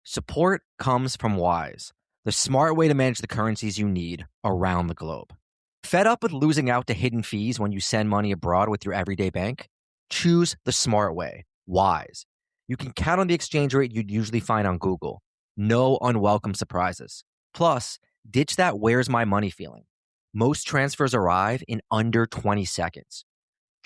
Support comes from Wise, the smart way to manage the currencies you need around the globe. Fed up with losing out to hidden fees when you send money abroad with your everyday bank? Choose the smart way, Wise. You can count on the exchange rate you'd usually find on Google. No unwelcome surprises. Plus, ditch that where's my money feeling. Most transfers arrive in under 20 seconds.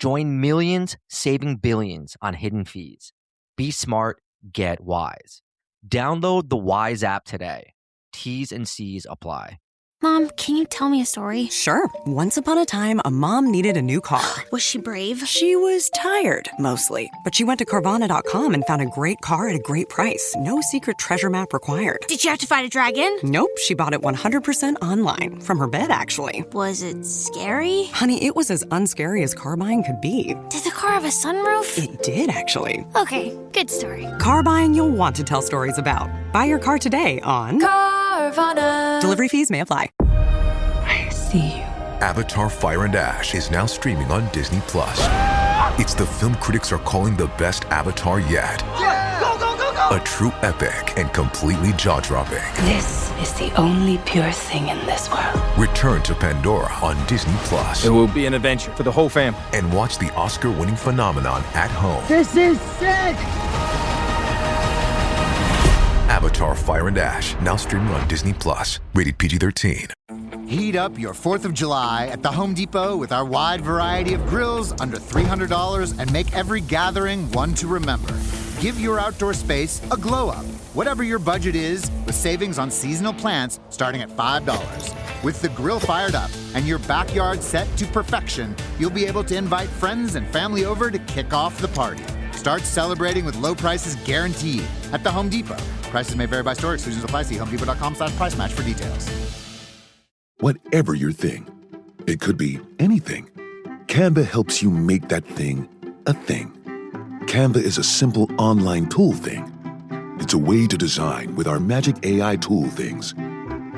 Join millions saving billions on hidden fees. Be smart, get Wise. Download the Wise app today. T's and C's apply. Mom, can you tell me a story? Sure. Once upon a time, a mom needed a new car. Was she brave? She was tired, mostly. But she went to Carvana.com and found a great car at a great price. No secret treasure map required. Did you have to fight a dragon? Nope, she bought it 100% online. From her bed, actually. Was it scary? Honey, it was as unscary as car buying could be. Did the car have a sunroof? It did, actually. Okay, good story. Car buying you'll want to tell stories about. Buy your car today on Carvana. Delivery fees may apply. I see you. Avatar: Fire and Ash is now streaming on Disney+. It's the film critics are calling the best Avatar yet. Yeah! Go, go, go, go! A true epic and completely jaw-dropping. This is the only pure thing in this world. Return to Pandora on Disney+. It will be an adventure for the whole family. And watch the Oscar-winning phenomenon at home. This is sick! Avatar: Fire and Ash, now streaming on Disney+. Rated PG-13. Heat up your 4th of July at the Home Depot with our wide variety of grills under $300 and make every gathering one to remember. Give your outdoor space a glow up, whatever your budget is, with savings on seasonal plants starting at $5. With the grill fired up and your backyard set to perfection, you'll be able to invite friends and family over to kick off the party. Start celebrating with low prices guaranteed at the Home Depot. Prices may vary by store. Exclusions apply. See homedepot.com/price match for details. Whatever your thing, it could be anything. Canva helps you make that thing a thing. Canva is a simple online tool thing. It's a way to design with our magic AI tool things.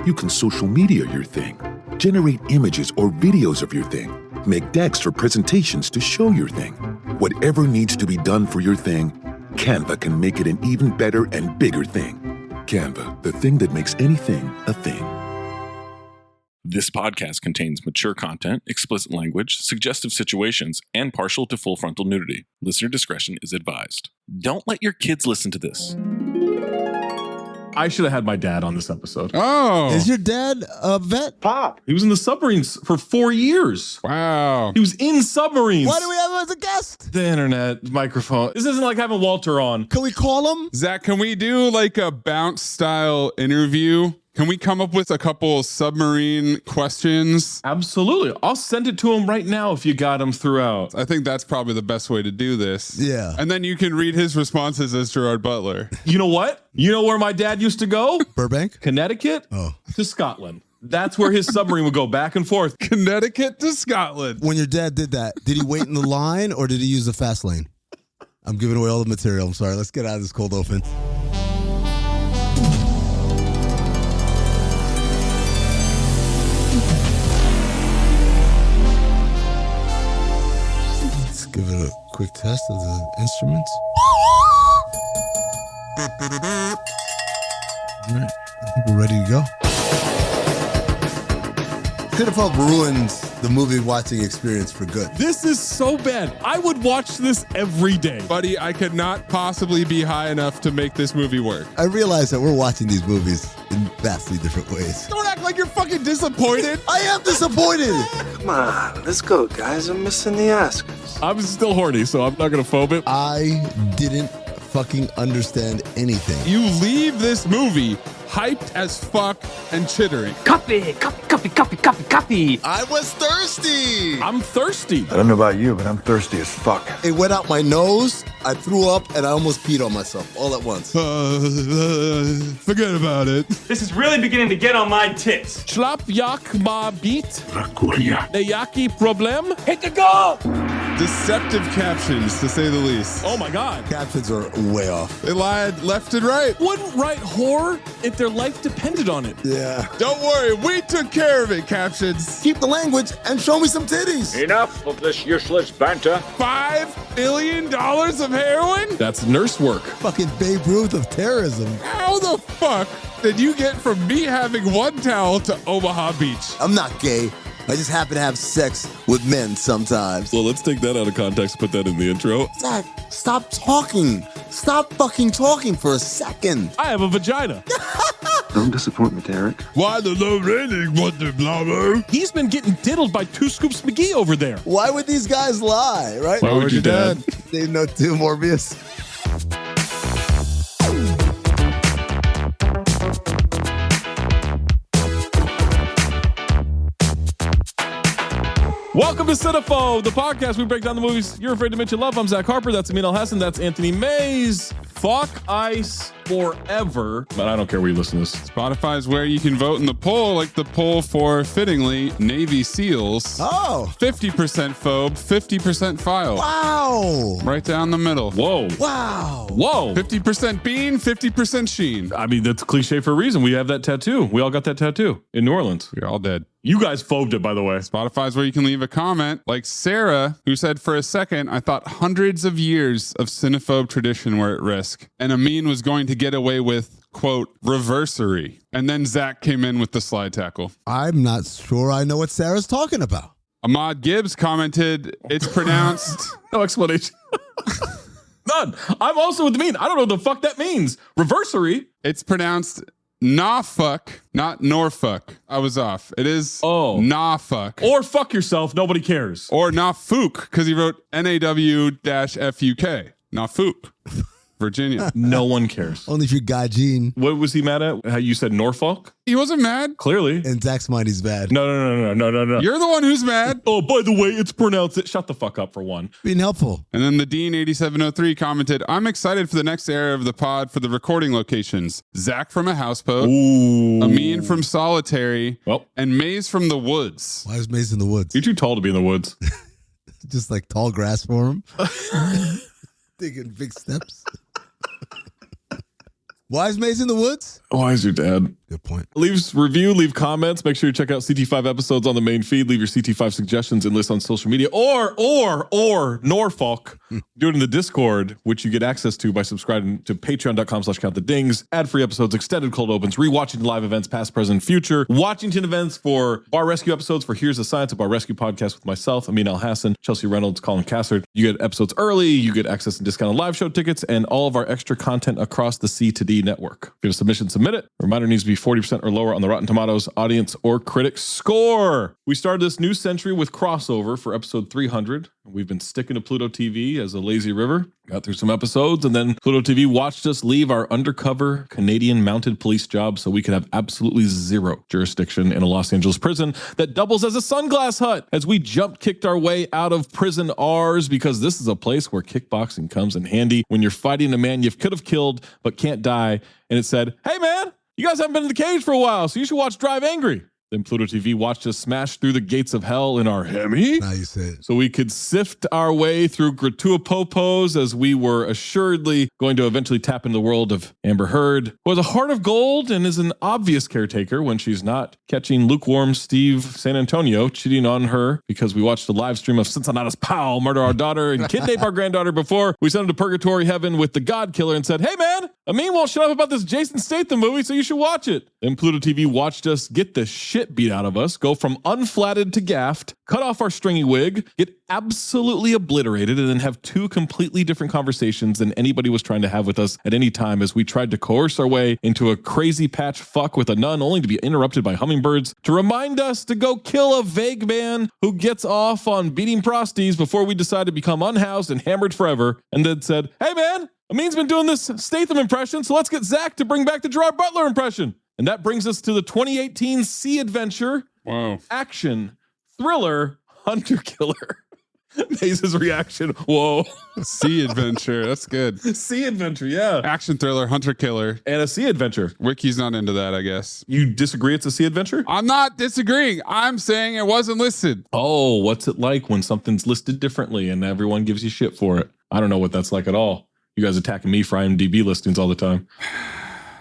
You can social media your thing, generate images or videos of your thing, make decks or presentations to show your thing. Whatever needs to be done for your thing, Canva can make it an even better and bigger thing. Canva, the thing that makes anything a thing. This podcast contains mature content, explicit language, suggestive situations, and partial to full frontal nudity. Listener discretion is advised. Don't let your kids listen to this. I should have had my dad on this episode. Oh. Is your dad a vet? Pop. He was in the submarines for 4 years. Wow. He was in submarines. Why do we have him as a guest? The internet, microphone. This isn't like having Walter on. Can we call him? Zach, can we do like a bounce style interview? Can we come up with a couple submarine questions? Absolutely. I'll send it to him right now if you got him throughout. I think that's probably the best way to do this. Yeah. And then you can read his responses as Gerard Butler. You know what? You know where my dad used to go? Burbank? Connecticut to Scotland. That's where his submarine would go back and forth. Connecticut to Scotland. When your dad did that, did he wait in the line or did he use the fast lane? I'm giving away all the material. I'm sorry. Let's get out of this cold open. Give it a quick test of the instruments. All right, I think we're ready to go. Cinephobe ruins the movie watching experience for good. This is so bad. I would watch this every day. Buddy, I could not possibly be high enough to make this movie work. I realize that we're watching these movies in vastly different ways. Don't act like you're fucking disappointed. I am disappointed. Come on, let's go, guys. I'm missing the Oscars. I'm still horny, so I'm not going to phobe it. I didn't fucking understand anything. You leave this movie hyped as fuck and chittering. Coffee. I was thirsty. I'm thirsty. I don't know about you, but I'm thirsty as fuck. It went out my nose, I threw up, and I almost peed on myself all at once. Forget about it. This is really beginning to get on my tits. Schlap yak ma beat. Rakulia. Le yaki problem. Hit the goal! Deceptive captions, to say the least. Oh my God. Captions are way off. They lied left and right. Wouldn't write horror if their life depended on it. Yeah. Don't worry, we took care of it, captions. Keep the language and show me some titties. Enough of this useless banter. $5 billion of heroin? That's nurse work. Fucking Babe Ruth of terrorism. How the fuck did you get from me having one towel to Omaha Beach? I'm not gay. I just happen to have sex with men sometimes. Well, let's take that out of context and put that in the intro. Zach, stop talking. Stop fucking talking for a second. I have a vagina. Don't disappoint me, Derek. Why the low rating, Wonder Blobber? He's been getting diddled by 2 Scoops McGee over there. Why would these guys lie, right? Why would your dad? They know too, Morbius. Welcome to Cinephobe, the podcast we break down the movies you're afraid to admit you love. I'm Zach Harper. That's Amin and That's Anthony Mayes. Fuck ice forever. But I don't care where you listen to this. Spotify's where you can vote in the poll, like the poll for, fittingly, Navy SEALs. Oh. 50% phobe, 50% file. Wow. Right down the middle. Whoa. Wow. Whoa. 50% Bean, 50% Sheen. I mean, that's cliche for a reason. We have that tattoo. We all got that tattoo in New Orleans. We're all dead. You guys phobed it, by the way. Spotify's where you can leave a comment, like Sarah, who said, for a second, I thought hundreds of years of cinephobe tradition were at risk, and Amin was going to get away with, quote, reversery. And then Zach came in with the slide tackle. I'm not sure I know what Sarah's talking about. Ahmad Gibbs commented, it's pronounced... No explanation. None. I'm also with Amin. I don't know what the fuck that means. Reversery? It's pronounced... Norfolk, not Norfolk. I was off. It is Norfolk. Or fuck yourself, nobody cares. Or Norfolk, because he wrote NAW-FUK. Norfolk, Virginia. No one cares. Only if you're Gajin. What was he mad at? How you said Norfolk? He wasn't mad. Clearly. In Zach's mind, he's bad. No. You're the one who's mad. Oh, by the way, it's pronounced it. Shut the fuck up for one. Being helpful. And then the Dean 8703 commented, I'm excited for the next era of the pod for the recording locations. Zach from a houseboat, Amin from solitary, and Mayes from the woods. Why is Mayes in the woods? You're too tall to be in the woods. Just like tall grass for him. Taking big steps. Why is Mayes in the woods? Why is your dad? Good point. Leave comments. Make sure you check out CT5 episodes on the main feed. Leave your CT5 suggestions and list on social media. Or Norfolk. Do it in the Discord, which you get access to by subscribing to patreon.com/countthedings. Ad-free episodes, extended cold opens, rewatching live events, past, present, future. Washington events for Bar Rescue episodes for Here's the Science, a Bar Rescue podcast with myself, Amin Al-Hassan, Chelsea Reynolds, Colin Cassard. You get episodes early. You get access to discounted live show tickets and all of our extra content across the C2D network. If you have a submission, submit it. Reminder needs to be 40% or lower on the Rotten Tomatoes audience or critic score. We started this new century with crossover for episode 300. We've been sticking to Pluto TV as a lazy river. Got through some episodes, and then Pluto TV watched us leave our undercover Canadian mounted police job so we could have absolutely zero jurisdiction in a Los Angeles prison that doubles as a sunglass hut as we kicked our way out of prison R's, because this is a place where kickboxing comes in handy when you're fighting a man you could have killed but can't die. And it said, hey man, you guys haven't been in the cage for a while, so you should watch Drive Angry. Then Pluto TV watched us smash through the gates of hell in our Hemi. Now you say it. So we could sift our way through gratuitopos as we were assuredly going to eventually tap into the world of Amber Heard, who has a heart of gold and is an obvious caretaker when she's not catching lukewarm Steve San Antonio cheating on her, because we watched a live stream of Cincinnatus Powell murder our daughter and kidnap our granddaughter before we sent him to purgatory heaven with the God Killer and said, hey man, Amin won't shut up about this Jason Statham movie, so you should watch it. Then Pluto TV watched us get the shit beat out of us, go from unflatted to gaffed, cut off our stringy wig, get absolutely obliterated, and then have two completely different conversations than anybody was trying to have with us at any time as we tried to coerce our way into a crazy patch fuck with a nun, only to be interrupted by hummingbirds to remind us to go kill a vague man who gets off on beating prosties before we decide to become unhoused and hammered forever, and then said, hey man, Amin's been doing this Statham impression, so let's get Zach to bring back the Gerard Butler impression. And that brings us to the 2018 sea adventure, action, thriller, hunter killer. Maze's reaction. Whoa. Sea adventure. That's good. Sea adventure, yeah. Action thriller, hunter killer. And a sea adventure. Wiki's not into that, I guess. You disagree it's a sea adventure? I'm not disagreeing. I'm saying it wasn't listed. Oh, what's it like when something's listed differently and everyone gives you shit for it? I don't know what that's like at all. You guys attacking me for IMDb listings all the time.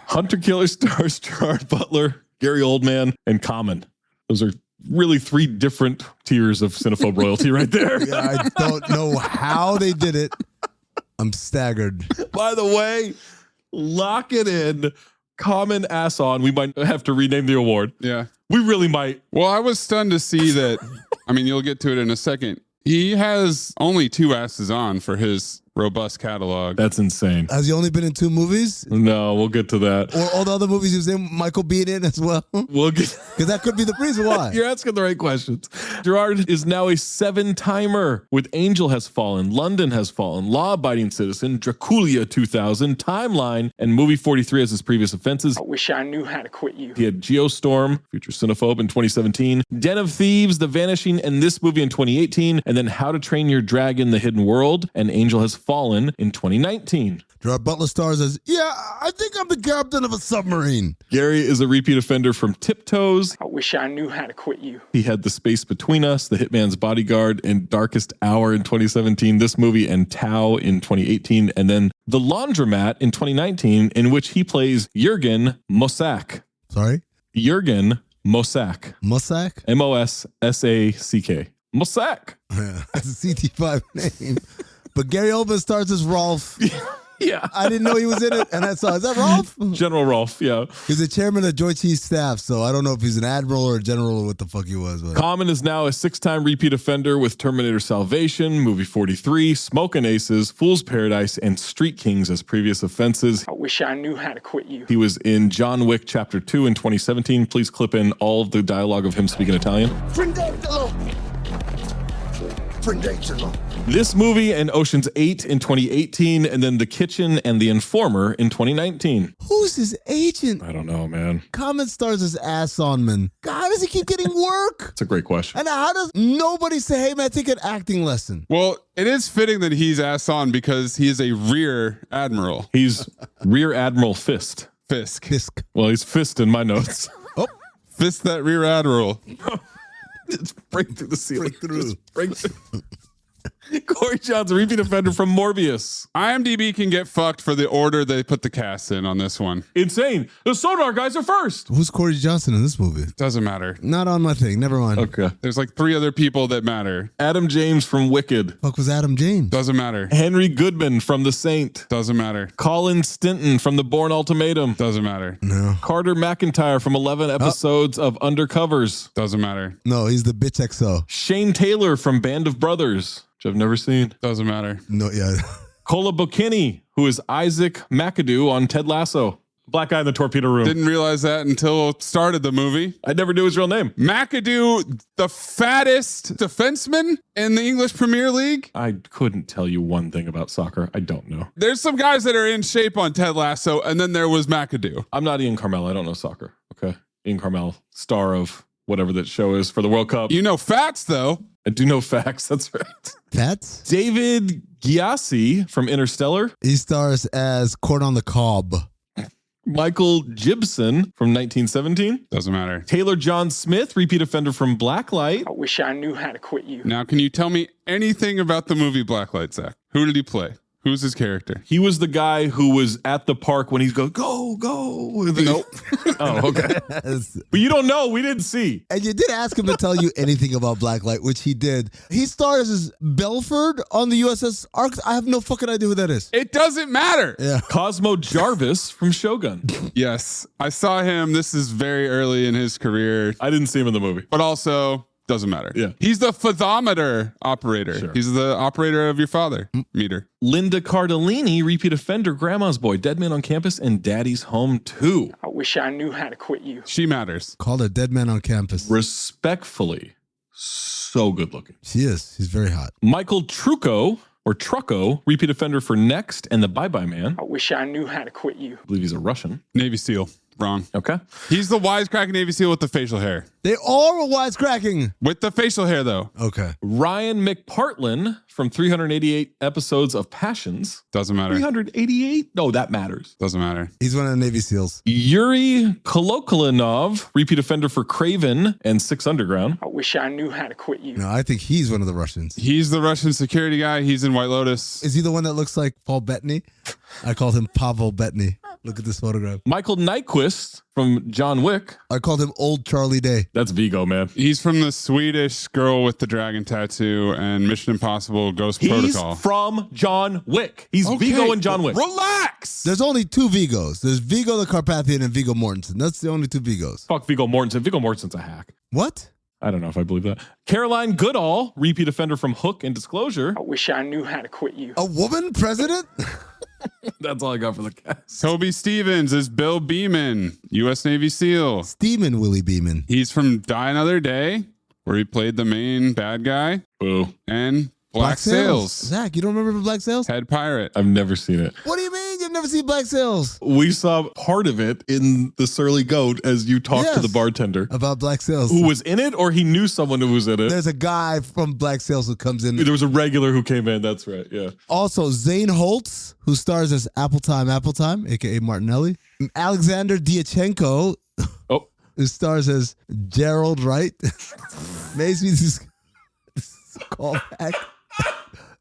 Hunter Killer stars Gerard Butler, Gary Oldman, and Common. Those are really 3 different tiers of Cinephobe royalty right there. Yeah, I don't know how they did it. I'm staggered. By the way, lock it in. Common ass on. We might have to rename the award. Yeah. We really might. Well, I was stunned to see that. I mean, you'll get to it in a second. He has only 2 asses on for his robust catalog. That's insane. Has he only been in 2 movies? No, we'll get to that. Or all the other movies he was in, Michael being in as well? We'll get because that could be the reason why. You're asking the right questions. Gerard is now a 7-timer with Angel Has Fallen, London Has Fallen, Law Abiding Citizen, Draculia 2000, Timeline, and Movie 43 as his previous offenses. I wish I knew how to quit you. He had Geostorm, future Cinephobe in 2017, Den of Thieves, The Vanishing, and this movie in 2018, and then How to Train Your Dragon, The Hidden World, and Angel Has Fallen in 2019. Gerard Butler stars as, yeah, I think I'm the captain of a submarine. Gary is a repeat offender from Tiptoes. I wish I knew how to quit you. He had The Space Between Us, The Hitman's Bodyguard, and Darkest Hour in 2017, this movie, and Tau in 2018, and then The Laundromat in 2019, in which he plays Jürgen Mossack. Sorry? Jürgen Mossack. Mossack? Mossack. Mossack. That's a CT5 name. But Gary Oldman stars as Rolf. Yeah. I didn't know he was in it, and I saw, is that Rolf? General Rolf, yeah. He's the chairman of Joint Chiefs Staff, so I don't know if he's an admiral or a general or what the fuck he was. But. Common is now a 6-time repeat offender with Terminator Salvation, Movie 43, Smokin' Aces, Fool's Paradise, and Street Kings as previous offenses. I wish I knew how to quit you. He was in John Wick Chapter 2 in 2017. Please clip in all of the dialogue of him speaking Italian. This movie and Ocean's 8 in 2018, and then The Kitchen and The Informer in 2019. Who's his agent? I don't know, man. Common stars as Ass On Man. God, how does he keep getting work? That's a great question. And how does nobody say, hey, man, take an acting lesson? Well, it is fitting that he's ass on because he is a rear admiral. He's Rear Admiral Fisk. Fisk. Well, he's Fist in my notes. Oh, Fist that rear admiral. Just break through the ceiling. Break through. Just break through. Corey Johnson, repeat offender from Morbius. IMDb can get fucked for the order they put the cast in on this one. Insane. The Sonar guys are first. Who's Corey Johnson in this movie? Doesn't matter. Not on my thing. Never mind. Okay. There's like 3 other people that matter. Adam James from Wicked. Fuck was Adam James? Doesn't matter. Henry Goodman from The Saint. Doesn't matter. Colin Stinton from The Bourne Ultimatum. Doesn't matter. No. Carter McIntyre from 11 episodes of Undercovers. Doesn't matter. No, he's the bitch XO. Shane Taylor from Band of Brothers, which I've never seen. Doesn't matter. No, yeah. Kola Bokini, who is Isaac McAdoo on Ted Lasso. Black guy in the torpedo room. Didn't realize that until started the movie. I never knew his real name. McAdoo, the fattest defenseman in the English Premier League. I couldn't tell you one thing about soccer. I don't know. There's some guys that are in shape on Ted Lasso, and then there was McAdoo. I'm not Ian Carmel. I don't know soccer. Okay. Ian Carmel, star of whatever that show is for the World Cup. You know facts, though. I do know facts. That's right. That's? David Gyasi from Interstellar. He stars as Corn on the Cob. Michael Gibson from 1917. Doesn't matter. Taylor John Smith, repeat offender from Blacklight. I wish I knew how to quit you. Now, can you tell me anything about the movie Blacklight, Zach? Who did he play? Who's his character? He was the guy who was at the park when he's going, go. Nope. Oh, okay. But you don't know. We didn't see. And you did ask him to tell you anything about Blacklight, which he did. He stars as Belford on the USS Ark. I have no fucking idea who that is. It doesn't matter. Yeah. Cosmo Jarvis from Shogun. Yes. I saw him. This is very early in his career. I didn't see him in the movie. But also, doesn't matter. Yeah. He's the fathometer operator. Sure. He's the operator of your father meter. Linda Cardellini, repeat offender, Grandma's Boy, Dead Man on Campus, and Daddy's Home 2. I wish I knew how to quit you. She matters. Called a dead man on campus. Respectfully, so good looking. She is. She's very hot. Michael Trucco, or Trucco, repeat offender for Next and The Bye Bye Man. I wish I knew how to quit you. I believe he's a Russian. Navy SEAL. wrong. Okay. He's the wisecracking Navy SEAL with the facial hair. They all were wisecracking. With the facial hair, though. Okay. Ryan McPartlin from 388 episodes of Passions. Doesn't matter. 388? No, that matters. Doesn't matter. He's one of the Navy SEALs. Yuri Kolokolinov, repeat offender for Craven and Six Underground. I wish I knew how to quit you. No, I think he's one of the Russians. He's the Russian security guy. He's in White Lotus. Is he the one that looks like Paul Bettany? I called him Pavel Bettany. Look at this photograph. Michael Nyquist from John Wick. I called him Old Charlie Day. That's Vigo, man. He's from the Swedish girl with the dragon tattoo and Mission Impossible Ghost Protocol. He's from John Wick. He's Vigo in John Wick. Relax. There's only two Vigos. There's Vigo the Carpathian and Vigo Mortensen. That's the only two Vigos. Fuck Vigo Mortensen. Vigo Mortensen's a hack. What? I don't know if I believe that. Caroline Goodall, repeat offender from Hook and Disclosure. I wish I knew how to quit you. A woman president? That's all I got for the cast. Toby Stevens is Bill Beeman, U.S. Navy SEAL. Steeman Willie Beeman. He's from Die Another Day, where he played the main bad guy. Boo. And Black Sails. Zach, you don't remember Black Sails? Head pirate. I've never seen it. What do you mean you've never seen Black Sails? We saw part of it in The Surly Goat as you talked to the bartender. About Black Sails. Who was in it, or he knew someone who was in it? There's a guy from Black Sails who comes in. There was a regular who came in. That's right. Yeah. Also, Zane Holtz, who stars as Appletime, a.k.a. Martinelli. Alexander Diachenko, who stars as Gerald Wright. Mace, we just call back.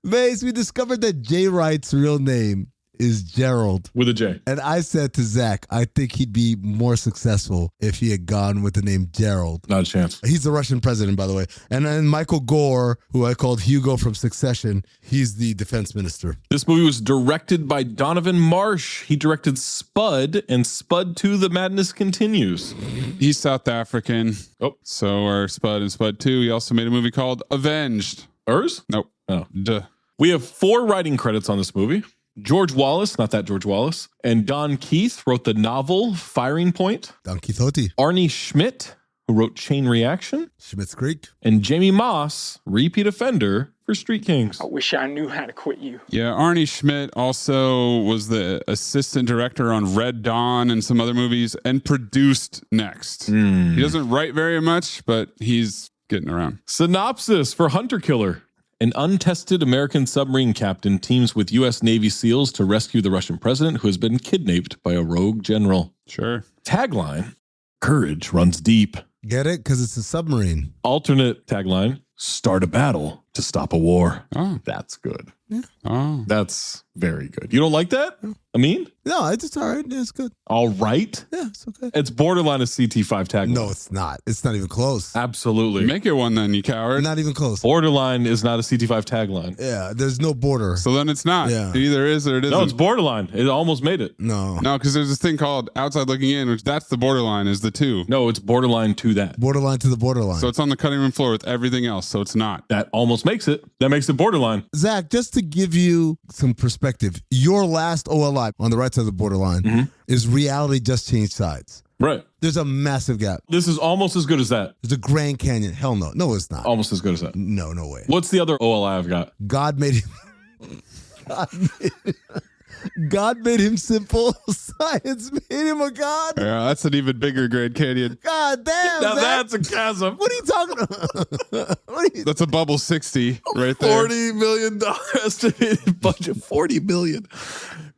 Mace, we discovered that Jay Wright's real name is Gerald. With a J. And I said to Zach, I think he'd be more successful if he had gone with the name Gerald. Not a chance. He's the Russian president, by the way. And then Michael Gore, who I called Hugo from Succession, he's the defense minister. This movie was directed by Donovan Marsh. He directed Spud and Spud 2, The Madness Continues. He's South African. Oh. So are Spud and Spud 2. He also made a movie called Avenged. Urs? Nope. Oh. Duh. We have 4 writing credits on this movie. George Wallace, not that George Wallace, and Don Keith wrote the novel Firing Point. Don Quixote. Arnie Schmidt, who wrote Chain Reaction. Schmidt's Creek. And Jamie Moss, repeat offender for Street Kings. I wish I knew how to quit you. Yeah, Arnie Schmidt also was the assistant director on Red Dawn and some other movies and produced Next. He doesn't write very much, but he's getting around. Synopsis for Hunter Killer. An untested American submarine captain teams with U.S. Navy SEALs to rescue the Russian president who has been kidnapped by a rogue general. Sure. Tagline, courage runs deep. Get it? Because it's a submarine. Alternate tagline, start a battle to stop a war. Oh. That's good. Yeah. Oh. That's very good. You don't like that? Amin? No, it's just all right. Yeah, it's good. All right? Yeah, it's okay. It's borderline a CT5 tagline. No, it's not. It's not even close. Absolutely. Make it one then, you coward. Not even close. Borderline is not a CT5 tagline. Yeah, there's no border. So then it's not. Yeah. It either is or it isn't. No, it's borderline. It almost made it. No. No, because there's this thing called outside looking in, which that's the borderline, is the 2. No, it's borderline to that. Borderline to the borderline. So it's on the cutting room floor with everything else, so it's not. That almost makes it. That makes it borderline. Zach, just to give you some perspective, your last OLI on the right side of the borderline is reality just changed sides. Right. There's a massive gap. This is almost as good as that. There's a Grand Canyon. Hell no. No, it's not. Almost as good as that. No, no way. What's the other OLI I've got? God made him. God made him simple. Science made him a god. Yeah, that's an even bigger Grand Canyon. God damn. Now Zach. that's a chasm. What are you talking about? That's a bubble 60 right there. $40 million estimated budget. $40 million.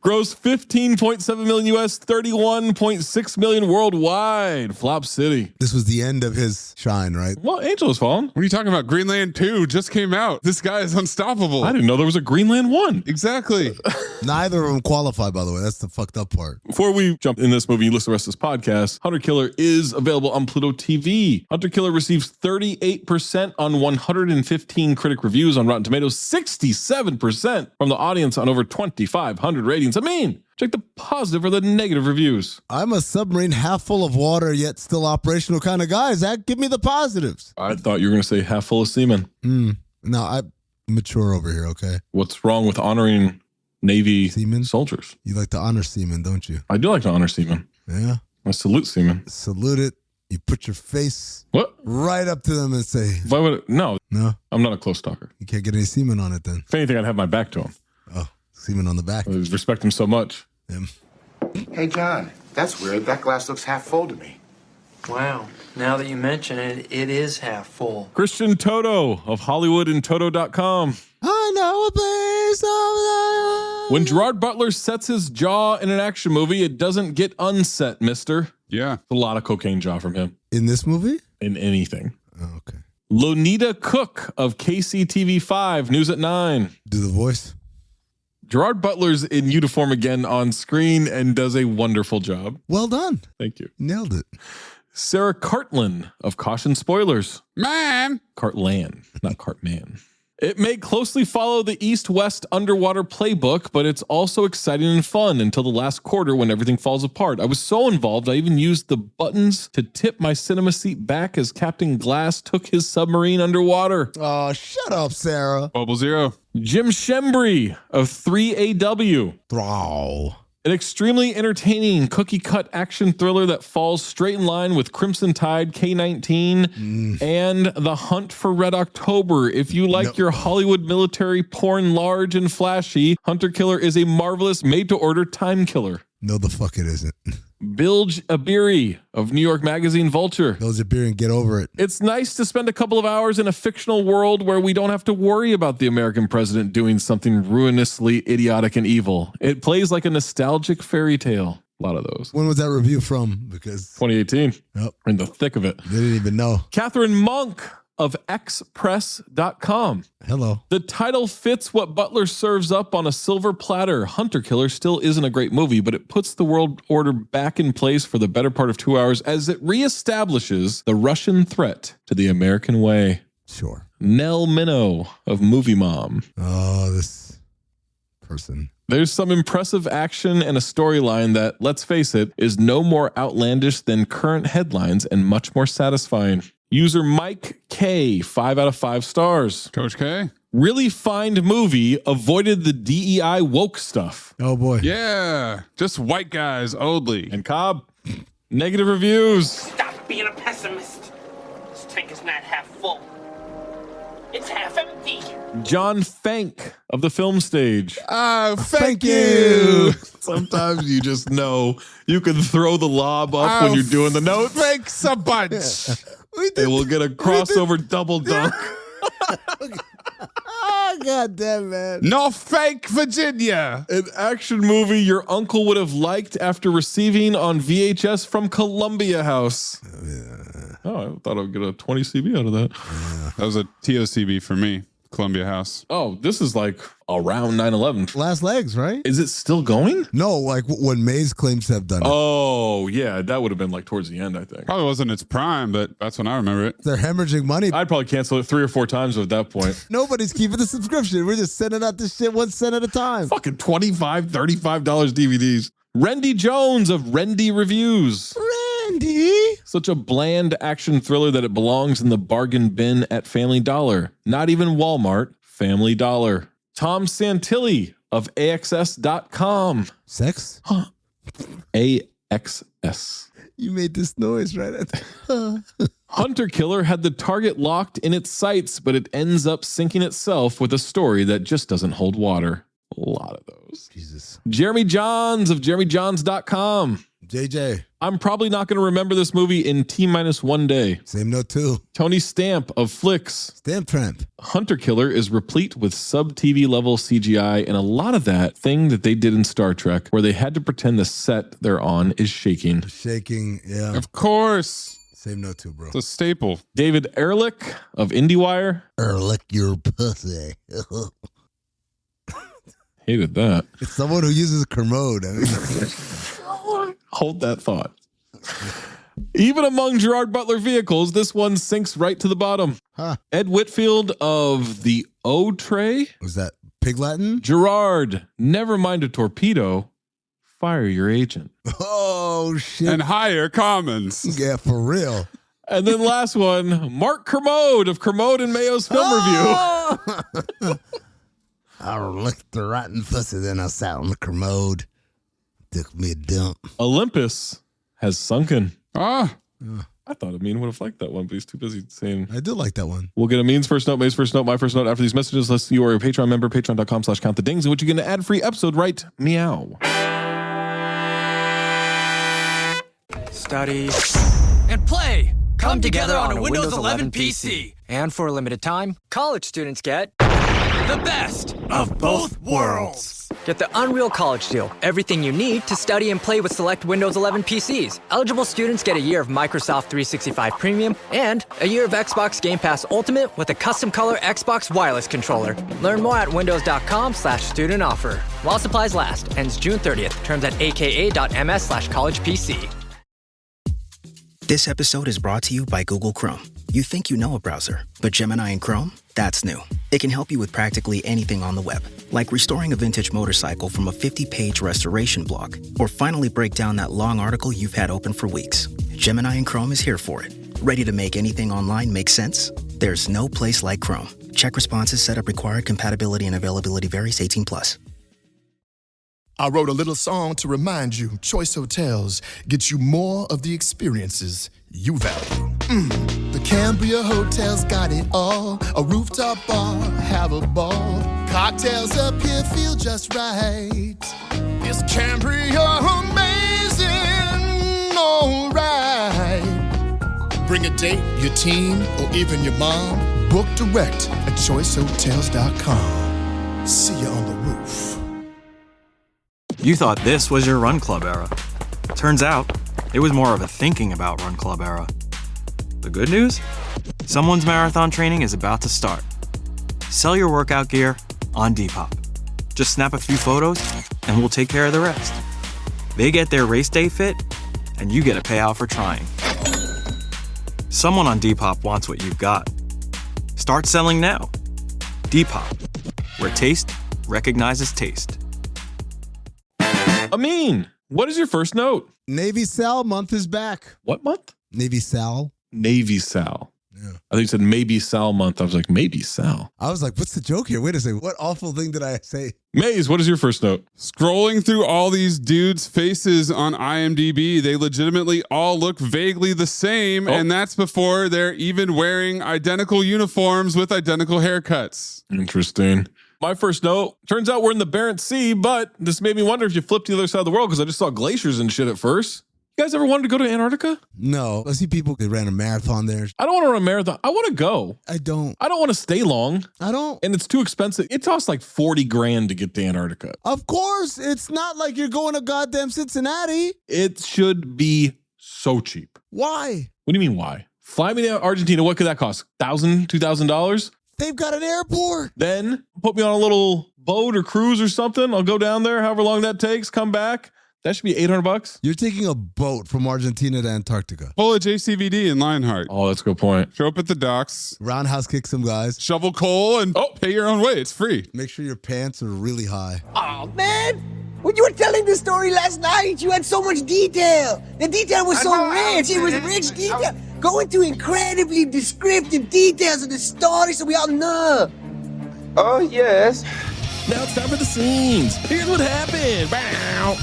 Gross 15.7 million US, 31.6 million worldwide. Flop City. This was the end of his shine, right? Well, Angel has fallen. What are you talking about? Greenland 2 just came out. This guy is unstoppable. I didn't know there was a Greenland 1. Exactly. Neither of them qualify, by the way. That's the fucked up part. Before we jump in this movie and listen to the rest of this podcast, Hunter Killer is available on Pluto TV. Hunter Killer receives 38% on 115 critic reviews on Rotten Tomatoes, 67% from the audience on over 2,500 ratings. I mean, check the positive or the negative reviews. I'm a submarine half full of water, yet still operational kind of guy. Zach, give me the positives. I thought you were going to say half full of semen. No, I'm mature over here, okay? What's wrong with honoring Navy Seamen? soldiers? You like to honor seamen, don't you? I do like to honor seamen. Yeah. I salute seamen. Salute it. You put your face What? right up to them and say, Why would no, no, I'm not a close talker. you can't get any semen on it then. If anything, I'd have my back to him. Oh, semen on the back. I respect him so much. Him. Hey, John, That's weird. That glass looks half full to me. Wow. Now that you mention it, it is half full. Christian Toto of HollywoodandToto.com. I know a place over there. When Gerard Butler sets his jaw in an action movie, it doesn't get unset, mister. Yeah. A lot of cocaine jaw from him. In this movie? In anything. Oh, okay. Lonita Cook of KCTV5, News at 9. Do the voice. Gerard Butler's in uniform again on screen and does a wonderful job. Well done. Thank you. Nailed it. Sarah Cartland of Caution Spoilers. Man. Cartland, not Cartman. It may closely follow the East-West underwater playbook, but it's also exciting and fun until the last quarter when everything falls apart. I was so involved, I even used the buttons to tip my cinema seat back as Captain Glass took his submarine underwater. Oh, shut up, Sarah. Bubble Zero. Jim Shembri of 3AW. Oh. An extremely entertaining cookie-cut action thriller that falls straight in line with Crimson Tide, K-19, and The Hunt for Red October. If you like your Hollywood military porn large and flashy, Hunter Killer is a marvelous made-to-order time killer. No, the fuck it isn't. Bilge Abiri of New York Magazine Vulture. Bilge Abiri, get over it. It's nice to spend a couple of hours in a fictional world where we don't have to worry about the American president doing something ruinously idiotic and evil. It plays like a nostalgic fairy tale. A lot of those. When was that review from? Because 2018. Yep. We're in the thick of it. They didn't even know. Catherine Monk of Express.com. Hello. The title fits what Butler serves up on a silver platter. Hunter Killer still isn't a great movie, but it puts the world order back in place for the better part of 2 hours as it reestablishes the Russian threat to the American way. Sure. Nell Minow of Movie Mom. Oh, this person. There's some impressive action and a storyline that, let's face it, is no more outlandish than current headlines and much more satisfying. User Mike K, 5 out of 5 stars. Coach K. Really fine movie, avoided the DEI woke stuff. Oh boy. Yeah. Just white guys only. And Cobb, negative reviews. Stop being a pessimist. This tank is not half full. It's half empty. John Fank of the Film Stage. Thank you. Sometimes you just know you can throw the lob up when you're doing the notes. Thanks a bunch. They will get a crossover double dunk. Oh, God damn, man. Norfolk, Virginia. An action movie your uncle would have liked after receiving on VHS from Columbia House. Oh, I thought I would get a 20 CB out of that. That was a TOCB for me. Columbia House. Oh, this is like around 9/11. Last legs, right? Is it still going? No, like when Mayes claims to have done it. Oh, yeah. That would have been like towards the end, I think. Probably wasn't its prime, but that's when I remember it. They're hemorrhaging money. I'd probably cancel it 3 or 4 times at that point. Nobody's keeping the subscription. We're just sending out this shit 1 cent at a time. Fucking $25, $35 DVDs. Rendy Jones of Rendy Reviews. Randy. Such a bland action thriller that it belongs in the bargain bin at Family Dollar. Not even Walmart, Family Dollar. Tom Santilli of AXS.com. Sex? AXS. You made this noise right at the... Hunter Killer had the target locked in its sights, but it ends up sinking itself with a story that just doesn't hold water. A lot of those. Jesus. Jeremy Johns of JeremyJohns.com. JJ. I'm probably not going to remember this movie in T-1 day. Same note too. Tony Stamp of Flicks. Stamp Tramp. Hunter Killer is replete with sub-TV level CGI and a lot of that thing that they did in Star Trek where they had to pretend the set they're on is shaking. Shaking, yeah. Of course. Same note too, bro. It's a staple. David Ehrlich of IndieWire. Ehrlich your pussy. Hated that. It's someone who uses a Kermode. I mean. Hold that thought. Even among Gerard Butler vehicles, this one sinks right to the bottom. Huh. Ed Whitfield of the O Tray. Was that Pig Latin? Gerard, never mind a torpedo. Fire your agent. Oh, shit. And hire Commons. Yeah, for real. And then last one, Mark Kermode of Kermode and Mayo's Film Review. I licked the rotten pussy, then I sat on the Kermode. Took me a dump. Olympus has sunken. Ah. I thought Amin would have liked that one, but he's too busy saying. I do like that one. We'll get Amin's first note, May's first note, my first note after these messages. Unless you are a Patreon member, patreon.com/countthedings, in which you get an ad-free episode right meow. study, and play come together on a Windows 11 PC. And for a limited time, college students get The best of both worlds. Get the Unreal College Deal. Everything you need to study and play with select Windows 11 PCs. Eligible students get a year of Microsoft 365 Premium and a year of Xbox Game Pass Ultimate with a custom color Xbox wireless controller. Learn more at windows.com/student offer. While supplies last. Ends June 30th. Terms at aka.ms/collegepc. This episode is brought to you by Google Chrome. You think you know a browser, but Gemini and Chrome? That's new. It can help you with practically anything on the web, like restoring a vintage motorcycle from a 50-page restoration blog, or finally break down that long article you've had open for weeks. Gemini and Chrome is here for it. Ready to make anything online make sense? There's no place like Chrome. Check responses, setup required, compatibility and availability varies, 18+. I wrote a little song to remind you, Choice Hotels get you more of the experiences you value. The Cambria Hotel's got it all. A rooftop bar, have a ball. Cocktails up here feel just right. Is Cambria amazing? All right. Bring a date, your team, or even your mom. Book direct at choicehotels.com. See you on the roof. You thought this was your run club era. Turns out, it was more of a thinking about run club era. The good news? Someone's marathon training is about to start. Sell your workout gear on Depop. Just snap a few photos, and we'll take care of the rest. They get their race day fit, and you get a payout for trying. Someone on Depop wants what you've got. Start selling now. Depop, where taste recognizes taste. Amin, what is your first note? Navy Sal month is back. What month? Navy Sal. Navy Sal. Yeah. I think you said maybe Sal month. I was like, maybe Sal. I was like, what's the joke here? Wait a second. What awful thing did I say? Maze, what is your first note? Scrolling through all these dudes' faces on IMDb, they legitimately all look vaguely the same, and that's before they're even wearing identical uniforms with identical haircuts. Interesting. My first note, turns out we're in the Barents Sea, but this made me wonder if you flipped to the other side of the world because I just saw glaciers and shit at first. You guys ever wanted to go to Antarctica? No. I see people that ran a marathon there. I don't want to run a marathon. I want to go. I don't want to stay long. I don't. And it's too expensive. It costs like 40 grand to get to Antarctica. Of course. It's not like you're going to goddamn Cincinnati. It should be so cheap. Why? What do you mean why? Fly me to Argentina. What could that cost? $1,000, $2,000? They've got an airport. Then put me on a little boat or cruise or something. I'll go down there, however long that takes, come back. That should be $800. You're taking a boat from Argentina to Antarctica. Pull a JCVD in Lionheart. Oh, that's a good point. Show up at the docks. Roundhouse kick some guys. Shovel coal and pay your own way. It's free. Make sure your pants are really high. Oh, man. When you were telling the story last night, you had so much detail. The detail was so rich. It was rich detail. Go into incredibly descriptive details of the story so we all know. Oh, yes. Now it's time for the scenes. Here's what happened. Bow.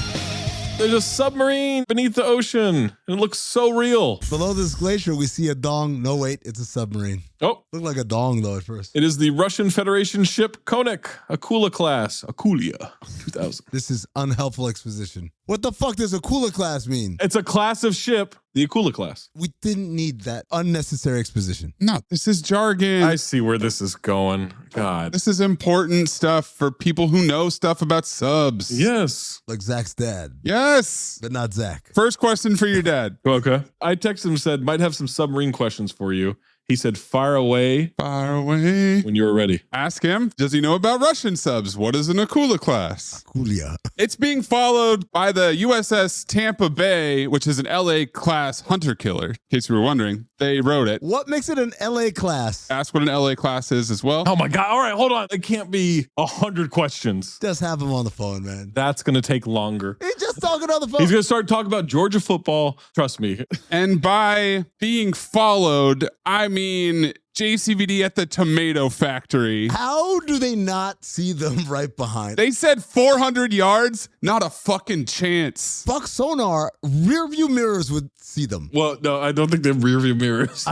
There's a submarine beneath the ocean, and it looks so real. Below this glacier, we see a dong. No, wait, it's a submarine. Oh. Looked like a dong, though, at first. It is the Russian Federation ship Konik, Akula class. Akulia, 2000. This is unhelpful exposition. What the fuck does Akula class mean? It's a class of ship, the Akula class. We didn't need that unnecessary exposition. No, this is jargon. I see where this is going. God. This is important stuff for people who know stuff about subs. Yes. Like Zach's dad. Yes. But not Zach. First question for your dad. Okay. I texted him, said, might have some submarine questions for you. He said, fire away. Fire away. When you were ready. Ask him, does he know about Russian subs? What is an Akula class? Akulia. It's being followed by the USS Tampa Bay, which is an LA class hunter killer. In case you were wondering, they wrote it. What makes it an LA class? Ask what an LA class is as well. Oh my God. All right, hold on. It can't be 100 questions. Just have him on the phone, man. That's going to take longer. He's just talking on the phone. He's going to start talking about Georgia football. Trust me. And by being followed, I mean JCVD at the tomato factory. How do they not see them right behind? They said 400 yards, not a fucking chance. Fuck sonar, rear view mirrors would see them. Well, no, I don't think they're rear view mirrors.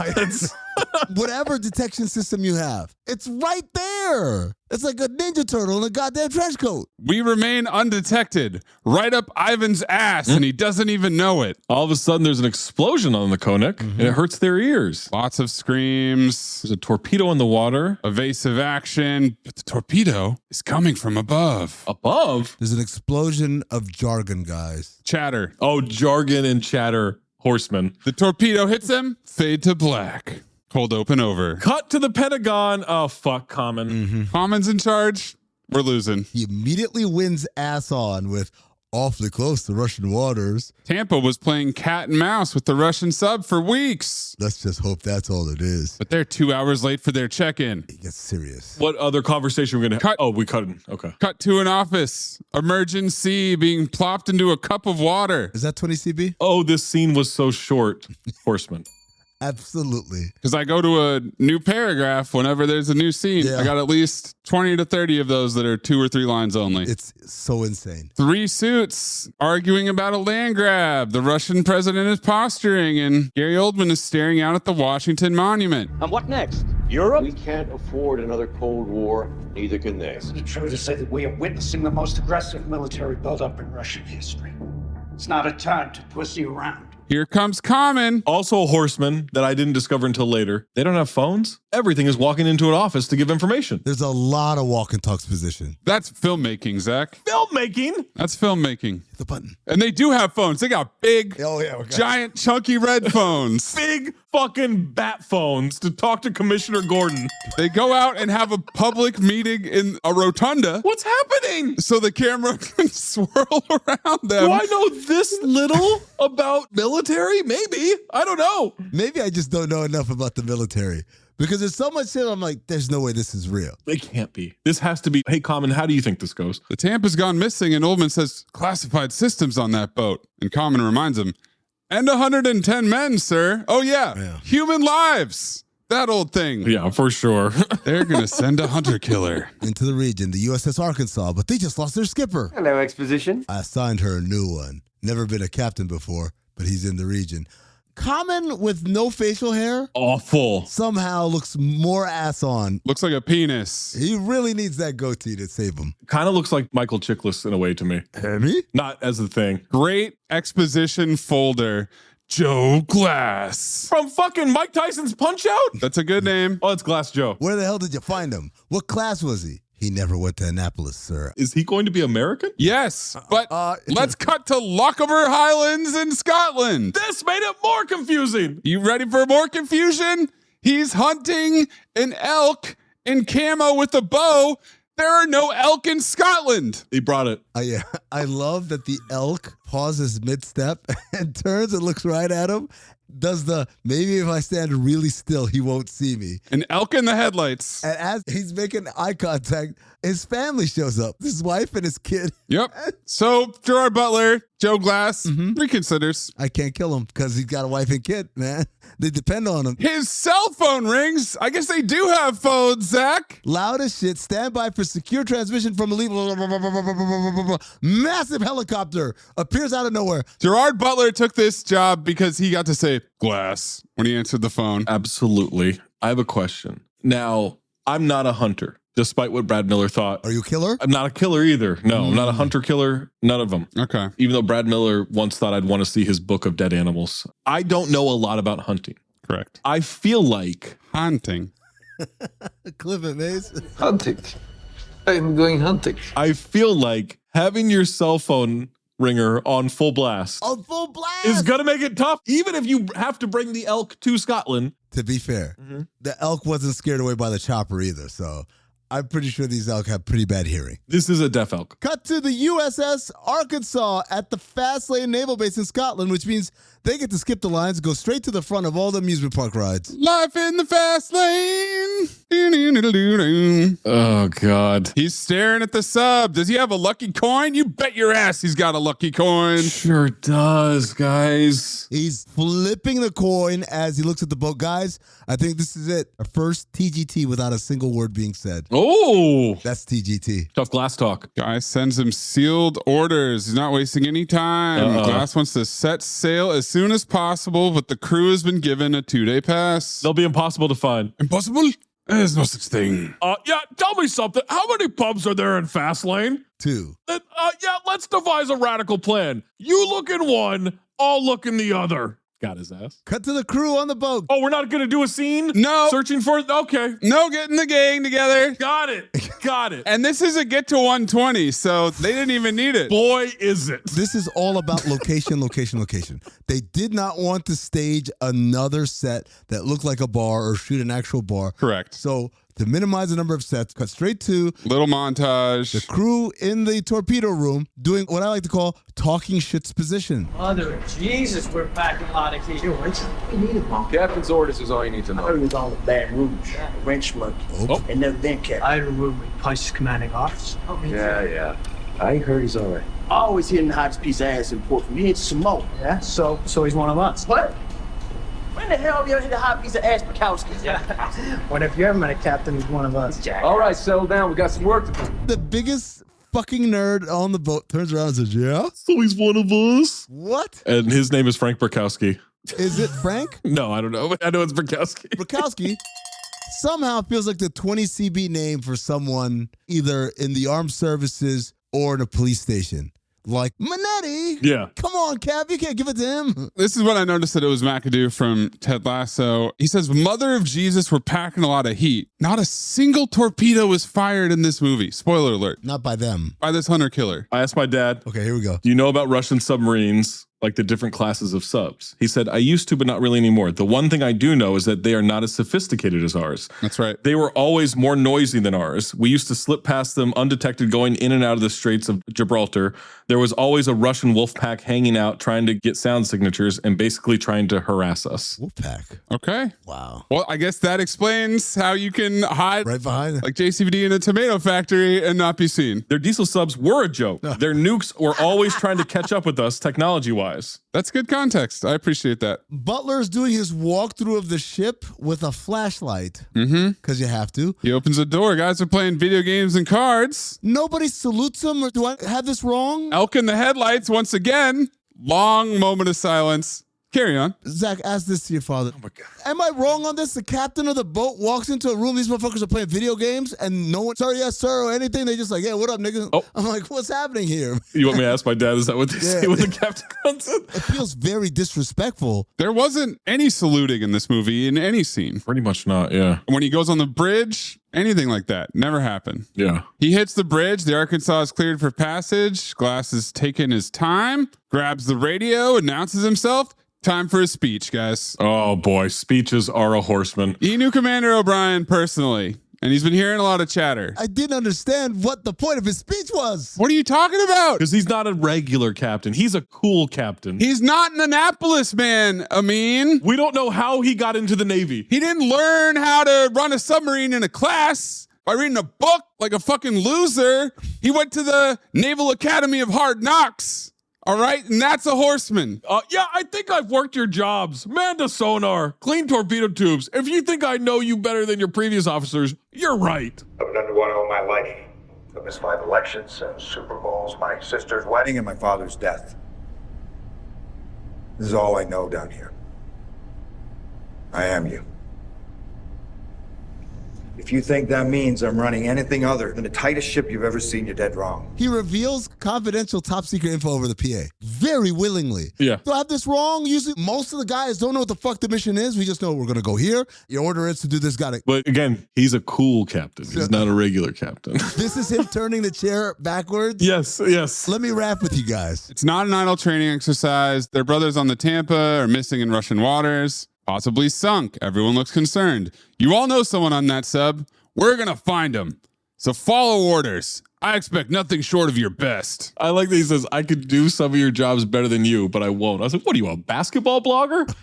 whatever detection system you have. It's right there. It's like a Ninja Turtle in a goddamn trench coat. We remain undetected. Right up Ivan's ass, and he doesn't even know it. All of a sudden, there's an explosion on the Koenig, and it hurts their ears. Lots of screams. There's a torpedo in the water. Evasive action. But the torpedo is coming from above. Above? There's an explosion of jargon, guys. Chatter. Oh, jargon and chatter. Horsemen. The torpedo hits them. Fade to black. Cold open over. Cut to the Pentagon. Oh, fuck, Common. Common's in charge. We're losing. He immediately wins ass on with awfully close to Russian waters. Tampa was playing cat and mouse with the Russian sub for weeks. Let's just hope that's all it is. But they're 2 hours late for their check-in. It gets serious. What other conversation we're going to cut? Oh, we cut it. Okay. Cut to an office. Emergency being plopped into a cup of water. Is that 20 CB? Oh, this scene was so short. Horseman. Absolutely. Because I go to a new paragraph whenever there's a new scene. Yeah. I got at least 20 to 30 of those that are 2 or 3 lines only. It's so insane. 3 suits arguing about a land grab. The Russian president is posturing, and Gary Oldman is staring out at the Washington Monument. And what next? Europe? We can't afford another Cold War, neither can they. Is it true to say that we are witnessing the most aggressive military buildup in Russian history? It's not a time to pussy around. Here comes Common. Also a horseman that I didn't discover until later. They don't have phones. Everything is walking into an office to give information. There's a lot of walk and talks position. That's filmmaking, Zach. Filmmaking? That's filmmaking. Hit the button. And they do have phones. They got big, we giant, chunky red phones. Big fucking bat phones to talk to Commissioner Gordon. They go out and have a public meeting in a rotunda. What's happening? So the camera can swirl around them. Do I know this little about military? Maybe. I don't know. Maybe I just don't know enough about the military. Because there's so much shit, I'm like, there's no way this is real. It can't be. This has to be. Hey, Common, how do you think this goes? The Tampa's gone missing, and Oldman says, classified systems on that boat. And Common reminds him, and 110 men, sir. Oh, yeah. Human lives. That old thing. Yeah, for sure. They're going to send a hunter killer. Into the region, the USS Arkansas, but they just lost their skipper. Hello, Exposition. I assigned her a new one. Never been a captain before, but he's in the region. Common with no facial hair. Awful. Somehow looks more ass on. Looks like a penis. He really needs that goatee to save him. Kind of looks like Michael Chiklis in a way to me. Me? Not as the thing. Great exposition folder. Joe Glass. From fucking Mike Tyson's Punch-Out? That's a good name. Oh, it's Glass Joe. Where the hell did you find him? What class was he? He never went to Annapolis, sir. Is he going to be American? Yes, but let's cut to Lochaber Highlands in Scotland. This made it more confusing. You ready for more confusion? He's hunting an elk in camo with a bow. There are no elk in Scotland. He brought it. Yeah, I love that the elk pauses mid-step and turns and looks right at him. Does the, maybe if I stand really still, he won't see me. An elk in the headlights. And as he's making eye contact, his family shows up. His wife and his kid. Yep. So Gerard Butler, Joe Glass, reconsiders. I can't kill him because he's got a wife and kid, man. They depend on him. His cell phone rings. I guess they do have phones, Zach. Loud as shit. Stand by for secure transmission from elite. Massive helicopter appears out of nowhere. Gerard Butler took this job because he got to say Glass when he answered the phone. Absolutely. I have a question. Now, I'm not a hunter, despite what Brad Miller thought. Are you a killer? I'm not a killer either. No, I'm not a hunter killer. None of them. Okay. Even though Brad Miller once thought I'd want to see his book of dead animals. I don't know a lot about hunting. Correct. I feel like hunting. Cliff it, Maze. Hunting. I'm going hunting. I feel like having your cell phone ringer on full blast. On full blast is gonna make it tough, even if you have to bring the elk to Scotland. To be fair, the elk wasn't scared away by the chopper either, so I'm pretty sure these elk have pretty bad hearing. This is a deaf elk. Cut to the USS Arkansas at the Fastlane Naval Base in Scotland, which means they get to skip the lines, go straight to the front of all the amusement park rides. Life in the fast lane. Oh, God. He's staring at the sub. Does he have a lucky coin? You bet your ass he's got a lucky coin. Sure does, guys. He's flipping the coin as he looks at the boat. Guys, I think this is it. Our first TGT without a single word being said. Oh, That's TGT. tough glass talk. Guy sends him sealed orders. He's not wasting any time. Glass wants to set sail as soon as possible, but the crew has been given a 2-day pass. They'll be impossible to find. Impossible? There's no such thing. Yeah, tell me something. How many pubs are there in Fastlane? 2. Yeah, let's devise a radical plan. You look in one, I'll look in the other. Got his ass. Cut to the crew on the boat. Oh, we're not going to do a scene? No. Searching for it? Okay. No, getting the gang together. Got it. Got it. And this is a get to 120, so they didn't even need it. Boy, is it. This is all about location, location, location. They did not want to stage another set that looked like a bar or shoot an actual bar. Correct. So to minimize the number of sets, cut straight to little montage. The crew in the torpedo room doing what I like to call talking shits position. Mother of Jesus, we're packing a lot of keys. We need it, Mom. Captain's orders is all you need to know. I heard it was all the bad rouge, wrench monkey, and never been kept. I had a room with Pice's commanding officer. Yeah. I heard he's all right. I always hear the hottest piece of ass in port from here to Samoa. Yeah, so he's one of us. What? When the hell have you ever hit a hot piece of ass Bukowski? What if you ever met a captain who's one of us? All right, settle down. We got some work to do. The biggest fucking nerd on the boat turns around and says, yeah? So he's one of us? What? And his name is Frank Burkowski. Is it Frank? No, I don't know. I know it's Burkowski. Burkowski somehow feels like the 20 CB name for someone either in the armed services or in a police station. Like, Manetti. Yeah. Come on, Cap. You can't give it to him. This is when I noticed that it was McAdoo from Ted Lasso. He says, Mother of Jesus, we're packing a lot of heat. Not a single torpedo was fired in this movie. Spoiler alert. Not by them. By this hunter killer. I asked my dad. Okay, here we go. Do you know about Russian submarines? Like the different classes of subs. He said, I used to, but not really anymore. The one thing I do know is that they are not as sophisticated as ours. That's right. They were always more noisy than ours. We used to slip past them undetected going in and out of the Straits of Gibraltar. There was always a Russian wolf pack hanging out trying to get sound signatures and basically trying to harass us. Wolf pack. Okay. Wow. Well, I guess that explains how you can hide right behind it. Like JCVD in a tomato factory and not be seen. Their diesel subs were a joke. Their nukes were always trying to catch up with us technology-wise. That's good context. I appreciate that. Butler's doing his walkthrough of the ship with a flashlight. Because you have to. He opens the door. Guys are playing video games and cards. Nobody salutes him. Or do I have this wrong? Elk in the headlights once again. Long moment of silence. Carry on. Zach, ask this to your father. Oh my God. Am I wrong on this? The captain of the boat walks into a room. These motherfuckers are playing video games and no one, sorry, yes, sir, or anything. They just like, yeah, what up, nigga? Oh. I'm like, what's happening here? You want me to ask my dad? Is that what they say when the captain comes in? It feels very disrespectful. There wasn't any saluting in this movie in any scene. Pretty much not, yeah. When he goes on the bridge, anything like that never happened. Yeah. He hits the bridge. The Arkansas is cleared for passage. Glass is taking his time, grabs the radio, announces himself. Time for his speech, guys. Oh boy, speeches are a horseman. He knew Commander O'Brien personally, and he's been hearing a lot of chatter. I didn't understand what the point of his speech was. What are you talking about? Because he's not a regular captain. He's a cool captain. He's not an Annapolis man, Amin. We don't know how he got into the Navy. He didn't learn how to run a submarine in a class by reading a book like a fucking loser. He went to the Naval Academy of Hard Knocks. All right, and that's a horseman. Yeah, I think I've worked your jobs. Man to sonar, clean torpedo tubes. If you think I know you better than your previous officers, you're right. I've been underwater all my life. I missed 5 elections, 7 Super Bowls, my sister's wedding, and my father's death. This is all I know down here. I am you. If you think that means I'm running anything other than the tightest ship you've ever seen, you're dead wrong. He reveals confidential top secret info over the PA. Very willingly. Yeah. Do I have this wrong? Usually most of the guys don't know what the fuck the mission is. We just know we're going to go here. Your order is to do this. Got it. But again, he's a cool captain. He's not a regular captain. This is him turning the chair backwards? Yes. Let me rap with you guys. It's not an idle training exercise. Their brothers on the Tampa are missing in Russian waters. Possibly sunk. Everyone looks concerned. You all know someone on that sub. We're going to find him. So follow orders. I expect nothing short of your best. I like that he says, I could do some of your jobs better than you, but I won't. I was like, what are you, a basketball blogger?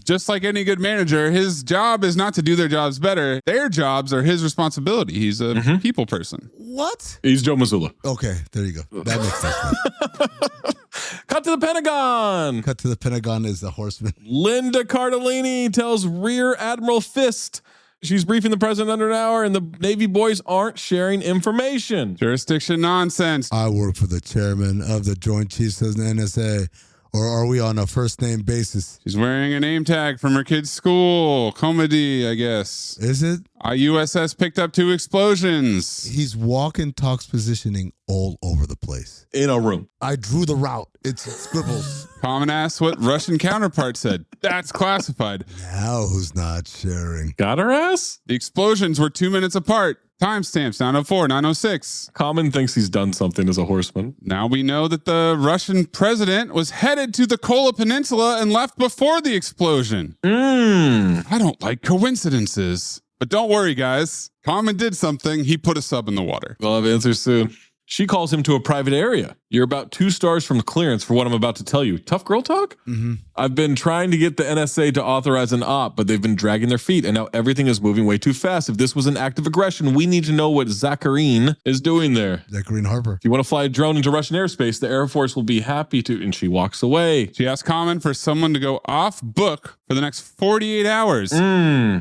Just like any good manager, his job is not to do their jobs better. Their jobs are his responsibility. He's a people person. What? He's Joe Mazzulla. Okay, there you go. That makes sense. Cut to the Pentagon. Cut to the Pentagon is the horseman. Linda Cardellini tells Rear Admiral Fist She's briefing the president under an hour, and the Navy boys aren't sharing information. Jurisdiction nonsense. I work for the chairman of the Joint Chiefs of the NSA. Or are we on a first name basis? She's wearing a name tag from her kid's school. Comedy, I guess. Is it? A USS picked up 2 explosions. He's walk and talks positioning all over the place. In a room. I drew the route. It's scribbles. Common asks what Russian counterpart said. That's classified. Now who's not sharing? Got her ass? The explosions were 2 minutes apart. Timestamps 904, 906. Common thinks he's done something as a horseman. Now we know that the Russian president was headed to the Kola Peninsula and left before the explosion. I don't like coincidences. But don't worry, guys. Common did something. He put a sub in the water. We'll have answers soon. She calls him to a private area. You're about 2 stars from clearance for what I'm about to tell you. Tough girl talk? Mm-hmm. I've been trying to get the NSA to authorize an op, but they've been dragging their feet, and now everything is moving way too fast. If this was an act of aggression, we need to know what Zakharine is doing there. Zakharine Harbor. If you want to fly a drone into Russian airspace, the Air Force will be happy to, and she walks away. She asks Common for someone to go off book for the next 48 hours.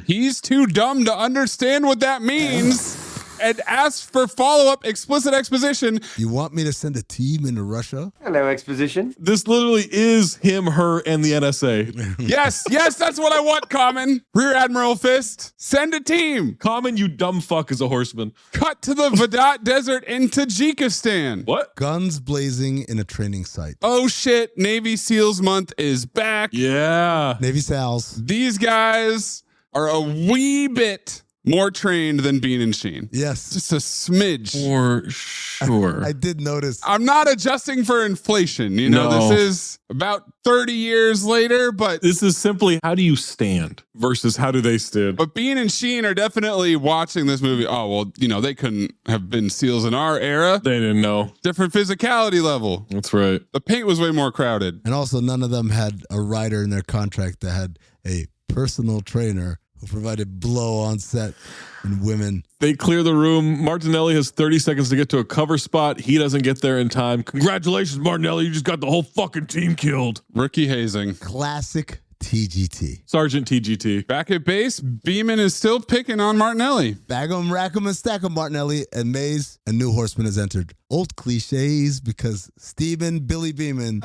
He's too dumb to understand what that means. And asks for follow-up explicit exposition. You want me to send a team into Russia? Hello, exposition. This literally is him, her, and the NSA. Yes, that's what I want, Common. Rear Admiral Fist, send a team. Common, you dumb fuck, is a horseman. Cut to the Vedat Desert in Tajikistan. What? Guns blazing in a training site. Oh shit, Navy SEALs month is back. Yeah. Navy SEALs. These guys are a wee bit more trained than Bean and Sheen. Yes. Just a smidge. For sure. I did notice. I'm not adjusting for inflation. You know, No. This is about 30 years later, but this is simply how do you stand versus how do they stand. But Bean and Sheen are definitely watching this movie. Oh, well, you know, they couldn't have been SEALs in our era. They didn't know. Different physicality level. That's right. The paint was way more crowded. And also, none of them had a writer in their contract that had a personal trainer who provided blow on set and women. They clear the room. Martinelli has 30 seconds to get to a cover spot. He doesn't get there in time. Congratulations, Martinelli. You just got the whole fucking team killed. Rookie hazing. Classic TGT. Sergeant TGT. Back at base, Beeman is still picking on Martinelli. Bag 'em, rack 'em, and stack 'em, Martinelli and Mayes. A new horseman has entered. Old cliches because Stephen Billy Beeman,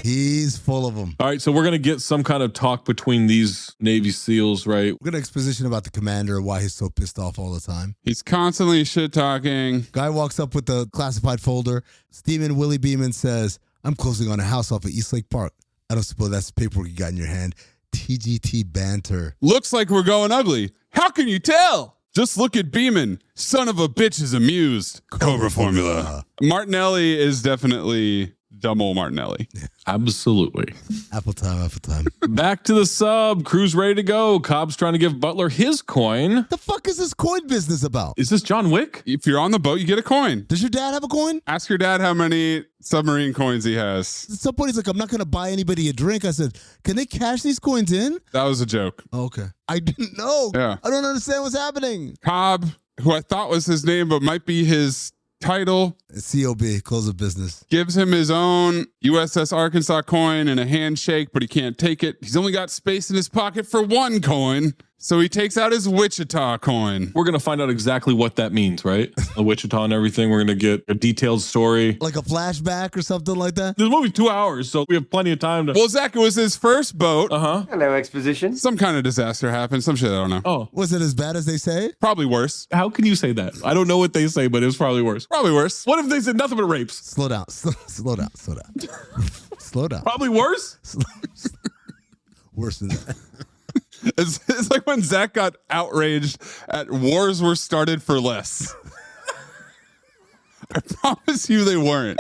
he's full of them. All right, so we're going to get some kind of talk between these Navy SEALs, right? We're going to exposition about the commander and why he's so pissed off all the time. He's constantly shit-talking. Guy walks up with the classified folder. Stephen Willie Beeman says, I'm closing on a house off of Eastlake Park. I don't suppose that's the paperwork you got in your hand. TGT banter. Looks like we're going ugly. How can you tell? Just look at Beeman. Son of a bitch is amused. Cobra formula. Martinelli is definitely dumb old Martinelli. Absolutely. Apple time, apple time. Back to the sub. Crew's ready to go. Cobb's trying to give Butler his coin. The fuck is this coin business about? Is this John Wick? If you're on the boat, you get a coin. Does your dad have a coin? Ask your dad how many submarine coins he has. At some point, he's like, I'm not going to buy anybody a drink. I said, can they cash these coins in? That was a joke. Oh, okay. I didn't know. Yeah. I don't understand what's happening. Cobb, who I thought was his name, but might be his title. COB, close of business. Gives him his own USS Arkansas coin and a handshake, but he can't take it. He's only got space in his pocket for one coin. So he takes out his Wichita coin. We're going to find out exactly what that means, right? The Wichita and everything. We're going to get a detailed story. Like a flashback or something like that? This movie's 2 hours, so we have plenty of time to... Well, Zach, it was his first boat. Hello, exposition. Some kind of disaster happened. Some shit, I don't know. Oh. Was it as bad as they say? Probably worse. How can you say that? I don't know what they say, but it was probably worse. Probably worse. What if they said nothing but rapes? Slow down. Slow down. Slow down. Slow down. Probably worse? Worse than that. It's like when Zach got outraged at wars were started for less. I promise you they weren't.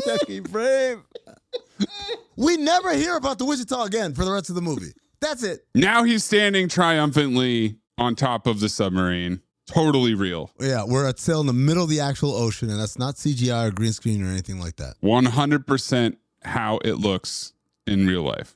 Jackie Brave. We never hear about the Wichita again for the rest of the movie. That's it. Now he's standing triumphantly on top of the submarine. Totally real. Yeah, we're at sail in the middle of the actual ocean, and that's not CGI or green screen or anything like that. 100% how it looks in real life.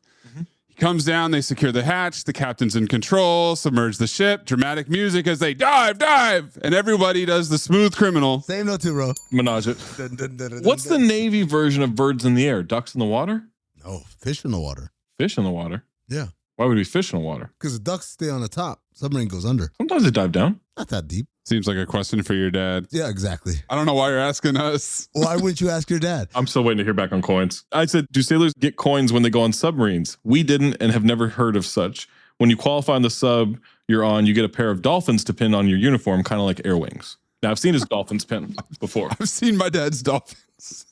He comes down, they secure the hatch, the captain's in control, submerge the ship, dramatic music as they dive, and everybody does the smooth criminal. Same note too, bro. Menage it. What's the Navy version of birds in the air? Ducks in the water? No, fish in the water. Fish in the water? Yeah. Why would we fish in the water? Because the ducks stay on the top. Submarine goes under. Sometimes they dive down. Not that deep. Seems like a question for your dad. Yeah, exactly. I don't know why you're asking us. Why wouldn't you ask your dad? I'm still waiting to hear back on coins. I said, do sailors get coins when they go on submarines? We didn't and have never heard of such. When you qualify on the sub you're on, you get a pair of dolphins to pin on your uniform, kind of like Air Wings. Now, I've seen his dolphins pin before. I've seen my dad's dolphins.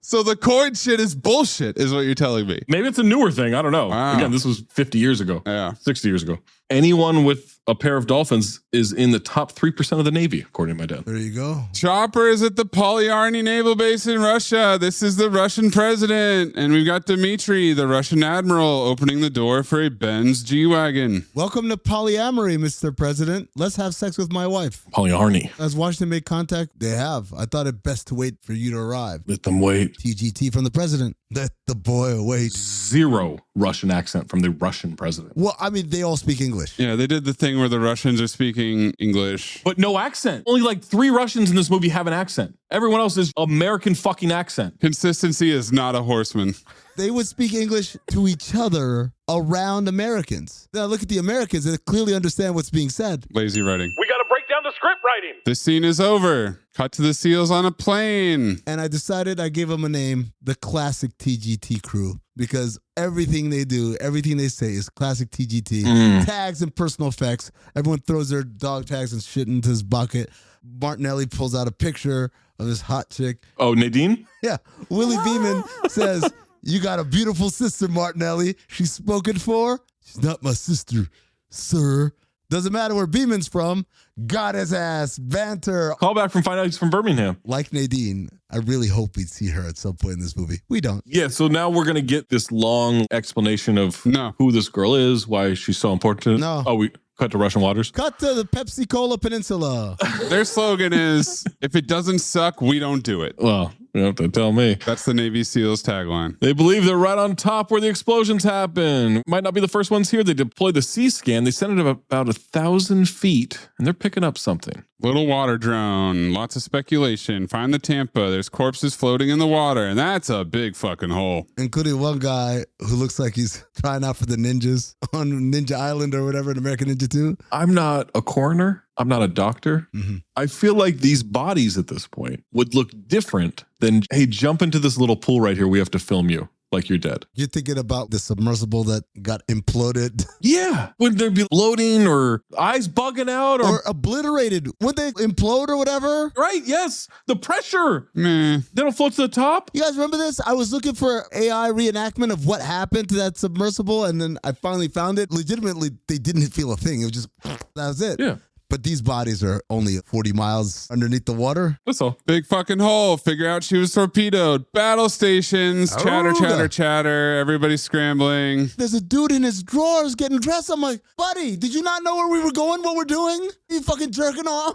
So the coin shit is bullshit, is what you're telling me. Maybe it's a newer thing. I don't know. Wow. Again, this was 50 years ago. Yeah. 60 years ago. Anyone with a pair of dolphins is in the top 3% of the Navy, according to my dad. There you go. Chopper is at the Polyarny Naval Base in Russia. This is the Russian president. And we've got Dmitry, the Russian admiral, opening the door for a Benz G-Wagon. Welcome to polyamory, Mr. President. Let's have sex with my wife. Polyarny. Has Washington made contact? They have. I thought it best to wait for you to arrive. Let them wait. TGT from the president. Let the boy wait. Zero Russian accent from the Russian president. Well, I mean, they all speak English. Yeah, they did the thing where the Russians are speaking English. But no accent. Only like 3 Russians in this movie have an accent. Everyone else is American fucking accent. Consistency is not a horseman. They would speak English to each other around Americans. Now look at the Americans. They clearly understand what's being said. Lazy writing. We got to break down the script writing. The scene is over. Cut to the SEALs on a plane. And I decided I gave them a name, the classic TGT crew, because everything they do, everything they say is classic TGT. Tags and personal effects. Everyone throws their dog tags and shit into his bucket. Martinelli pulls out a picture of this hot chick. Oh, Nadine? Yeah. Willie Beeman says, "You got a beautiful sister, Martinelli. She's spoken for. She's not my sister, sir." Doesn't matter where Beeman's from. Got his ass. Banter. Call back from Find Out He's from Birmingham. Like Nadine, I really hope we'd see her at some point in this movie. We don't. Yeah, so now we're going to get this long explanation of who this girl is, why she's so important. No. Oh, we cut to Russian waters? Cut to the Pepsi Cola Peninsula. Their slogan is, if it doesn't suck, we don't do it. Well, you don't have to tell me. That's the Navy SEALs tagline. They believe they're right on top where the explosions happen. Might not be the first ones here. They deploy the C-scan. They send it about 1,000 feet, and they're picking up something. Little water drone. Lots of speculation. Find the Tampa. There's corpses floating in the water, and that's a big fucking hole. Including one guy who looks like he's trying out for the ninjas on Ninja Island or whatever in American Ninja 2. I'm not a coroner. I'm not a doctor. I feel like these bodies at this point would look different than, hey, jump into this little pool right here. We have to film you like you're dead. You're thinking about the submersible that got imploded. Yeah. Would there be bloating or eyes bugging out? Or obliterated. Would they implode or whatever? Right, yes. The pressure. Meh. They don't float to the top. You guys remember this? I was looking for AI reenactment of what happened to that submersible, and then I finally found it. Legitimately, they didn't feel a thing. It was just, that was it. Yeah. But these bodies are only 40 miles underneath the water. That's all. Big fucking hole. Figure out she was torpedoed. Battle stations. Chatter, chatter, chatter. Everybody's scrambling. There's a dude in his drawers getting dressed. I'm like, buddy, did you not know where we were going, what we're doing? You fucking jerking off?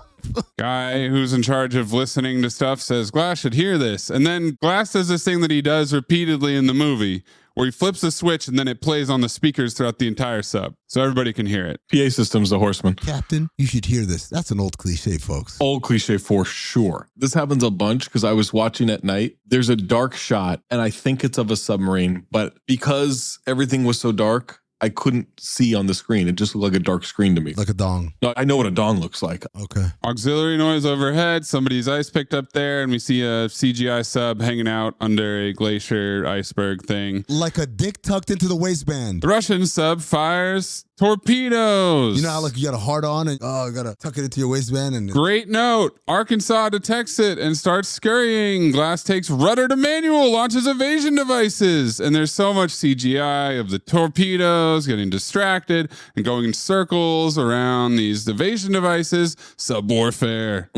Guy who's in charge of listening to stuff says, Glass should hear this. And then Glass does this thing that he does repeatedly in the movie, where he flips a switch and then it plays on the speakers throughout the entire sub, so everybody can hear it. PA system's the horseman. Captain, you should hear this. That's an old cliche, folks. Old cliche for sure. This happens a bunch because I was watching at night. There's a dark shot, and I think it's of a submarine, but because everything was so dark, I couldn't see on the screen. It just looked like a dark screen to me. Like a dong. No, I know what a dong looks like. Okay. Auxiliary noise overhead. Somebody's ice picked up there, and we see a CGI sub hanging out under a glacier iceberg thing. Like a dick tucked into the waistband. The Russian sub fires torpedoes. You know how like you got a hard on and you gotta tuck it into your waistband and great note. Arkansas detects it and starts scurrying. Glass takes rudder to manual, launches evasion devices, and there's so much CGI of the torpedoes getting distracted and going in circles around these evasion devices. Sub warfare.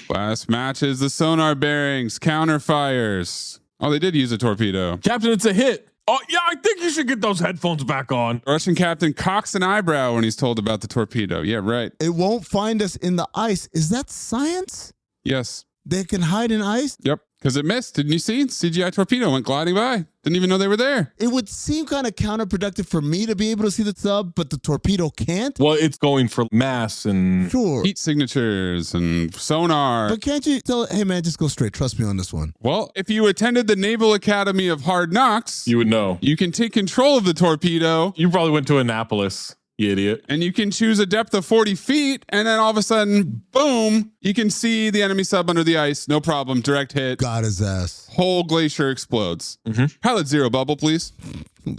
Glass matches the sonar bearings, counter fires. Oh, they did use a torpedo. Captain, it's a hit. Oh, yeah, I think you should get those headphones back on. Russian captain cocks an eyebrow when he's told about the torpedo. Yeah, right. It won't find us in the ice. Is that science? Yes. They can hide in ice? Yep. Because it missed. Didn't you see? CGI torpedo went gliding by. Didn't even know they were there. It would seem kind of counterproductive for me to be able to see the sub, but the torpedo can't. Well, it's going for mass and heat signatures and sonar. But can't you tell it, hey man, just go straight. Trust me on this one. Well, if you attended the Naval Academy of Hard Knocks, you would know. You can take control of the torpedo. You probably went to Annapolis. You idiot. And you can choose a depth of 40 feet, and then all of a sudden, boom, you can see the enemy sub under the ice. No problem. Direct hit. Got his ass. Whole glacier explodes. Pilot zero bubble, please.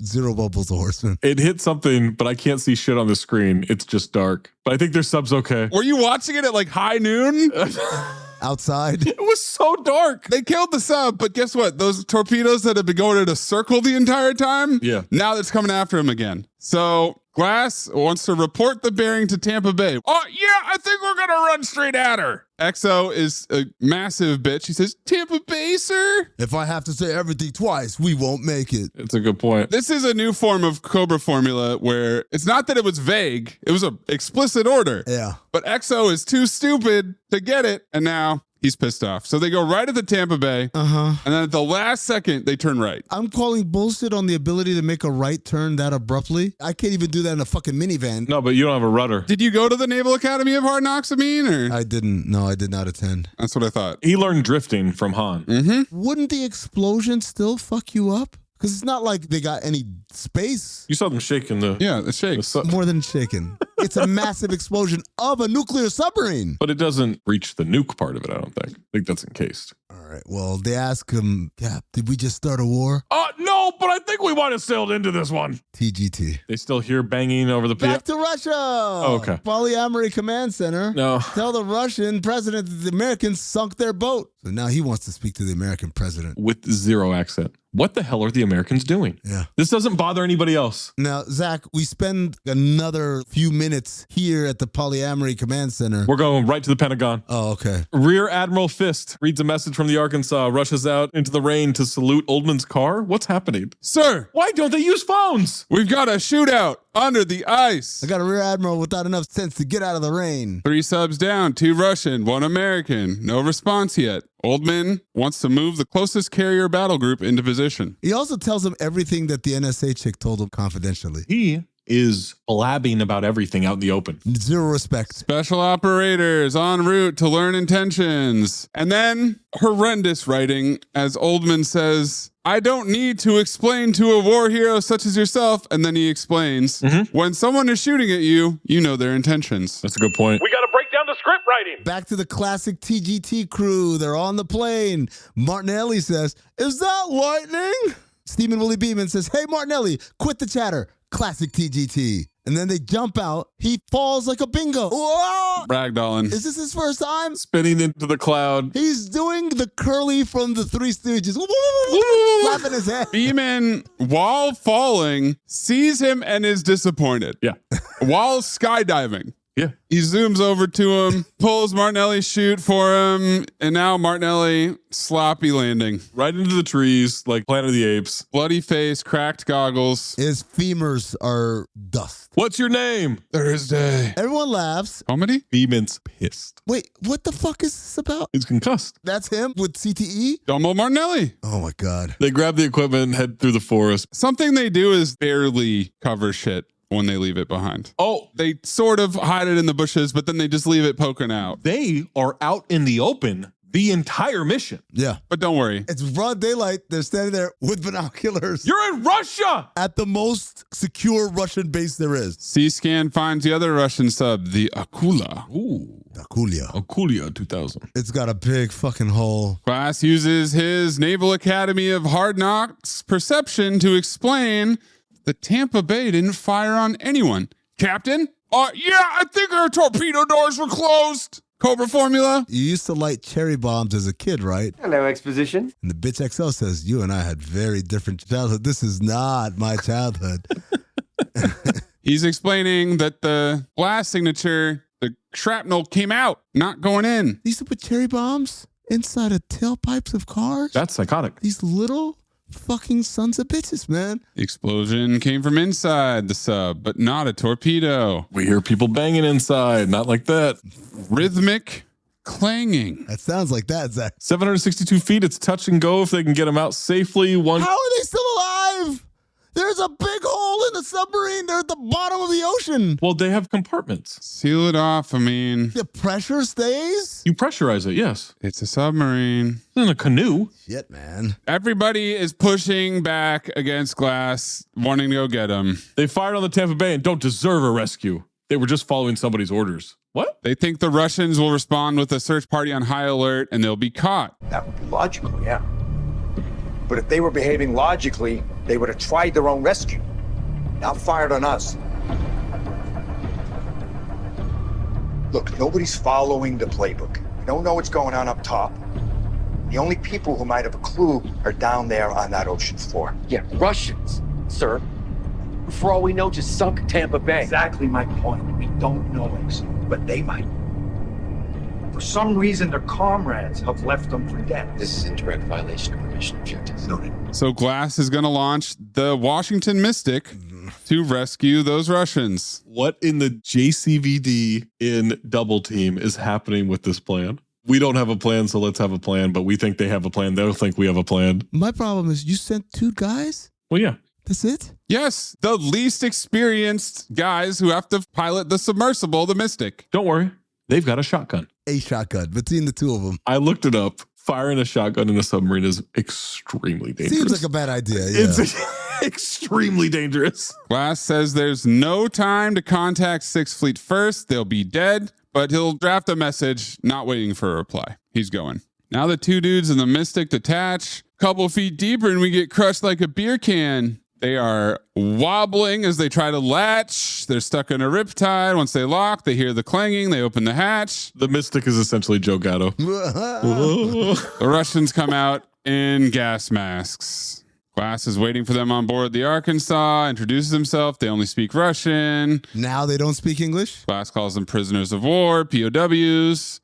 Zero bubble's a horseman. It hit something, but I can't see shit on the screen. It's just dark. But I think their sub's okay. Were you watching it at like high noon? Outside? It was so dark. They killed the sub, but guess what? Those torpedoes that have been going in a circle the entire time, now it's coming after him again. So Glass wants to report the bearing to Tampa Bay. Oh, yeah, I think we're going to run straight at her. XO is a massive bitch. He says, Tampa Bay, sir? If I have to say everything twice, we won't make it. It's a good point. This is a new form of Cobra formula where it's not that it was vague. It was an explicit order. Yeah. But XO is too stupid to get it. And now he's pissed off. So they go right at the Tampa Bay. And then at the last second, they turn right. I'm calling bullshit on the ability to make a right turn that abruptly. I can't even do that in a fucking minivan. No, but you don't have a rudder. Did you go to the Naval Academy of Hard Knocks, Amin? Or? I didn't. No, I did not attend. That's what I thought. He learned drifting from Han. Wouldn't the explosion still fuck you up? Because it's not like they got any space. You saw them shaking the... Yeah, it shakes. More than shaking. It's a massive explosion of a nuclear submarine. But it doesn't reach the nuke part of it, I don't think. I think that's encased. All right. Well, they ask him, Cap, did we just start a war? No, but I think we might have sailed into this one. TGT. They still hear banging over the... Back to Russia. Oh, okay. Polyamory Command Center. No. Tell the Russian president that the Americans sunk their boat. So now he wants to speak to the American president. With zero accent. What the hell are the Americans doing? Yeah. This doesn't bother anybody else. Now, Zach, we spend another few minutes here at the Polyamory Command Center. We're going right to the Pentagon. Oh, okay. Rear Admiral Fist reads a message from the Arkansas, rushes out into the rain to salute Oldman's car. What's happening? Sir, why don't they use phones? We've got a shootout under the ice. I got a Rear Admiral without enough sense to get out of the rain. 3 subs down, 2 Russian, 1 American. No response yet. Oldman wants to move the closest carrier battle group into position. He also tells him everything that the NSA chick told him confidentially. He is blabbing about everything out in the open. Zero respect. Special operators en route to learn intentions. And then horrendous writing as Oldman says, I don't need to explain to a war hero such as yourself. And then he explains, when someone is shooting at you, you know their intentions. That's a good point. We got to break down the script writing. Back to the classic TGT crew. They're on the plane. Martinelli says, is that lightning? Stephen Willie Beeman says, hey, Martinelli, quit the chatter. Classic TGT. And then they jump out. He falls like a bingo. Whoa! Ragdolling. Is this his first time? Spinning into the cloud. He's doing the curly from the Three Stooges. Flapping his head. Beeman, while falling, sees him and is disappointed. Yeah. While skydiving. Yeah. He zooms over to him, pulls Martinelli's chute for him, and now Martinelli, sloppy landing. Right into the trees, like Planet of the Apes. Bloody face, cracked goggles. His femurs are dust. What's your name? Thursday. Everyone laughs. Comedy? Beeman's pissed. Wait, what the fuck is this about? He's concussed. That's him with CTE? Dumbo Martinelli. Oh my God. They grab the equipment and head through the forest. Something they do is barely cover shit when they leave it behind. Oh, they sort of hide it in the bushes, but then they just leave it poking out. They are out in the open the entire mission. Yeah. But don't worry. It's broad daylight. They're standing there with binoculars. You're in Russia! At the most secure Russian base there is. C-SCAN finds the other Russian sub, the Akula. Ooh. Akulia 2000. It's got a big fucking hole. Glass uses his Naval Academy of Hard Knocks perception to explain the Tampa Bay didn't fire on anyone. Captain? Yeah, I think our torpedo doors were closed. Cobra formula. You used to light cherry bombs as a kid, right? Hello, exposition. And the bitch XL says, you and I had very different childhood. This is not my childhood. He's explaining that the blast signature, the shrapnel came out, not going in. They used to put cherry bombs inside of tailpipes of cars? That's psychotic. These little fucking sons of bitches, man. The explosion came from inside the sub, but not a torpedo. We hear people banging inside, not like that. Rhythmic clanging. That sounds like that, Zach. 762 feet. It's touch and go if they can get them out safely. How are they still alive? There's a big hole in the submarine. They're at the bottom of the ocean. Well, they have compartments. Seal it off. I mean, the pressure stays? You pressurize it, yes. It's a submarine. It's in a canoe. Shit, man. Everybody is pushing back against Glass, wanting to go get him. They fired on the Tampa Bay and don't deserve a rescue. They were just following somebody's orders. What? They think the Russians will respond with a search party on high alert and they'll be caught. That would be logical, yeah. But if they were behaving logically, they would have tried their own rescue, not fired on us. Look, nobody's following the playbook. We don't know what's going on up top. The only people who might have a clue are down there on that ocean floor. Yeah, Russians, sir. For all we know, just sunk Tampa Bay. Exactly my point. We don't know it, but they might. For some reason, their comrades have left them for dead. This is in direct violation of our mission objectives. Noted. So Glass is going to launch the Washington Mystic to rescue those Russians. What in the JCVD in Double Team is happening with this plan? We don't have a plan, so let's have a plan, but we think they have a plan. They'll think we have a plan. My problem is you sent 2 guys? Well, yeah. That's it? Yes, the least experienced guys who have to pilot the submersible, the Mystic. Don't worry. They've got a shotgun. A shotgun between the 2 of them. I looked it up. Firing a shotgun in a submarine is extremely dangerous. Seems like a bad idea. Yeah. It's extremely dangerous. Glass says there's no time to contact Sixth Fleet first. They'll be dead, but he'll draft a message, not waiting for a reply. He's going. Now the 2 dudes in the Mystic detach. Couple feet deeper and we get crushed like a beer can. They are wobbling as they try to latch. They're stuck in a riptide. Once they lock, they hear the clanging. They open the hatch. The Mystic is essentially Joe Gatto. The Russians come out in gas masks. Glass is waiting for them on board the Arkansas, introduces himself. They only speak Russian. Now they don't speak English? Glass calls them prisoners of war, POWs.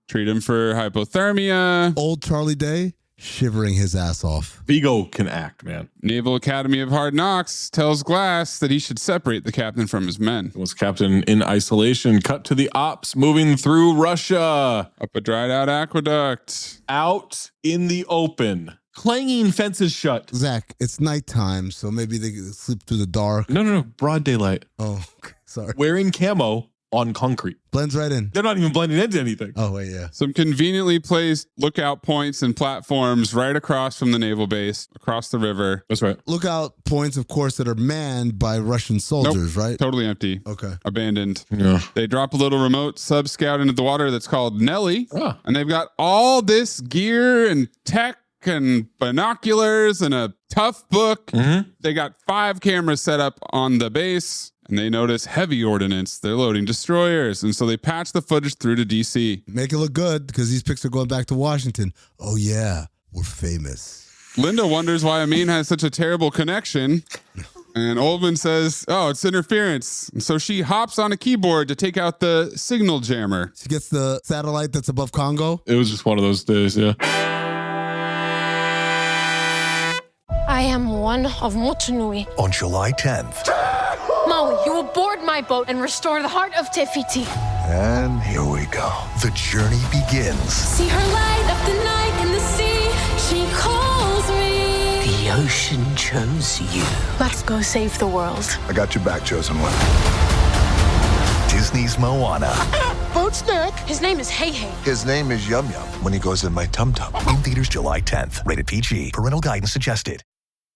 Treat them for hypothermia. Old Charlie Day shivering his ass off. Vigo can act, man. Naval Academy of Hard Knocks tells Glass that he should separate the captain from his men. Was captain in isolation. Cut to the ops moving through Russia. Up a dried out aqueduct. Out in the open. Clanging fences shut. Zach, it's nighttime, so maybe they can sleep through the dark. No. Broad daylight. Oh, sorry. Wearing camo on concrete. Blends right in. They're not even blending into anything. Oh, wait, yeah. Some conveniently placed lookout points and platforms right across from the naval base, across the river. That's right. Lookout points, of course, that are manned by Russian soldiers, right? Totally empty. Okay. Abandoned. Yeah. They drop a little remote sub-scout into the water that's called Nellie. And they've got all this gear and tech and binoculars and a tough book. They got 5 cameras set up on the base. And they notice heavy ordnance. They're loading destroyers. And so they patch the footage through to DC. Make it look good because these pics are going back to Washington. Oh, yeah. We're famous. Linda wonders why Amin has such a terrible connection. And Oldman says, oh, it's interference. And so she hops on a keyboard to take out the signal jammer. She gets the satellite that's above Congo. It was just one of those days, yeah. I am one of Motunui. On July 10th. Maui, you will board my boat and restore the heart of Te Fiti. And here we go. The journey begins. See her light up the night in the sea. She calls me. The ocean chose you. Let's go save the world. I got your back, chosen one. Disney's Moana. Boat snack. His name is Hey Hey. His name is Yum Yum when he goes in my tum tum. In theaters July 10th. Rated PG. Parental guidance suggested.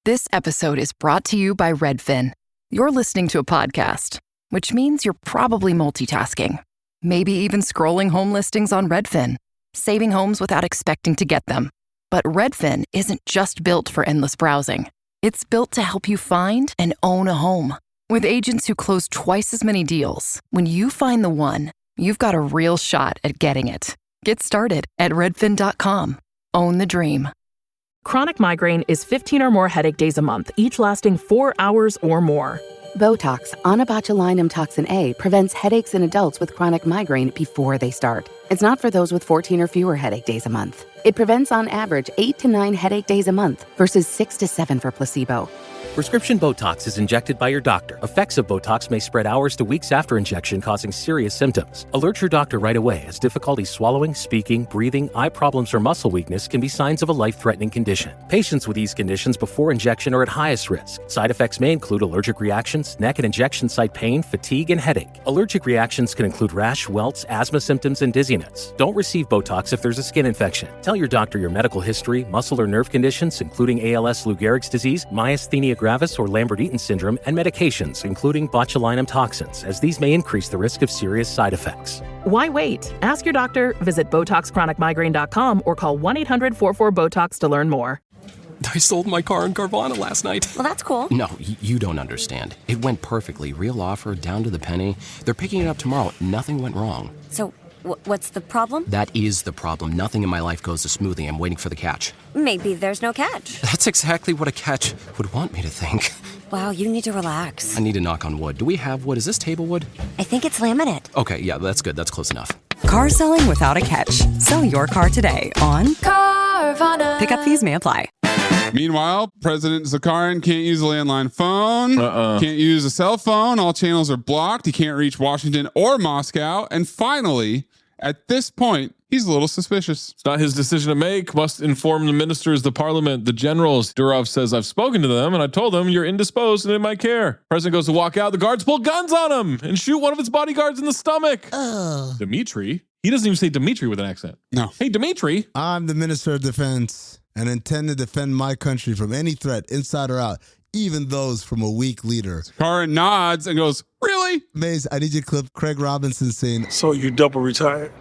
This episode is brought to you by Redfin. You're listening to a podcast, which means you're probably multitasking. Maybe even scrolling home listings on Redfin, saving homes without expecting to get them. But Redfin isn't just built for endless browsing. It's built to help you find and own a home. With agents who close twice as many deals, when you find the one, you've got a real shot at getting it. Get started at redfin.com. Own the dream. Chronic migraine is 15 or more headache days a month, each lasting 4 hours or more. Botox, onabotulinum toxin A, prevents headaches in adults with chronic migraine before they start. It's not for those with 14 or fewer headache days a month. It prevents on average 8 to 9 headache days a month versus 6 to 7 for placebo. Prescription Botox is injected by your doctor. Effects of Botox may spread hours to weeks after injection, causing serious symptoms. Alert your doctor right away, as difficulty swallowing, speaking, breathing, eye problems, or muscle weakness can be signs of a life-threatening condition. Patients with these conditions before injection are at highest risk. Side effects may include allergic reactions, neck and injection site pain, fatigue, and headache. Allergic reactions can include rash, welts, asthma symptoms, and dizziness. Don't receive Botox if there's a skin infection. Tell your doctor your medical history, muscle or nerve conditions, including ALS, Lou Gehrig's disease, myasthenia gravis, or Lambert-Eaton syndrome, and medications, including botulinum toxins, as these may increase the risk of serious side effects. Why wait? Ask your doctor, visit BotoxChronicMigraine.com, or call 1-800-44-BOTOX to learn more. I sold my car in Carvana last night. Well, that's cool. No, you don't understand. It went perfectly. Real offer, down to the penny. They're picking it up tomorrow. Nothing went wrong. So, what's the problem? That is the problem. Nothing in my life goes as smoothly. I'm waiting for the catch. Maybe there's no catch. That's exactly what a catch would want me to think. Wow, you need to relax. I need to knock on wood. Do we have wood? Is this table wood? I think it's laminate. Okay, yeah, that's good. That's close enough. Car selling without a catch. Sell your car today on Carvana. Pickup fees may apply. Meanwhile, President Zakharin can't use a landline phone, can't use a cell phone. All channels are blocked. He can't reach Washington or Moscow. And finally, at this point, he's a little suspicious. It's not his decision to make. Must inform the ministers, the parliament, the generals. Durov says, I've spoken to them and I told them you're indisposed and they might care. President goes to walk out. The guards pull guns on him and shoot one of his bodyguards in the stomach. Dmitry. He doesn't even say Dmitry with an accent. No. Hey, Dmitry. I'm the Minister of Defense and intend to defend my country from any threat, inside or out, even those from a weak leader. Zakharin nods and goes, really? Mays, I need you to clip Craig Robinson saying, So you double retired?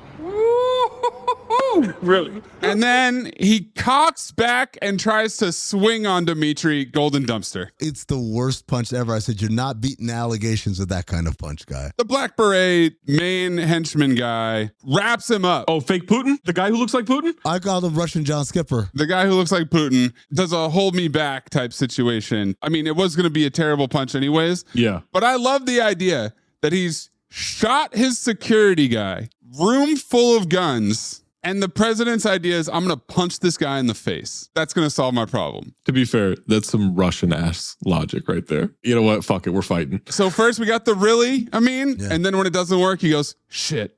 Really? And then he cocks back and tries to swing on Dmitry. Golden dumpster. It's the worst punch ever. I said, you're not beating allegations with that kind of punch, guy. The Black Beret main henchman guy wraps him up. Oh, fake Putin? The guy who looks like Putin? I called him Russian John Skipper. The guy who looks like Putin does a hold me back type situation. I mean, it was going to be a terrible punch anyways. Yeah. But I love the idea that he's shot his security guy, room full of guns. And the president's idea is, I'm going to punch this guy in the face. That's going to solve my problem. To be fair, that's some Russian-ass logic right there. You know what? Fuck it. We're fighting. So first we got the really, and then when it doesn't work, he goes, shit.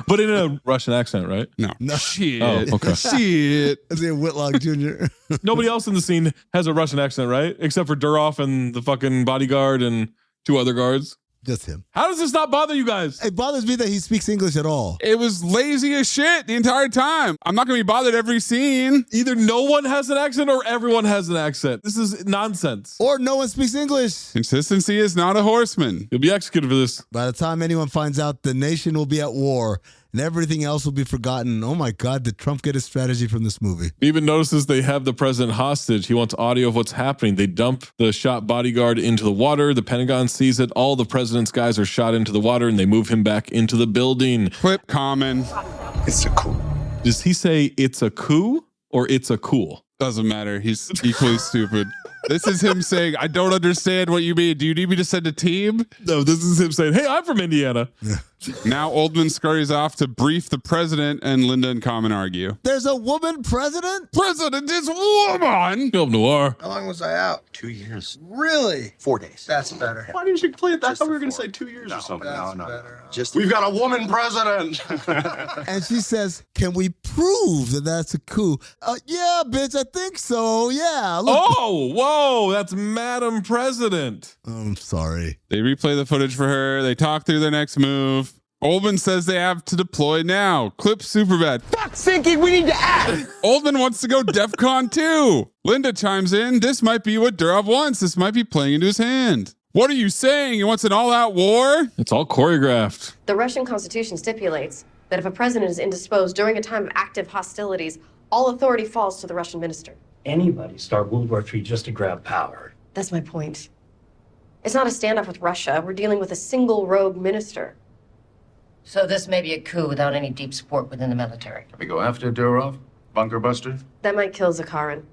But in a Russian accent, right? No. Shit. Oh, okay. Shit. Is it Whitlock Jr.? Nobody else in the scene has a Russian accent, right? Except for Durov and the fucking bodyguard and two other guards. Just him. How does this not bother you guys? It bothers me that he speaks English at all. It was lazy as shit the entire time. I'm not going to be bothered every scene. Either no one has an accent or everyone has an accent. This is nonsense. Or no one speaks English. Consistency is not a horseman. You'll be executed for this. By the time anyone finds out, the nation will be at war and everything else will be forgotten. Oh my God, did Trump get his strategy from this movie? He even notices they have the president hostage. He wants audio of what's happening. They dump the shot bodyguard into the water. The Pentagon sees it. All the president's guys are shot into the water and they move him back into the building. Clip common. It's a coup. Does he say it's a coup or it's a cool? Doesn't matter. He's equally stupid. This is him saying, I don't understand what you mean. Do you need me to send a team? No, this is him saying, hey, I'm from Indiana. Yeah. Now Oldman scurries off to brief the president, and Linda and Common argue. There's a woman president? President is woman! Film noir. How long was I out? 2 years. Really? 4 days. That's better. Why didn't you play it? I thought we were going to say 2 years or something. That's better. Just we've got a woman president. And she says, can we prove that that's a coup? Yeah, bitch, I think so. Yeah. Look. Oh, whoa, that's Madam President. I'm sorry. They replay the footage for her. They talk through their next move. Oldman says they have to deploy now. Clip Superbad. Fuck thinking we need to act. Oldman wants to go DEFCON 2. Linda chimes in. This might be what Durov wants. This might be playing into his hand. What are you saying? He wants an all-out war? It's all choreographed. The Russian constitution stipulates that if a president is indisposed during a time of active hostilities, all authority falls to the Russian minister. Anybody start World War III just to grab power. That's my point. It's not a standoff with Russia. We're dealing with a single rogue minister. So this may be a coup without any deep support within the military. Can we go after Durov? Bunker buster? That might kill Zakharin,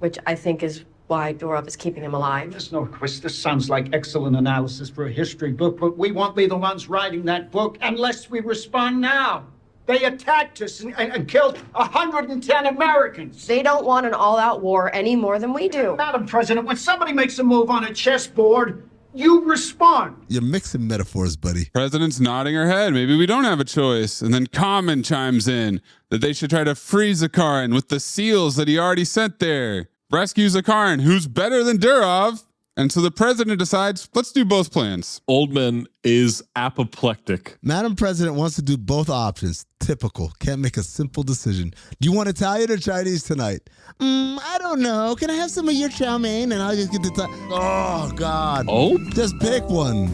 which I think is why Durov is keeping him alive. Miss Norquist, this sounds like excellent analysis for a history book, but we won't be the ones writing that book unless we respond now. They attacked us and killed 110 Americans. They don't want an all-out war any more than we do. Madam President, when somebody makes a move on a chessboard, you respond. You're mixing metaphors, buddy. President's nodding her head. Maybe we don't have a choice. And then Common chimes in that they should try to free Zakarin with the seals that he already sent there. Rescue Zakarin, who's better than Durov. And so the president decides, let's do both plans. Oldman is apoplectic. Madam President wants to do both options. Typical. Can't make a simple decision. Do you want Italian or Chinese tonight? I don't know. Can I have some of your chow mein and I'll just get the Oh, God. Oh? Just pick one.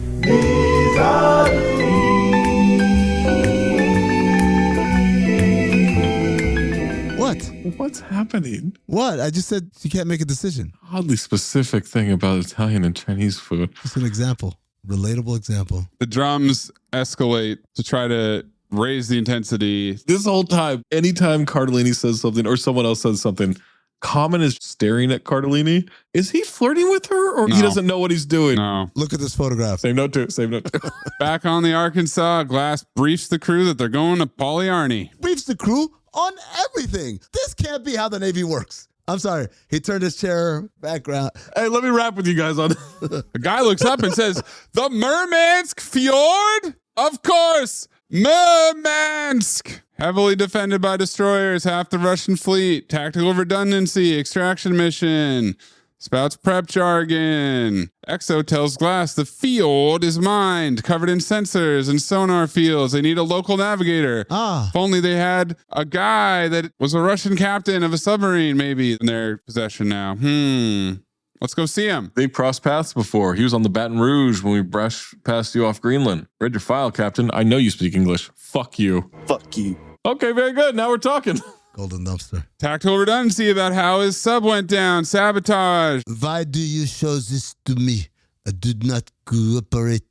What? What's happening? What? I just said you can't make a decision. Oddly specific thing about Italian and Chinese food. Just an example. Relatable example. The drums escalate to try to raise the intensity. This whole time, anytime Cardellini says something or someone else says something, Common is staring at Cardellini. Is he flirting with her or he doesn't know what he's doing? No. Look at this photograph. Same note too. Same note too. Back on the Arkansas, Glass briefs the crew that they're going to Polyarny. Briefs the crew on everything. This can't be how the Navy works. I'm sorry. He turned his chair back around. Hey, let me rap with you guys on The guy looks up and says, the Murmansk Fjord? Of course, Murmansk. Heavily defended by destroyers, half the Russian fleet. Tactical redundancy, extraction mission. Spouts prep jargon. Exo tells Glass the field is mined, covered in sensors and sonar fields. They need a local navigator. If only they had a guy that was a Russian captain of a submarine maybe in their possession now. Let's go see him. They crossed paths before. He was on the Baton Rouge when we brushed past you off Greenland. Read your file, Captain. I know you speak English. Fuck you. Fuck you. Okay, very good. Now we're talking. Golden dumpster. Tactical redundancy about how his sub went down. Sabotage. Why do you show this to me? I did not cooperate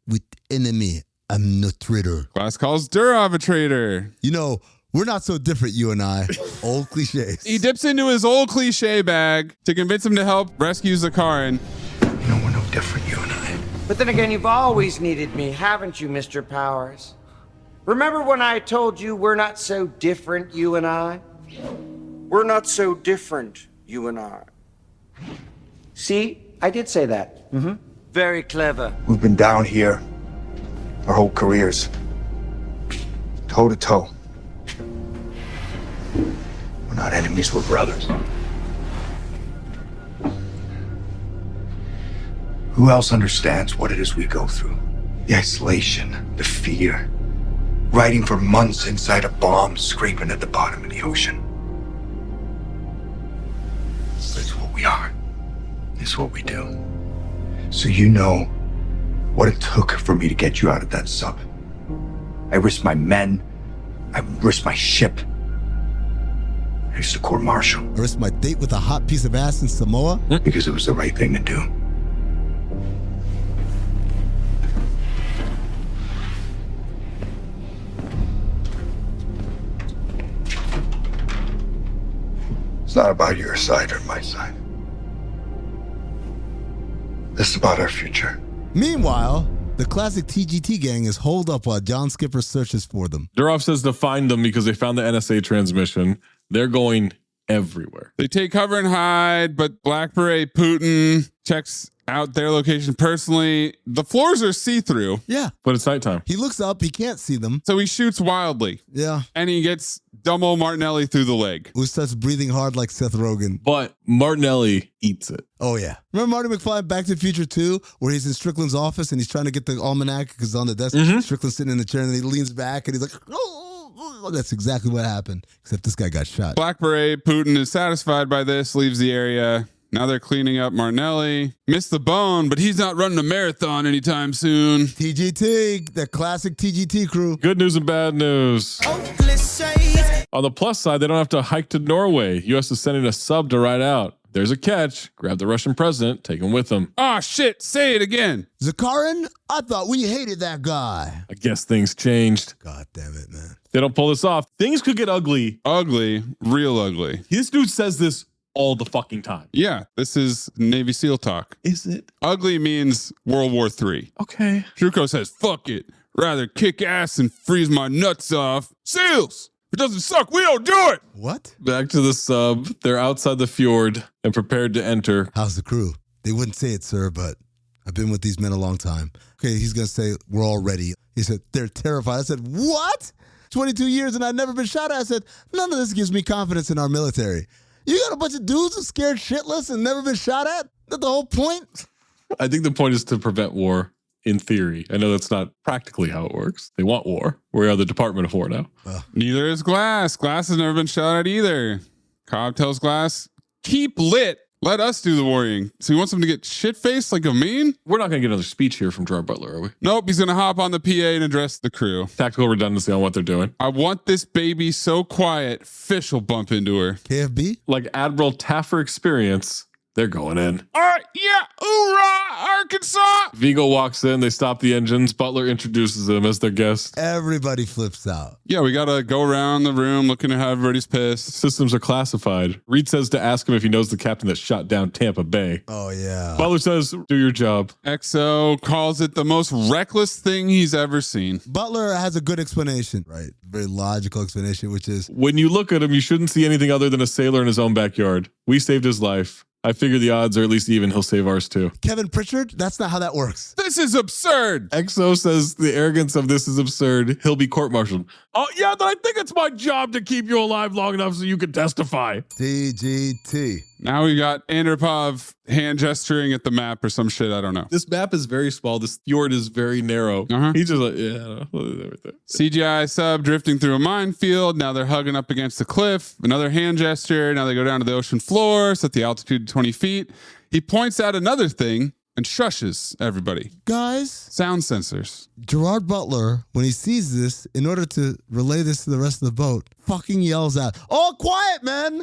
with enemy. I'm no traitor. Glass calls Durov a traitor. You know, we're not so different, you and I. Old cliches. He dips into his old cliche bag to convince him to help rescue Zakarin. You know, we're no different, you and I. But then again, you've always needed me, haven't you, Mr. Powers? Remember when I told you we're not so different, you and I? We're not so different, you and I. See, I did say that. Very clever. We've been down here our whole careers, toe to toe. We're not enemies, we're brothers. Who else understands what it is we go through? The isolation, the fear, riding for months inside a bomb, scraping at the bottom of the ocean. It's what we are. It's what we do. So you know what it took for me to get you out of that sub. I risked my men. I risked my ship. I used to court-martial. I risked my date with a hot piece of ass in Samoa. Because it was the right thing to do. It's not about your side or my side. This is about our future. Meanwhile, the classic TGT gang is holed up while John Skipper searches for them. Durov says to find them because they found the NSA transmission. They're going everywhere. They take cover and hide, but Black Beret Putin checks out their location personally. The floors are see-through. Yeah. But it's nighttime. He looks up, he can't see them. So he shoots wildly. Yeah. And he gets Dumbo Martinelli through the leg. Who starts breathing hard like Seth Rogen. But Martinelli eats it. Oh, yeah. Remember Marty McFly in Back to the Future 2, where he's in Strickland's office and he's trying to get the almanac because it's on the desk. Strickland's sitting in the chair and he leans back and he's like, oh, that's exactly what happened. Except this guy got shot. Black Beret Putin is satisfied by this, leaves the area. Now they're cleaning up Martinelli. Missed the bone, but he's not running a marathon anytime soon. TGT, the classic TGT crew. Good news and bad news. On the plus side, they don't have to hike to Norway. U.S. is sending a sub to ride out. There's a catch. Grab the Russian president, take him with them. Ah, shit. Say it again. Zakarin, I thought we hated that guy. I guess things changed. God damn it, man. If they don't pull this off, things could get ugly. Ugly. Real ugly. This dude says this all the fucking time. Yeah, this is Navy SEAL talk. Is it? Ugly means World War III. Okay. Truco says, fuck it. Rather kick ass and freeze my nuts off. SEALs! If it doesn't suck, we don't do it! What? Back to the sub. They're outside the fjord and prepared to enter. How's the crew? They wouldn't say it, sir, but I've been with these men a long time. Okay, he's going to say, we're all ready. He said, they're terrified. I said, what? 22 years and I've never been shot at. I said, none of this gives me confidence in our military. You got a bunch of dudes who scared shitless and never been shot at? That's the whole point? I think the point is to prevent war in theory. I know that's not practically how it works. They want war. We are the Department of War now. Neither is Glass. Glass has never been shot at either. Cobb tells Glass, keep lit. Let us do the worrying. So he wants him to get shit-faced like Amin? We're not going to get another speech here from Gerard Butler, are we? Nope, he's going to hop on the PA and address the crew. Tactical redundancy on what they're doing. I want this baby so quiet, fish will bump into her. KFB? Like Admiral Taffer experience, they're going in. All right, yeah, hoorah, Arkansas! Vigo walks in, they stop the engines. Butler introduces them as their guest. Everybody flips out. Yeah, we got to go around the room looking at how everybody's pissed. Systems are classified. Reed says to ask him if he knows the captain that shot down Tampa Bay. Oh, yeah. Butler says, do your job. XO calls it the most reckless thing he's ever seen. Butler has a good explanation, right? Very logical explanation, which is... When you look at him, you shouldn't see anything other than a sailor in his own backyard. We saved his life. I figure the odds are at least even. He'll save ours too. Kevin Pritchard? That's not how that works. This is absurd. XO says the arrogance of this is absurd. He'll be court-martialed. Oh, yeah, then I think it's my job to keep you alive long enough so you can testify. TGT. Now we got Andropov hand gesturing at the map or some shit. I don't know. This map is very small. This fjord is very narrow. He's just like, yeah. CGI sub drifting through a minefield. Now they're hugging up against the cliff. Another hand gesture. Now they go down to the ocean floor, set the altitude to 20 feet. He points out another thing and shushes everybody. Guys. Sound sensors. Gerard Butler, when he sees this, in order to relay this to the rest of the boat, fucking yells out, all quiet, man.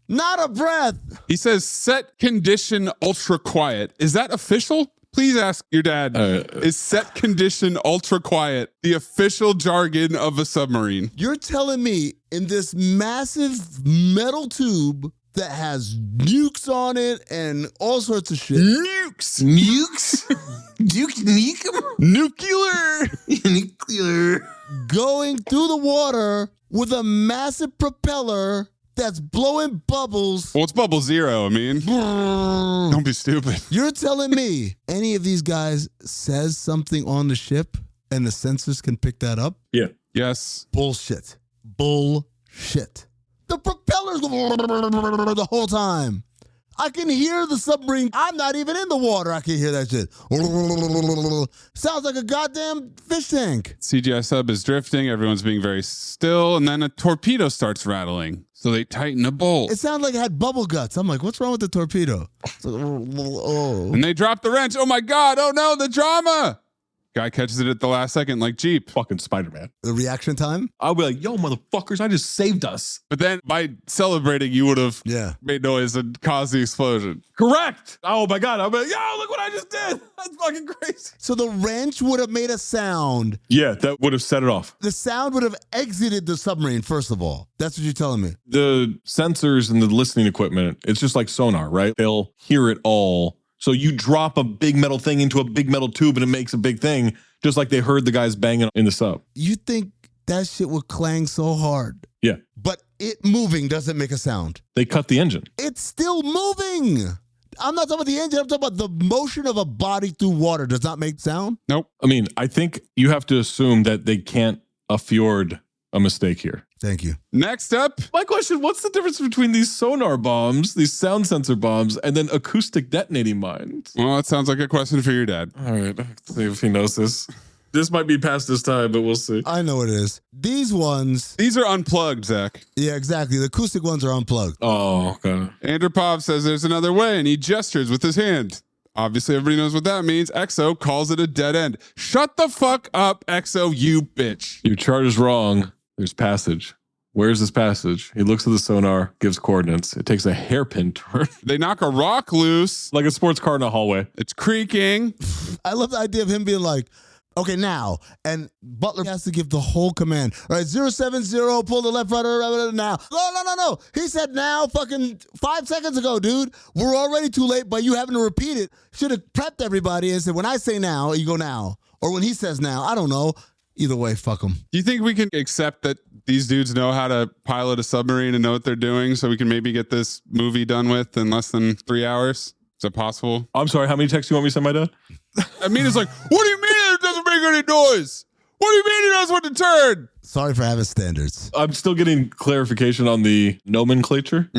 Not a breath. He says, set condition ultra quiet. Is that official? Please ask your dad. Is set condition ultra quiet the official jargon of a submarine? You're telling me in this massive metal tube that has nukes on it and all sorts of shit. Nukes? Nuclear. Going through the water with a massive propeller that's blowing bubbles. Well, it's bubble zero. I mean, don't be stupid. You're telling me any of these guys says something on the ship and the sensors can pick that up? Yeah. Yes. Bullshit. The propellers the whole time. I can hear the submarine. I'm not even in the water. I can hear that shit. Sounds like a goddamn fish tank. CGI sub is drifting. Everyone's being very still. And then a torpedo starts rattling. So they tighten a bolt. It sounded like it had bubble guts. I'm like, what's wrong with the torpedo? And they drop the wrench. Oh my God. Oh no, the drama. Guy catches it at the last second like Jeep. Fucking Spider-Man. The reaction time? I'll be like, yo, motherfuckers, I just saved us. But then by celebrating, you would have made noise and caused the explosion. Correct. Oh my God. I'll be like, yo, look what I just did. That's fucking crazy. So the wrench would have made a sound. Yeah, that would have set it off. The sound would have exited the submarine, first of all. That's what you're telling me. The sensors and the listening equipment, it's just like sonar, right? They'll hear it all. So you drop a big metal thing into a big metal tube and it makes a big thing, just like they heard the guys banging in the sub. You think that shit would clang so hard? Yeah. But it moving doesn't make a sound. They cut the engine. It's still moving. I'm not talking about the engine. I'm talking about the motion of a body through water. Does not make sound? Nope. I mean, I think you have to assume that they can't afford a mistake here. Thank you. Next up. My question, what's the difference between these sonar bombs, these sound sensor bombs, and then acoustic detonating mines? Well, it sounds like a question for your dad. All right, let's see if he knows this. This might be past his time, but we'll see. I know what it is. These ones. These are unplugged, Zach. Yeah, exactly. The acoustic ones are unplugged. Oh, okay. Andropov says there's another way, and he gestures with his hand. Obviously, everybody knows what that means. XO calls it a dead end. Shut the fuck up, XO, you bitch. Your chart is wrong. There's passage. Where's this passage? He looks at the sonar, gives coordinates. It takes a hairpin turn. They knock a rock loose. Like a sports car in a hallway. It's creaking. I love the idea of him being like, okay, now. And Butler has to give the whole command. All right, 070, pull the left rudder now. No. He said now fucking 5 seconds ago, dude. We're already too late, but you having to repeat it. Should have prepped everybody and said, when I say now, you go now. Or when he says now, I don't know. Either way, fuck them. Do you think we can accept that these dudes know how to pilot a submarine and know what they're doing so we can maybe get this movie done with in less than 3 hours? Is that possible? I'm sorry, how many texts do you want me to send my dad? I mean, it's like, what do you mean it doesn't make any noise? What do you mean he knows when to turn? Sorry for having standards. I'm still getting clarification on the nomenclature,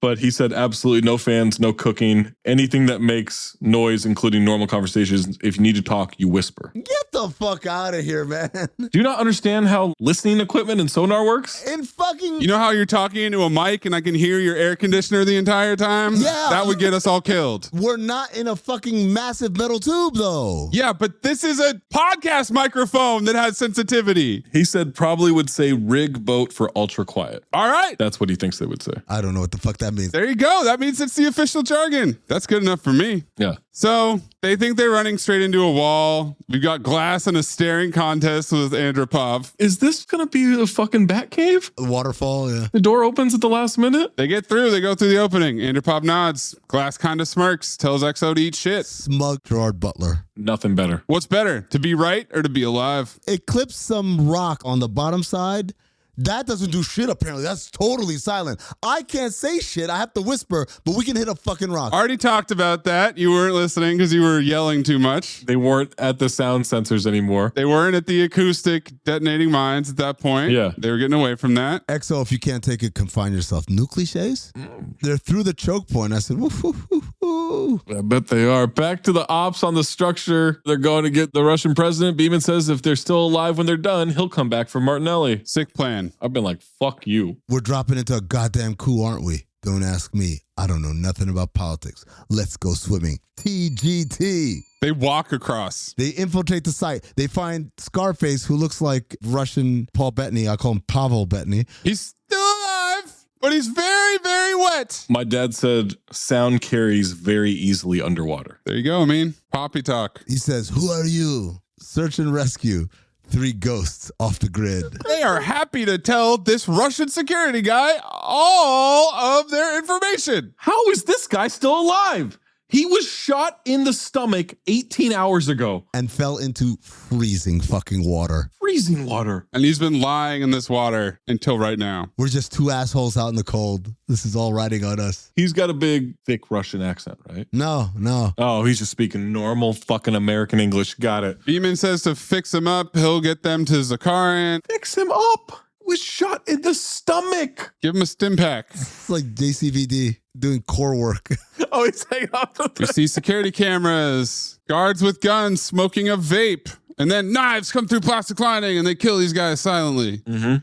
but he said absolutely no fans, no cooking, anything that makes noise, including normal conversations. If you need to talk, you whisper. Get the fuck out of here, man. Do you not understand how listening equipment and sonar works? And fucking... You know how you're talking into a mic and I can hear your air conditioner the entire time? Yeah. That would get us all killed. We're not in a fucking massive metal tube, though. Yeah, but this is a podcast microphone that has sensitivity. He said probably would say rig boat for ultra quiet. All right. That's what he thinks they would say. I don't know what the fuck that means. There you go. That means it's the official jargon. That's good enough for me. Yeah. So they think they're running straight into a wall. We've got glass and a staring contest with Andropov. Is this going to be a fucking bat cave? A waterfall, yeah. The door opens at the last minute? They get through. They go through the opening. Andropov nods. Glass kind of smirks. Tells Exo to eat shit. Smug Gerard Butler. Nothing better. What's better, to be right or to be alive? It clips some rock on the bottom side. That doesn't do shit, apparently. That's totally silent. I can't say shit. I have to whisper, but we can hit a fucking rock. Already talked about that. You weren't listening because you were yelling too much. They weren't at the sound sensors anymore. They weren't at the acoustic detonating mines at that point. Yeah. They were getting away from that. Exo, if you can't take it, confine yourself. New cliches? They're through the choke point. I said, woof, woof, woof, woof. I bet they are. Back to the ops on the structure. They're going to get the Russian president. Beeman says if they're still alive when they're done, he'll come back for Martinelli. Sick plan. I've been like, fuck you. We're dropping into a goddamn coup, aren't we? Don't ask me. I don't know nothing about politics. Let's go swimming. TGT. They walk across. They infiltrate the site. They find Scarface, who looks like Russian Paul Bettany. I call him Pavel Bettany. He's still alive, but he's very, very wet. My dad said sound carries very easily underwater. There you go, Amin. Poppy talk. He says, who are you? Search and rescue. 3 ghosts off the grid. They are happy to tell this Russian security guy all of their information. How is this guy still alive? He was shot in the stomach 18 hours ago. And fell into freezing fucking water. Freezing water. And he's been lying in this water until right now. We're just 2 assholes out in the cold. This is all riding on us. He's got a big, thick Russian accent, right? No. Oh, he's just speaking normal fucking American English. Got it. Beeman says to fix him up, he'll get them to Zakarian. Fix him up. Was shot in the stomach. Give him a stim pack. It's like JCVD doing core work. Oh, he's hanging off the We see security cameras, guards with guns smoking a vape, and then knives come through plastic lining and they kill these guys silently.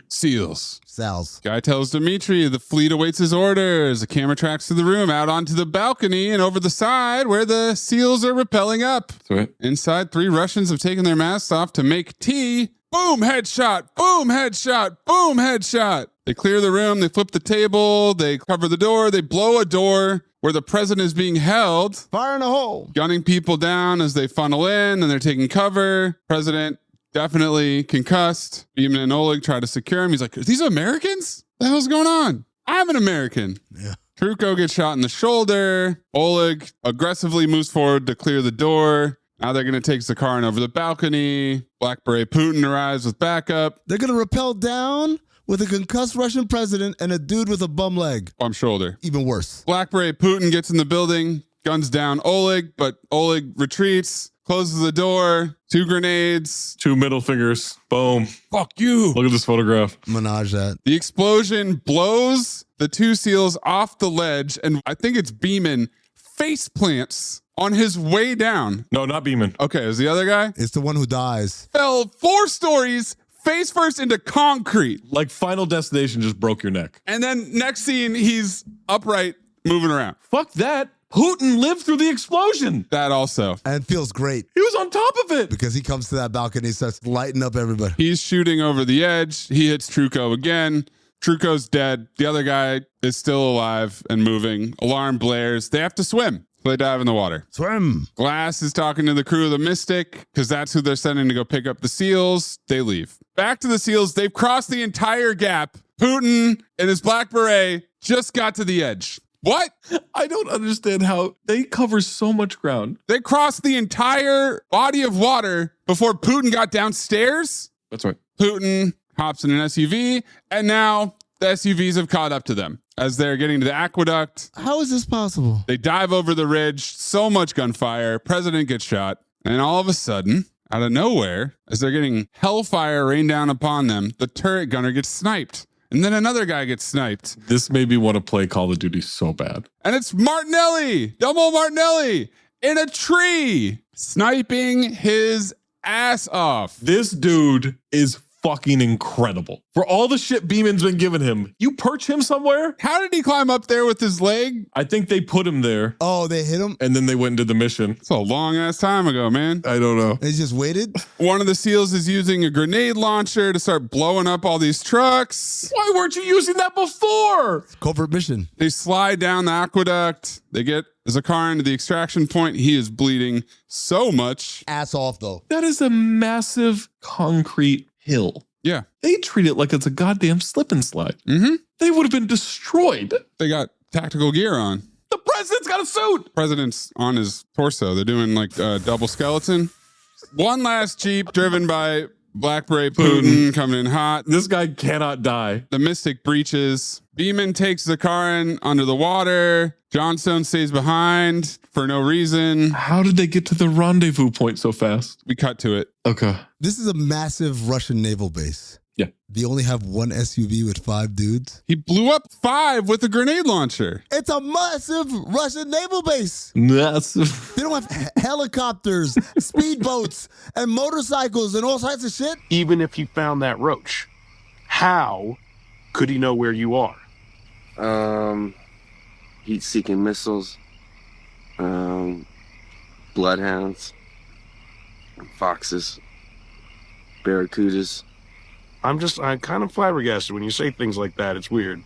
SEALs. Sal's. Guy tells Dimitri the fleet awaits his orders. The camera tracks to the room, out onto the balcony and over the side where the SEALs are rappelling up. Right. Inside, 3 Russians have taken their masks off to make tea. Boom, headshot. Boom, headshot. Boom, headshot. They clear the room. They flip the table. They cover the door. They blow a door where the president is being held. Fire in a hole. Gunning people down as they funnel in and they're taking cover. President definitely concussed. Beeman and Oleg try to secure him. He's like, are these Americans? What the hell's going on? I'm an American. Yeah. Truco gets shot in the shoulder. Oleg aggressively moves forward to clear the door. Now they're going to take Zakharin over the balcony. Black Beret Putin arrives with backup. They're going to rappel down with a concussed Russian president and a dude with a bum leg. Bum shoulder. Even worse. Black Beret Putin gets in the building, guns down Oleg, but Oleg retreats, closes the door, 2 grenades. 2 middle fingers. Boom. Fuck you. Look at this photograph. Menage that. The explosion blows the 2 SEALs off the ledge, and I think it's Beeman face plants on his way down. No, not Beeman. Okay, is the other guy? It's the one who dies. Fell 4 stories face first into concrete. Like Final Destination just broke your neck. And then next scene, he's upright, moving around. Fuck that. Putin lived through the explosion. That also. And feels great. He was on top of it. Because he comes to that balcony and starts lighting up everybody. He's shooting over the edge. He hits Truco again. Truco's dead. The other guy is still alive and moving. Alarm blares. They have to swim. They dive in the water. Swim. Glass is talking to the crew of the Mystic because that's who they're sending to go pick up the SEALs. They leave. Back to the SEALs. They've crossed the entire gap. Putin and his black beret just got to the edge. What? I don't understand how they cover so much ground. They crossed the entire body of water before Putin got downstairs? That's right. Putin hops in an SUV, and now the SUVs have caught up to them as they're getting to the aqueduct. How is this possible? They dive over the ridge, so much gunfire, president gets shot, and all of a sudden, out of nowhere, as they're getting hellfire rained down upon them, the turret gunner gets sniped. And then another guy gets sniped. This made me want to play Call of Duty so bad. And it's Martinelli, Double Martinelli, in a tree, sniping his ass off. This dude is fucking incredible. For all the shit Beeman's been giving him, you perch him somewhere? How did he climb up there with his leg? I think they put him there. Oh, they hit him? And then they went and did the mission. It's a long ass time ago, man. I don't know. They just waited? One of the SEALs is using a grenade launcher to start blowing up all these trucks. Why weren't you using that before? Covert mission. They slide down the aqueduct. They get Zakharin to the extraction point. He is bleeding so much. Ass off, though. That is a massive concrete hill. Yeah. They treat it like it's a goddamn slip and slide. Mm-hmm. They would have been destroyed. They got tactical gear on. The president's got a suit. President's on his torso. They're doing like a double skeleton. One last Jeep driven by Black Beret Putin coming in hot. This guy cannot die. The Mystic breaches. Beeman takes Zakharin under the water. Johnstone stays behind for no reason. How did they get to the rendezvous point so fast? We cut to it. Okay. This is a massive Russian naval base. Yeah. They only have one SUV with 5 dudes. He blew up 5 with a grenade launcher. It's a massive Russian naval base. Massive. They don't have helicopters, speedboats, and motorcycles and all sorts of shit. Even if you found that roach, how could he know where you are? Heat-seeking missiles, bloodhounds, foxes, barracudas. I'm kind of flabbergasted when you say things like that. It's weird.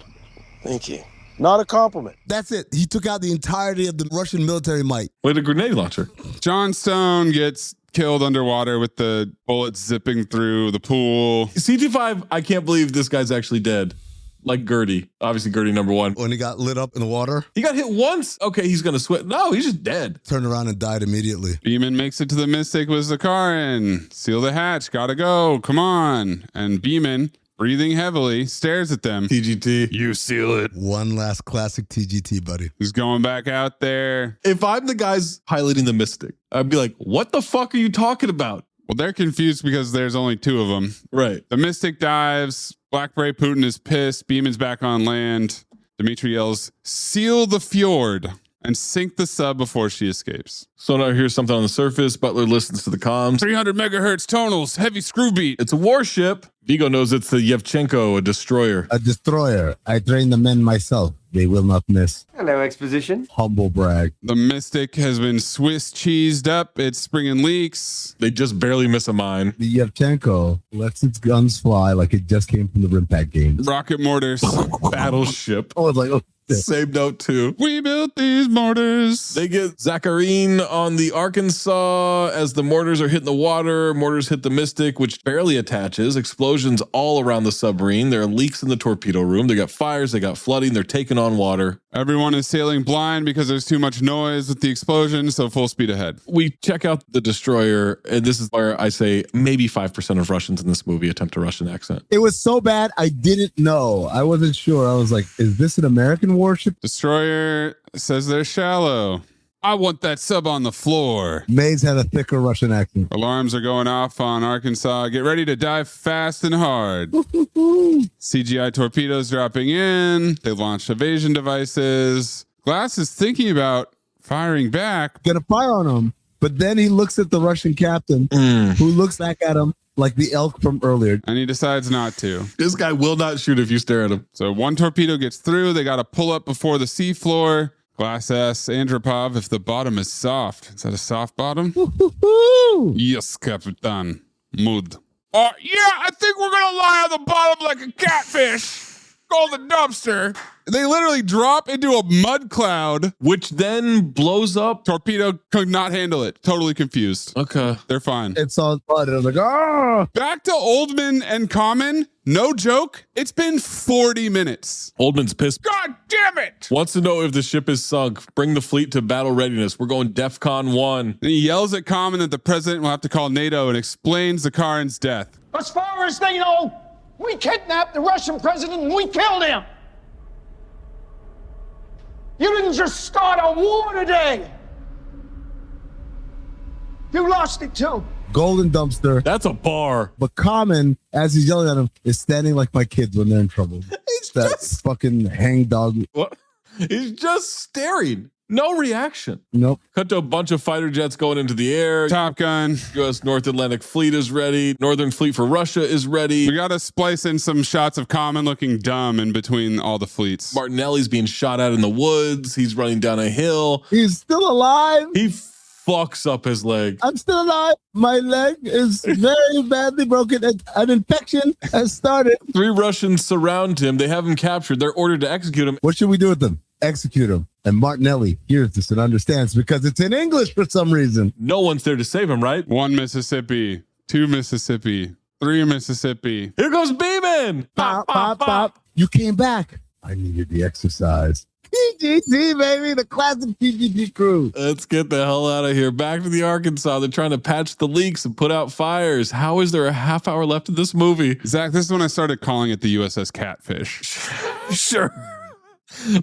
Thank you. Not a compliment. That's it. He took out the entirety of the Russian military might. With a grenade launcher. Johnstone gets killed underwater with the bullets zipping through the pool. CT5, I can't believe this guy's actually dead. Like Gertie. Obviously, Gertie number 1. When he got lit up in the water. He got hit once. Okay, he's going to sweat. No, he's just dead. Turned around and died immediately. Beeman makes it to the Mystic with Zakharin. Seal the hatch. Gotta go. Come on. And Beeman, breathing heavily, stares at them. TGT. You seal it. One last classic TGT, buddy. He's going back out there. If I'm the guys piloting the Mystic, I'd be like, what the fuck are you talking about? Well, they're confused because there's only 2 of them. Right. The Mystic dives. Black Beret Putin is pissed. Beeman's back on land. Dimitri yells, seal the fjord and sink the sub before she escapes. Sonar hears something on the surface. Butler listens to the comms. 300 megahertz tonals, heavy screw beat. It's a warship. Vigo knows it's the Yevchenko, a destroyer. A destroyer. I train the men myself. They will not miss. Hello, exposition. Humble brag. The Mystic has been Swiss cheesed up. It's springing leaks. They just barely miss a mine. The Yevchenko lets its guns fly like it just came from the Rimpak games. Rocket mortars. Battleship. Oh, it's like, oh. Same note too. We built these mortars. They get Zakharin on the Arkansas as the mortars are hitting the water. Mortars hit the Mystic, which barely attaches. Explosions all around the submarine. There are leaks in the torpedo room. They got fires. They got flooding. They're taking on water. Everyone is sailing blind because there's too much noise with the explosion, so full speed ahead. We check out the destroyer, and this is where I say maybe 5% of Russians in this movie attempt a Russian accent. It was so bad, I didn't know. I wasn't sure. I was like, is this an American warship? Destroyer says they're shallow. I want that sub on the floor. Mayes had a thicker Russian accent. Alarms are going off on Arkansas. Get ready to dive fast and hard. CGI torpedoes dropping in. They launched evasion devices. Glass is thinking about firing back. Gonna fire on him. But then he looks at the Russian captain, who looks back at him like the elk from earlier. And he decides not to. This guy will not shoot if you stare at him. So one torpedo gets through. They got to pull up before the seafloor. Glass asks Andropov if the bottom is soft. Is that a soft bottom? Yes, Capitan. Mood. Yeah, I think we're going to lie on the bottom like a catfish. Call the dumpster. They literally drop into a mud cloud, which then blows up. Torpedo could not handle it. Totally confused. Okay. They're fine. It's on mud. And I was like, oh. Back to Oldman and Common. No joke. It's been 40 minutes. Oldman's pissed. God damn it. Wants to know if the ship is sunk. Bring the fleet to battle readiness. We're going DEFCON 1. And he yells at Common that the president will have to call NATO and explains Zakharin's death. As far First thing you know, we kidnapped the Russian president and we killed him. You didn't just start a war today. You lost it too. Golden dumpster. That's a bar. But Common, as he's yelling at him, is standing like my kids when they're in trouble. That fucking hangdog. What? He's just staring. No reaction. Nope. Cut to a bunch of fighter jets going into the air. Top Gun. U.S. North Atlantic Fleet is ready. Northern Fleet for Russia is ready. We got to splice in some shots of Common looking dumb in between all the fleets. Martinelli's being shot at in the woods. He's running down a hill. He's still alive. He fucks up his leg. I'm still alive. My leg is very badly broken. An infection has started. 3 Russians surround him. They have him captured. They're ordered to execute him. What should we do with them? Execute him. And Martinelli hears this and understands because it's in English for some reason. No one's there to save him, right? 1 Mississippi, 2 Mississippi, 3 Mississippi. Here goes Beeman. Pop, pop, pop. You came back. I needed the exercise. PGT, baby, the classic PGT crew. Let's get the hell out of here. Back to the Arkansas. They're trying to patch the leaks and put out fires. How is there a half hour left of this movie? Zach, this is when I started calling it the USS Catfish. Sure.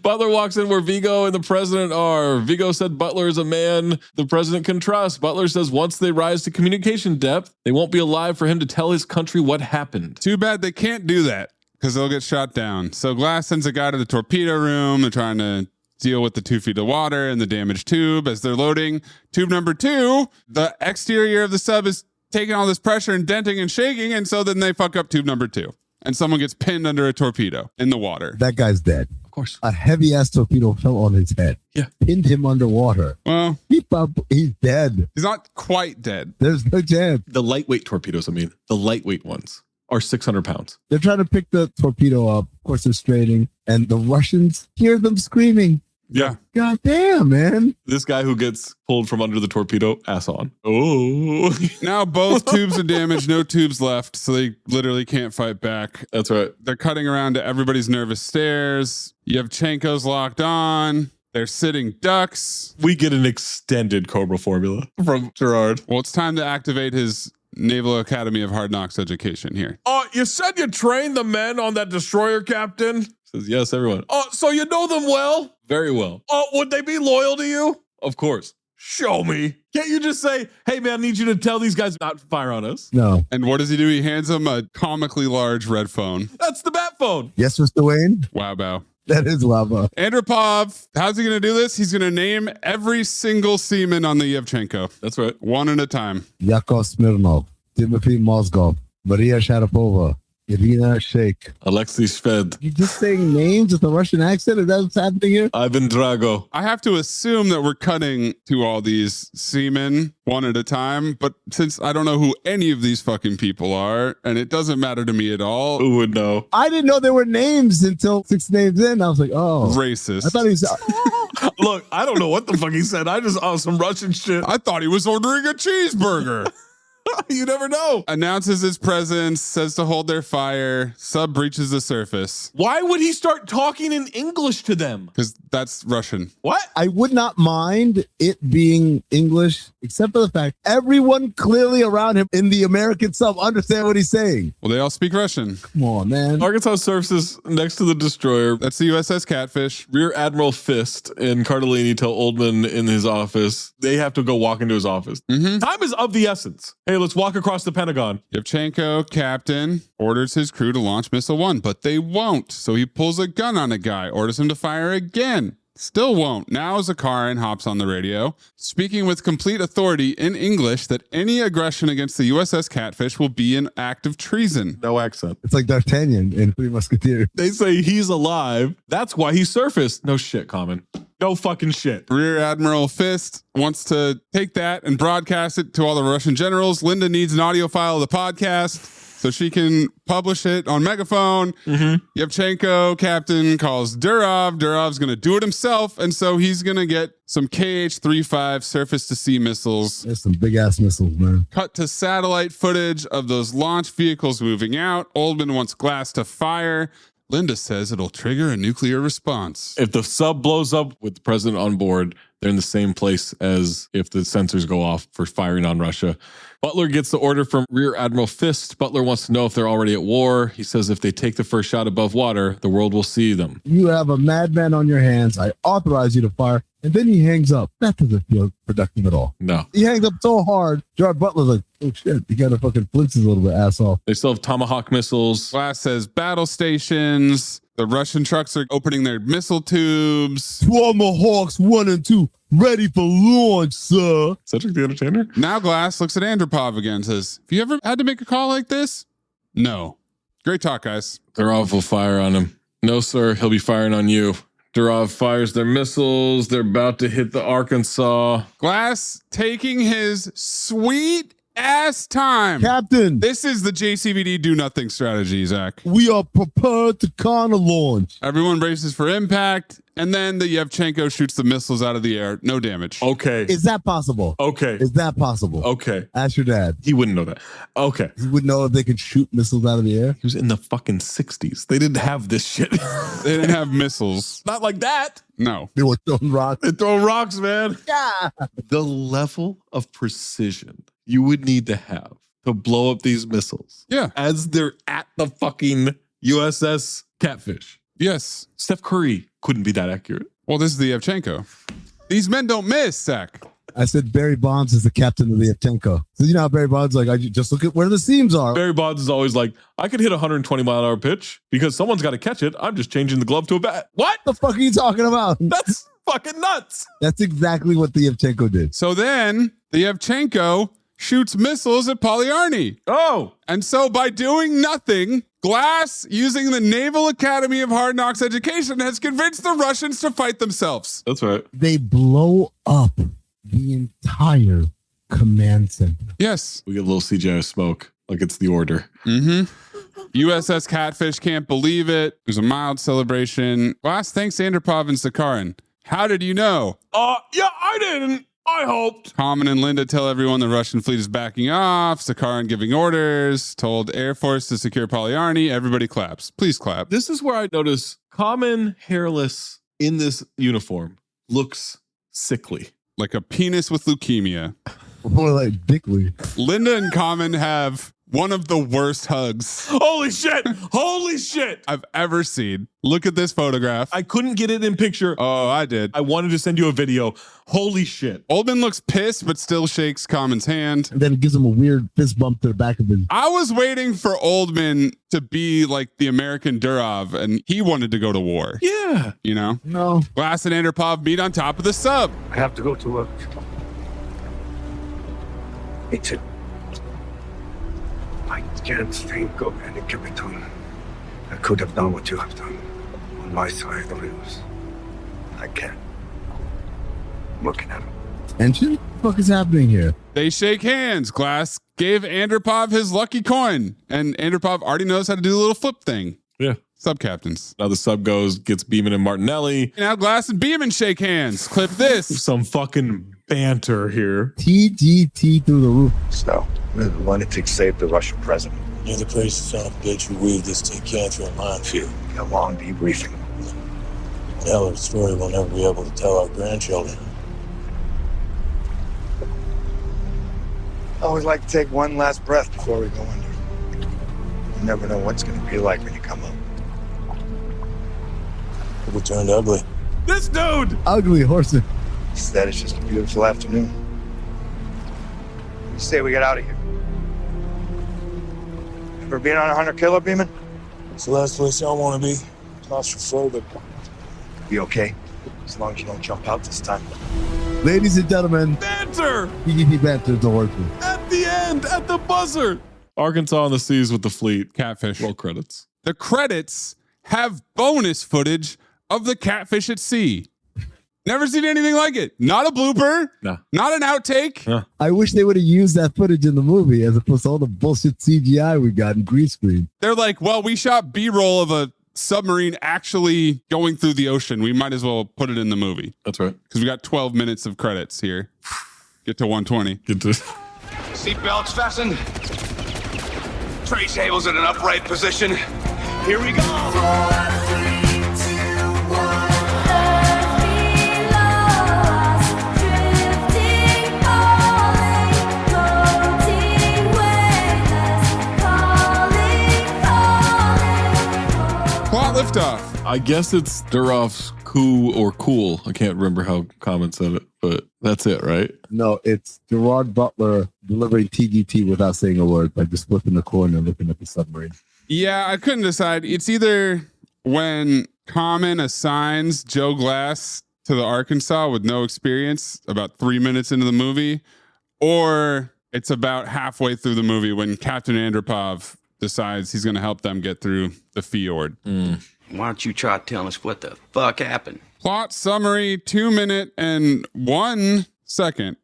Butler walks in where Vigo and the president are. Vigo said Butler is a man the president can trust. Butler says once they rise to communication depth, they won't be alive for him to tell his country what happened. Too bad they can't do that because they'll get shot down. So Glass sends a guy to the torpedo room. They're trying to deal with the 2 feet of water and the damaged tube as they're loading tube number 2. The exterior of the sub is taking all this pressure and denting and shaking. And so then they fuck up tube number 2 and someone gets pinned under a torpedo in the water. That guy's dead. Of course. A heavy ass torpedo fell on his head. Yeah. Pinned him underwater. Well, he's dead. He's not quite dead. There's no chance. The lightweight torpedoes, the lightweight ones are 600 pounds. They're trying to pick the torpedo up. Of course, they're straining. And the Russians hear them screaming. Yeah. God damn, man. This guy who gets pulled from under the torpedo, ass on. Oh. Now both tubes are damaged, no tubes left, so they literally can't fight back. That's right. They're cutting around to everybody's nervous stares. Yevchenko's locked on. They're sitting ducks. We get an extended Cobra formula from Gerard. Well, it's time to activate his Naval Academy of Hard Knocks education here. Oh, you said you trained the men on that destroyer, Captain? Says, yes, everyone. Oh, so you know them well? Very well. Oh, would they be loyal to you? Of course. Show me. Can't you just say, hey, man, I need you to tell these guys not to fire on us? No. And what does he do? He hands them a comically large red phone. That's the bat phone. Yes, Mr. Wayne? Wow, bow. That is Lava. Andropov, how's he going to do this? He's going to name every single seaman on the Yevchenko. That's right. One at a time. Yakov Smirnov, Timothy Mozgov, Maria Sharapova, Irina Sheikh. Alexei Shved. You just saying names with a Russian accent? Is that what's happening here? Ivan Drago. I have to assume that we're cutting to all these seamen one at a time, but since I don't know who any of these fucking people are, and it doesn't matter to me at all. Who would know? I didn't know there were names until 6 names in. I was like, oh. Racist. I thought he was... Look, I don't know what the fuck he said. I just saw some Russian shit. I thought he was ordering a cheeseburger. You never know. Announces his presence, says to hold their fire, sub breaches the surface. Why would he start talking in English to them? Because that's Russian. What? I would not mind it being English, except for the fact everyone clearly around him in the American sub understand what he's saying. Well, they all speak Russian. Come on, man. Arkansas surfaces next to the destroyer. That's the USS Catfish. Rear Admiral Fist and Cardellini tell Oldman in his office they have to go walk into his office. Mm-hmm. Time is of the essence. Hey, let's walk across the Pentagon. Yevchenko, captain, orders his crew to launch Missile 1, but they won't. So he pulls a gun on a guy, orders him to fire again. Still won't. Now Zakharin hops on the radio, speaking with complete authority in English that any aggression against the USS Catfish will be an act of treason. No accent. It's like D'Artagnan in Three Musketeers. They say he's alive. That's why he surfaced. No shit, Common. No fucking shit. Rear Admiral Fist wants to take that and broadcast it to all the Russian generals. Linda needs an audio file of the podcast so she can publish it on megaphone. Mm-hmm. Yevchenko, captain, calls Durov. Durov's going to do it himself, and so he's going to get some KH-35 surface-to-sea missiles. There's some big-ass missiles, man. Cut to satellite footage of those launch vehicles moving out. Oldman wants Glass to fire Linda says it'll trigger a nuclear response. If the sub blows up with the president on board, they're in the same place as if the sensors go off for firing on Russia. Butler gets the order from Rear Admiral Fist. Butler wants to know if they're already at war. He says if they take the first shot above water, the world will see them. You have a madman on your hands. I authorize you to fire. And then he hangs up. That doesn't feel productive at all. No. He hangs up so hard. Gerard Butler's like, oh shit, he got to fucking flinch his little bit ass off. They still have Tomahawk missiles. Glass says battle stations. The Russian trucks are opening their missile tubes. Tomahawks 1 and 2 ready for launch, sir. Cedric the Entertainer? Now Glass looks at Andropov again and says, have you ever had to make a call like this? No. Great talk, guys. Durov will fire on him. No, sir, he'll be firing on you. Durov fires their missiles. They're about to hit the Arkansas. Glass taking his sweet ass time. Captain. This is the JCVD do nothing strategy, Zach. We are prepared to counter launch. Everyone braces for impact. And then the Yevchenko shoots the missiles out of the air. No damage. Okay. Is that possible? Okay. Is that possible? Okay. Ask your dad. He wouldn't know that. Okay. He wouldn't know if they could shoot missiles out of the air. He was in the fucking 60s. They didn't have this shit. They didn't have missiles. Not like that. No. They were throwing rocks. They throw rocks, man. Yeah. The level of precision you would need to have to blow up these missiles. Yeah. As they're at the fucking USS Catfish. Yes. Steph Curry couldn't be that accurate. Well, this is the Yevchenko. These men don't miss, Zach. I said Barry Bonds is the captain of the Yevchenko. So you know how Barry Bonds like, I just look at where the seams are. Barry Bonds is always like, I could hit a 120-mile-an-hour pitch because someone's got to catch it. I'm just changing the glove to a bat. What the fuck are you talking about? That's fucking nuts. That's exactly what the Yevchenko did. So then the Yevchenko shoots missiles at Polyarny. Oh. And so by doing nothing, Glass, using the Naval Academy of Hard Knocks education, has convinced the Russians to fight themselves. That's right. They blow up the entire command center. Yes. We get a little CGI smoke, like it's the order. Mm-hmm. USS Catfish can't believe it. There's a mild celebration. Glass thanks Andropov and Sakharin. How did you know? Yeah, I didn't. I hoped. Common and Linda tell everyone the Russian fleet is backing off. Sakharin giving orders. Told Air Force to secure Polyarny. Everybody claps. Please clap. This is where I notice Common, hairless, in this uniform, looks sickly. Like a penis with leukemia. More like Dickley. Linda and Common have one of the worst hugs. Holy shit. Holy shit. I've ever seen. Look at this photograph. I couldn't get it in picture. Oh, I did. I wanted to send you a video. Holy shit. Oldman looks pissed, but still shakes Common's hand. And then it gives him a weird fist bump to the back of his. I was waiting for Oldman to be like the American Durov, and he wanted to go to war. Yeah. You know? No. Glass and Andropov meet on top of the sub. I have to go to work. Me too. I can't think of any captain that could have done what you have done on my side of the news. I can't. I'm looking at him. Tension? What the fuck is happening here? They shake hands. Glass gave Andropov his lucky coin, and Andropov already knows how to do the little flip thing. Yeah. Sub captains. Now the sub gets Beeman and Martinelli. Now Glass and Beeman shake hands. Clip this. Some fucking banter here. TGT through the roof. So, we wanted to save the Russian president. You're the crazy son of a bitch who weaved this tin through a minefield. A long debriefing. Hell of a story we'll never be able to tell our grandchildren. I always like to take one last breath before we go under. You never know what's going to be like when you come up. We turned ugly. This dude! Ugly horse. Instead, it's just a beautiful afternoon. You say we get out of here. Ever been on a hunter-killer, Beeman? It's the last place I want to be. Claustrophobic. Be okay, as long as you don't jump out this time. Ladies and gentlemen. Banter! TGT banter is the horse. At the end, at the buzzer. Arkansas on the seas with the fleet. Catfish. Roll credits. The credits have bonus footage of the Catfish at sea. Never seen anything like it. Not a blooper. No. Not an outtake. No. I wish they would have used that footage in the movie as opposed to all the bullshit CGI we got in green screen. They're like, well, we shot B-roll of a submarine actually going through the ocean. We might as well put it in the movie. That's right. Because we got 12 minutes of credits here. Get to 120. Get to Seatbelts fastened. Tray tables in an upright position. Here we go. 4, 3, 2, 1. Plot liftoff. I guess it's Durov's coup or cool. I can't remember how Common said it, but that's it, right? No, it's Gerard Butler delivering TGT without saying a word by just flipping the coin and looking at the submarine. Yeah, I couldn't decide. It's either when Common assigns Joe Glass to the Arkansas with no experience about 3 minutes into the movie, or it's about halfway through the movie when Captain Andropov decides he's going to help them get through the fjord. Why don't you try telling us what the fuck happened? Plot summary, 2 minute and 1 second.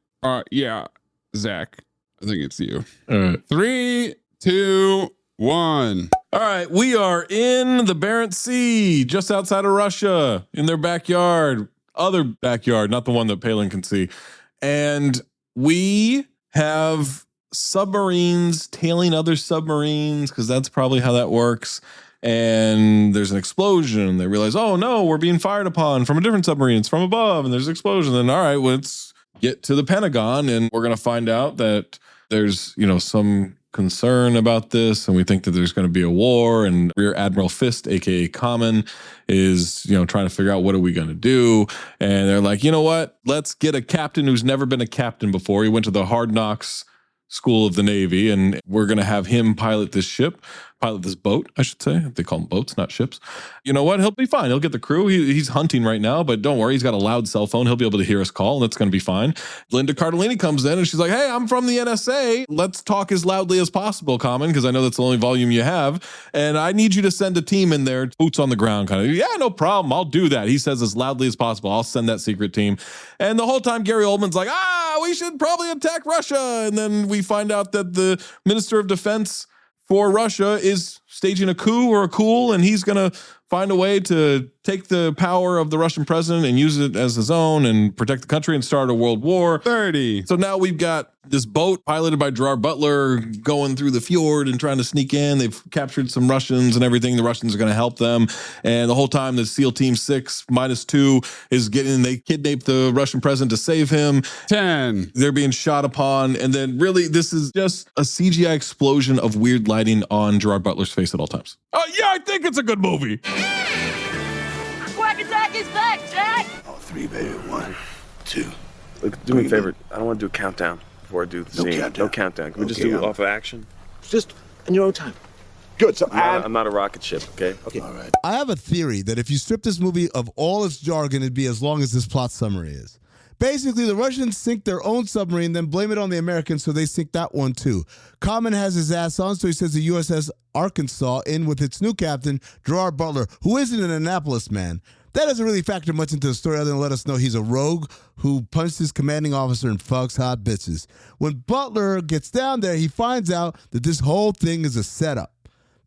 Yeah, Zach, I think it's you. All right. 3, 2, 1. All right, we are in the Barents Sea, just outside of Russia, in their backyard, other backyard, not the one that Palin can see. And we have submarines tailing other submarines, because that's probably how that works. And there's an explosion. They realize, oh no, we're being fired upon from a different submarine. It's from above, and there's an explosion. Then, all right, let's get to the Pentagon, and we're going to find out that there's, some concern about this, and we think that there's going to be a war, and Rear Admiral Fist, aka Common, is trying to figure out what are we going to do. And they're like, you know what, let's get a captain who's never been a captain before. He went to the Hard Knocks School of the Navy, and we're going to have him pilot this boat, I should say. They call them boats, not ships. You know what? He'll be fine. He'll get the crew. He's hunting right now, but don't worry. He's got a loud cell phone. He'll be able to hear us call, and that's going to be fine. Linda Cardellini comes in, and she's like, hey, I'm from the NSA. Let's talk as loudly as possible, Common, because I know that's the only volume you have. And I need you to send a team in there, boots on the ground kind of. Yeah, no problem. I'll do that. He says as loudly as possible. I'll send that secret team. And the whole time, Gary Oldman's like, we should probably attack Russia. And then we find out that the Minister of Defense for Russia is staging a coup or a cool, and he's going to find a way to take the power of the Russian president and use it as his own and protect the country and start a world war. 30. So now we've got this boat piloted by Gerard Butler going through the fjord and trying to sneak in. They've captured some Russians and everything. The Russians are going to help them. And the whole time the SEAL Team 6 -2 is they kidnap the Russian president to save him. 10. They're being shot upon. And then really this is just a CGI explosion of weird lighting on Gerard Butler's face at all times. Oh yeah, I think it's a good movie. Quack Attack is back, Jack! Oh, 3, baby. 1, 2. Look, do me a favor. I don't want to do a countdown before I do the scene. Countdown. No countdown. Can we just do it off of action? Just in your own time. Good. So I'm not a rocket ship, okay? Okay. All right. I have a theory that if you strip this movie of all its jargon, it'd be as long as this plot summary is. Basically, the Russians sink their own submarine, then blame it on the Americans, so they sink that one too. Common has his ass on, so he sends the USS Arkansas in with its new captain, Gerard Butler, who isn't an Annapolis man. That doesn't really factor much into the story other than let us know he's a rogue who punched his commanding officer and fucks hot bitches. When Butler gets down there, he finds out that this whole thing is a setup.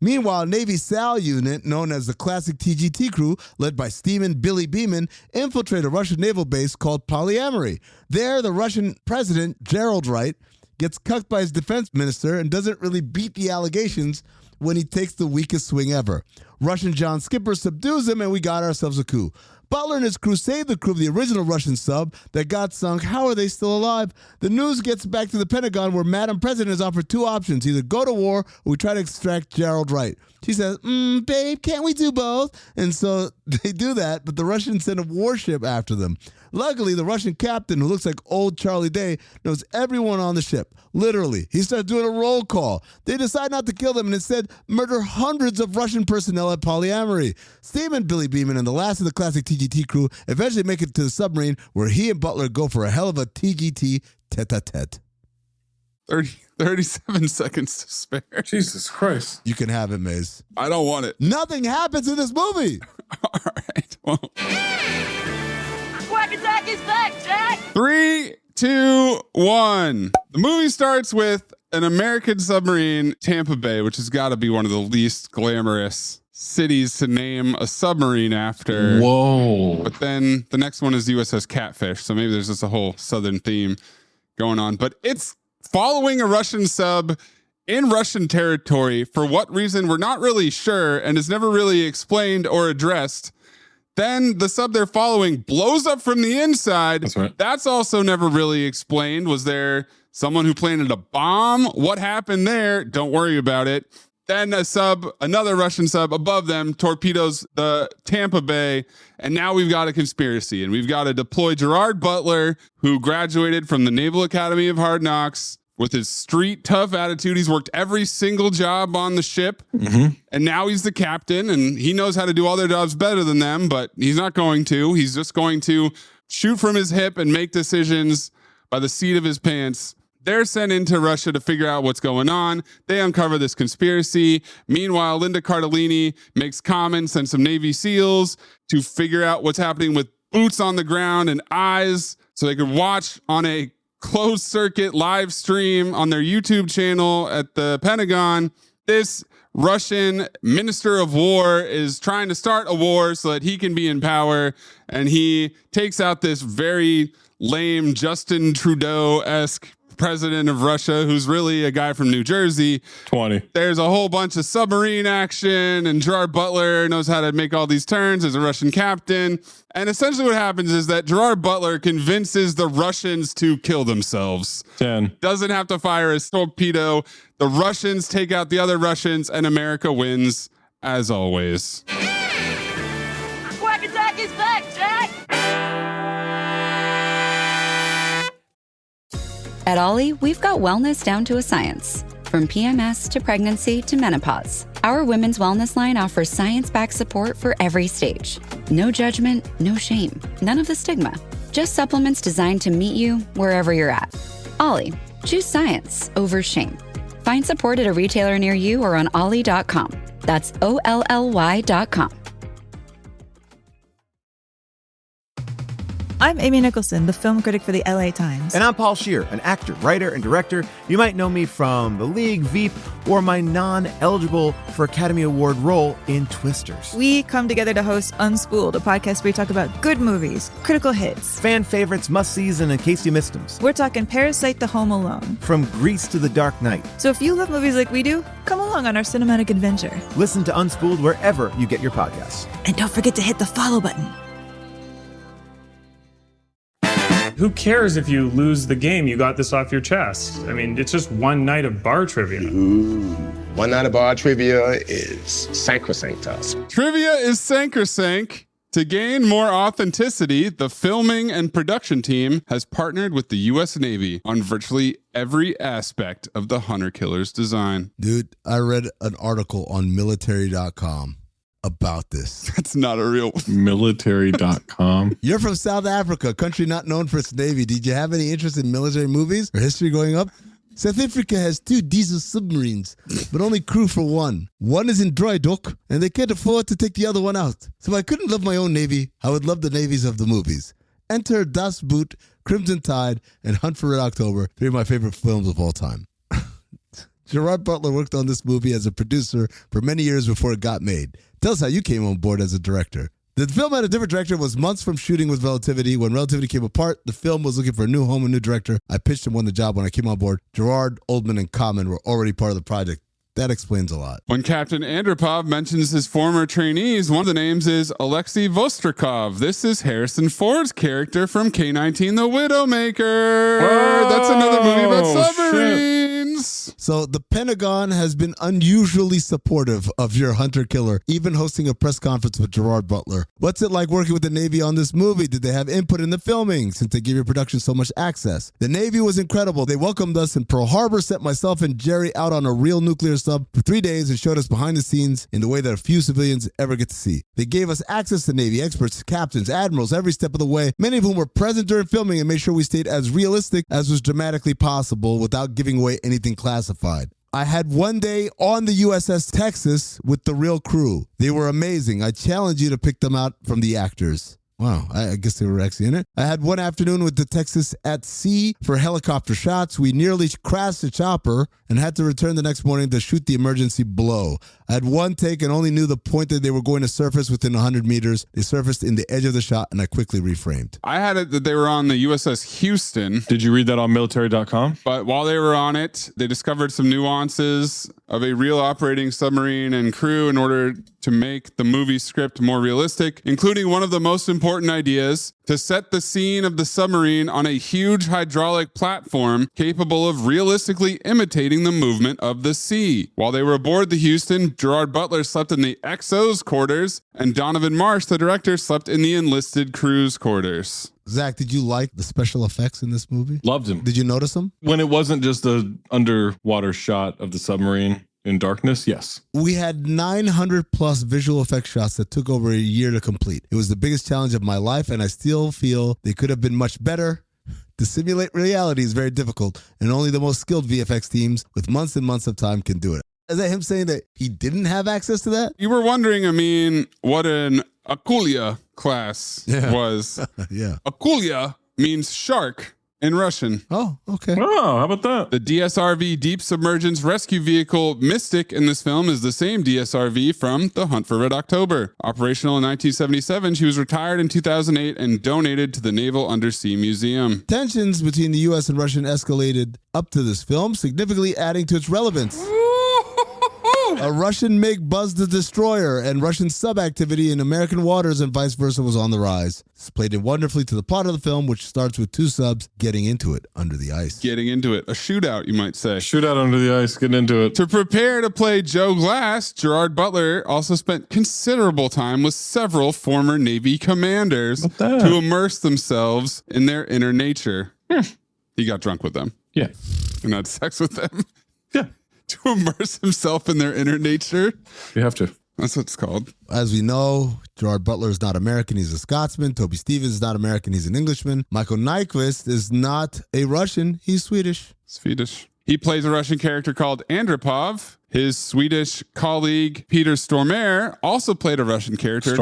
Meanwhile, Navy SAL unit, known as the classic TGT crew, led by Steeman Billy Beeman, infiltrate a Russian naval base called Polyamory. There, the Russian president, Gerald Wright, gets cucked by his defense minister and doesn't really beat the allegations when he takes the weakest swing ever. Russian John Skipper subdues him, and we got ourselves a coup. Butler and his crew save the crew of the original Russian sub that got sunk. How are they still alive? The news gets back to the Pentagon, where Madam President is offered two options: either go to war or we try to extract Gerald Wright. She says, babe, can't we do both? And so they do that, but the Russians send a warship after them. Luckily, the Russian captain, who looks like old Charlie Day, knows everyone on the ship. Literally. He starts doing a roll call. They decide not to kill them and instead murder hundreds of Russian personnel at Polyamory. Steeman Billy Beeman and the last of the classic TGT crew eventually make it to the submarine, where he and Butler go for a hell of a TGT tete-a-tete. 37 seconds to spare. Jesus Christ. You can have it, Maze. I don't want it. Nothing happens in this movie. All right. Well. Quack Attack is back, Jack! 3, 2, 1. The movie starts with an American submarine, Tampa Bay, which has got to be one of the least glamorous cities to name a submarine after. Whoa. But then the next one is USS Catfish, so maybe there's just a whole southern theme going on. But it's following a Russian sub in Russian territory for what reason we're not really sure and is never really explained or addressed. Then the sub they're following blows up from the inside. That's right. That's also never really explained. Was there someone who planted a bomb? What happened there? Don't worry about it. Then another Russian sub above them torpedoes the Tampa Bay. And now we've got a conspiracy, and we've got to deploy Gerard Butler, who graduated from the Naval Academy of Hard Knocks. With his street tough attitude, he's worked every single job on the ship. And now he's the captain, and he knows how to do all their jobs better than them, but he's not going to. He's just going to shoot from his hip and make decisions by the seat of his pants. They're sent into Russia to figure out what's going on. They uncover this conspiracy. Meanwhile, Linda Cardellini makes comments and some Navy SEALs to figure out what's happening with boots on the ground and eyes so they can watch on a closed circuit live stream on their YouTube channel at the Pentagon. This Russian minister of war is trying to start a war so that he can be in power, and he takes out this very lame Justin Trudeau-esque president of Russia, who's really a guy from New Jersey. 20. There's a whole bunch of submarine action, and Gerard Butler knows how to make all these turns as a Russian captain. And essentially what happens is that Gerard Butler convinces the Russians to kill themselves. 10. Doesn't have to fire a torpedo. The Russians take out the other Russians, and America wins, as always. Quack Attack is back, Jack! At Ollie, we've got wellness down to a science. From PMS to pregnancy to menopause, our women's wellness line offers science-backed support for every stage. No judgment, no shame, none of the stigma. Just supplements designed to meet you wherever you're at. Ollie, choose science over shame. Find support at a retailer near you or on ollie.com. That's OLLY.com. I'm Amy Nicholson, the film critic for the LA Times. And I'm Paul Scheer, an actor, writer, and director. You might know me from The League, Veep, or my non-eligible for Academy Award role in Twisters. We come together to host Unspooled, a podcast where we talk about good movies, critical hits, fan favorites, must-sees, and in case you missed them. We're talking Parasite to Home Alone. From Grease to The Dark Knight. So if you love movies like we do, come along on our cinematic adventure. Listen to Unspooled wherever you get your podcasts. And don't forget to hit the follow button. Who cares if you lose the game? You got this off your chest. I mean, it's just one night of bar trivia. Ooh. One night of bar trivia is sacrosanct to us. Trivia is sacrosanct. To gain more authenticity, the filming and production team has partnered with the U.S. Navy on virtually every aspect of the Hunter Killer's design. Dude, I read an article on military.com about this. That's not a real military.com. You're from South Africa, a country not known for its Navy. Did you have any interest in military movies or history growing up? South Africa has 2 diesel submarines, but only crew for one. One is in dry dock, and they can't afford to take the other one out. So if I couldn't love my own Navy, I would love the navies of the movies. Enter Das Boot, Crimson Tide, and Hunt for Red October, 3 of my favorite films of all time. Gerard Butler worked on this movie as a producer for many years before it got made. Tell us how you came on board as a director. The film had a different director, was months from shooting with Relativity. When Relativity came apart, the film was looking for a new home and new director. I pitched and won the job when I came on board. Gerard, Oldman, and Common were already part of the project. That explains a lot. When Captain Andropov mentions his former trainees, one of the names is Alexei Vostrikov. This is Harrison Ford's character from K-19 The Widowmaker. Whoa, that's another movie about submarines. So the Pentagon has been unusually supportive of your Hunter Killer, even hosting a press conference with Gerard Butler. What's it like working with the Navy on this movie? Did they have input in the filming since they give your production so much access? The Navy was incredible. They welcomed us in Pearl Harbor, sent myself and Jerry out on a real nuclear sub for 3 days and showed us behind the scenes in the way that a few civilians ever get to see. They gave us access to Navy experts, captains, admirals, every step of the way, many of whom were present during filming and made sure we stayed as realistic as was dramatically possible without giving away anything classified. I had one day on the USS Texas with the real crew. They were amazing. I challenge you to pick them out from the actors. Wow, I guess they were actually in it. I had one afternoon with the Texas at sea for helicopter shots. We nearly crashed the chopper and had to return the next morning to shoot the emergency blow. I had one take and only knew the point that they were going to surface within 100 meters. They surfaced in the edge of the shot, and I quickly reframed. I had it that they were on the USS Houston. Did you read that on military.com? But while they were on it, they discovered some nuances of a real operating submarine and crew in order to make the movie script more realistic, including one of the most important ideas: to set the scene of the submarine on a huge hydraulic platform capable of realistically imitating the movement of the sea. While they were aboard the Houston, Gerard Butler slept in the XO's quarters, and Donovan Marsh, the director, slept in the enlisted crew's quarters. Zach, did you like the special effects in this movie? Loved them. Did you notice them? When it wasn't just an underwater shot of the submarine in darkness, yes. We had 900 plus visual effects shots that took over a year to complete. It was the biggest challenge of my life, and I still feel they could have been much better. To simulate reality is very difficult, and only the most skilled VFX teams with months and months of time can do it. Is that him saying that he didn't have access to that? You were wondering, I mean, what an Akulia class was. Yeah. Akulia means shark in Russian. Oh, okay. Oh, how about that? The DSRV Deep Submergence Rescue Vehicle Mystic in this film is the same DSRV from The Hunt for Red October. Operational in 1977, she was retired in 2008 and donated to the Naval Undersea Museum. Tensions between the U.S. and Russia escalated up to this film, significantly adding to its relevance. A Russian MiG buzzed the destroyer, and Russian sub-activity in American waters and vice versa was on the rise. This played in wonderfully to the plot of the film, which starts with two subs getting into it under the ice. Getting into it. A shootout, you might say. Shootout under the ice, getting into it. To prepare to play Joe Glass, Gerard Butler also spent considerable time with several former Navy commanders to immerse themselves in their inner nature. He got drunk with them. Yeah. And had sex with them. Yeah. To immerse himself in their inner nature. You have to. That's what it's called. As we know, Gerard Butler is not American. He's a Scotsman. Toby Stevens is not American. He's an Englishman. Michael Nyqvist is not a Russian. He's Swedish. Swedish. He plays a Russian character called Andropov. His Swedish colleague, Peter Stormare, also played a Russian character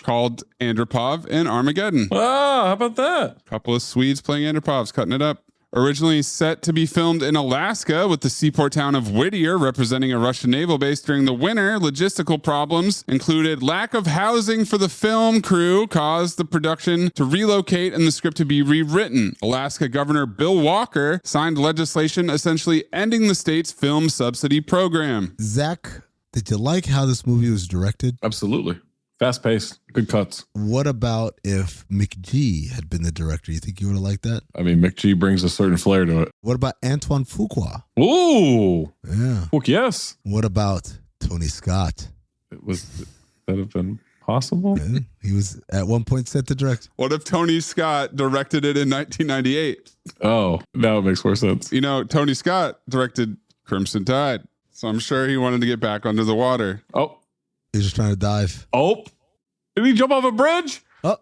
called Andropov in Armageddon. Oh, how about that? A couple of Swedes playing Andropovs, cutting it up. Originally set to be filmed in Alaska with the seaport town of Whittier representing a Russian naval base during the winter, logistical problems included lack of housing for the film crew caused the production to relocate and the script to be rewritten. Alaska Governor Bill Walker signed legislation essentially ending the state's film subsidy program. Zach, did you like how this movie was directed? Absolutely. Fast paced, good cuts. What about if McG had been the director? You think you would have liked that? I mean, McG brings a certain flair to it. What about Antoine Fuqua? Ooh. Yeah. Fuck yes. What about Tony Scott? Would that have been possible? Yeah. He was at one point set to direct. What if Tony Scott directed it in 1998? Oh, now it makes more sense. You know, Tony Scott directed Crimson Tide, so I'm sure he wanted to get back under the water. Oh. He's just trying to dive. Oh. Did he jump off a bridge? Oh.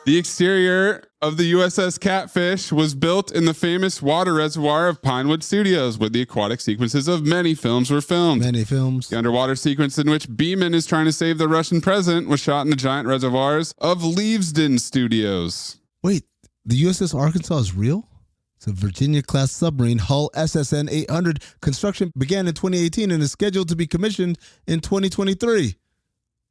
The exterior of the USS Catfish was built in the famous water reservoir of Pinewood Studios, where the aquatic sequences of many films were filmed. Many films. The underwater sequence in which Beeman is trying to save the Russian president was shot in the giant reservoirs of Leavesden Studios. Wait, the USS Arkansas is real? It's a Virginia-class submarine, hull SSN 800. Construction began in 2018 and is scheduled to be commissioned in 2023.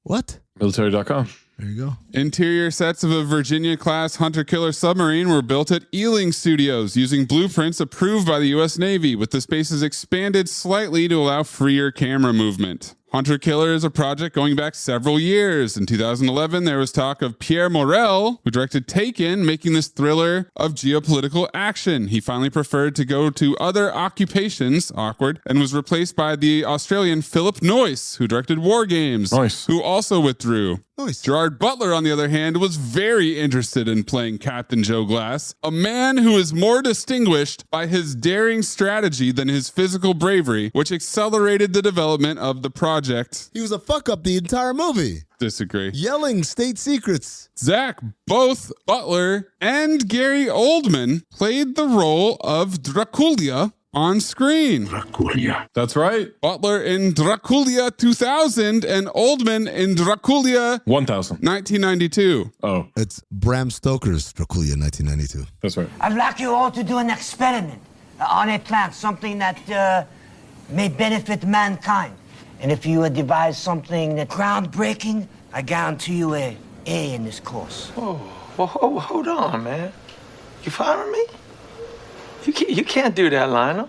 What? Military.com. There you go. Interior sets of a Virginia-class hunter-killer submarine were built at Ealing Studios using blueprints approved by the U.S. Navy, with the spaces expanded slightly to allow freer camera movement. Hunter Killer is a project going back several years. In 2011, there was talk of Pierre Morel, who directed Taken, making this thriller of geopolitical action. He finally preferred to go to other occupations, awkward, and was replaced by the Australian Philip Noyce, who directed War Games, who also withdrew. Nice. Gerard Butler, on the other hand, was very interested in playing Captain Joe Glass, a man who is more distinguished by his daring strategy than his physical bravery, which accelerated the development of the project. He was a fuck-up the entire movie. Disagree. Yelling state secrets. Zach, both Butler and Gary Oldman played the role of Dracula on screen. Dracula. That's right. Butler in Dracula 2000 and Oldman in Dracula 1000. 1992. Oh. It's Bram Stoker's Dracula 1992. That's right. I'd like you all to do an experiment on a plant, something that may benefit mankind. And if you devise something that's groundbreaking, I guarantee you a A in this course. Whoa, hold on, man. You following me? You can't do that, Lionel.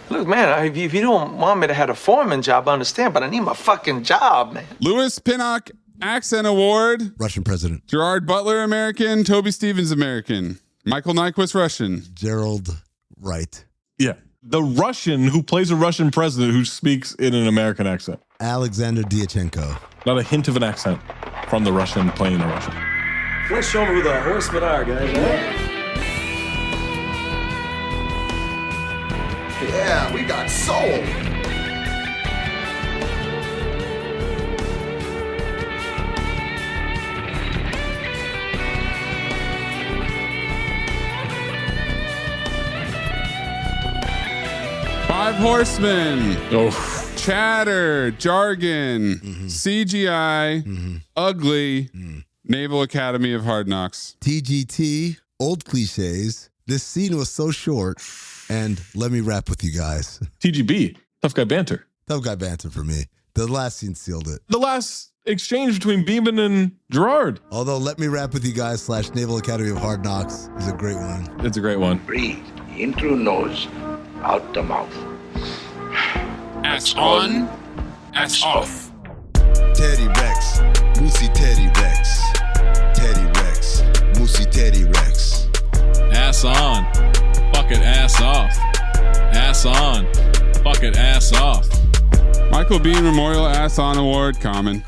Look, man, if you don't want me to have a foreman job, I understand, but I need my fucking job, man. Louis Pinnock Accent Award. Russian president. Gerard Butler, American. Toby Stevens, American. Michael Nyquist, Russian. Gerald Wright. Yeah. The Russian who plays a Russian president who speaks in an American accent. Alexander Dyachenko. Not a hint of an accent from the Russian playing the Russian. Let's show them who the horsemen are, guys. Yeah, we got soul. Five Horsemen. Oh. Chatter, jargon, CGI, ugly, Naval Academy of Hard Knocks. TGT, old cliches. This scene was so short. And let me rap with you guys. TGB, Tough Guy Banter. Tough Guy Banter for me. The last scene sealed it. The last exchange between Beeman and Gerard. Although Let Me Rap With You Guys / Naval Academy of Hard Knocks is a great one. It's a great one. Breathe in through nose, out the mouth. Ass on, ass off. Teddy Rex, Moosey Teddy Rex. Teddy Rex, Moosey Teddy Rex. Ass on, fuck it, ass off. Ass on, fuck it, ass off. Michael Biehn Memorial Ass On Award, Common.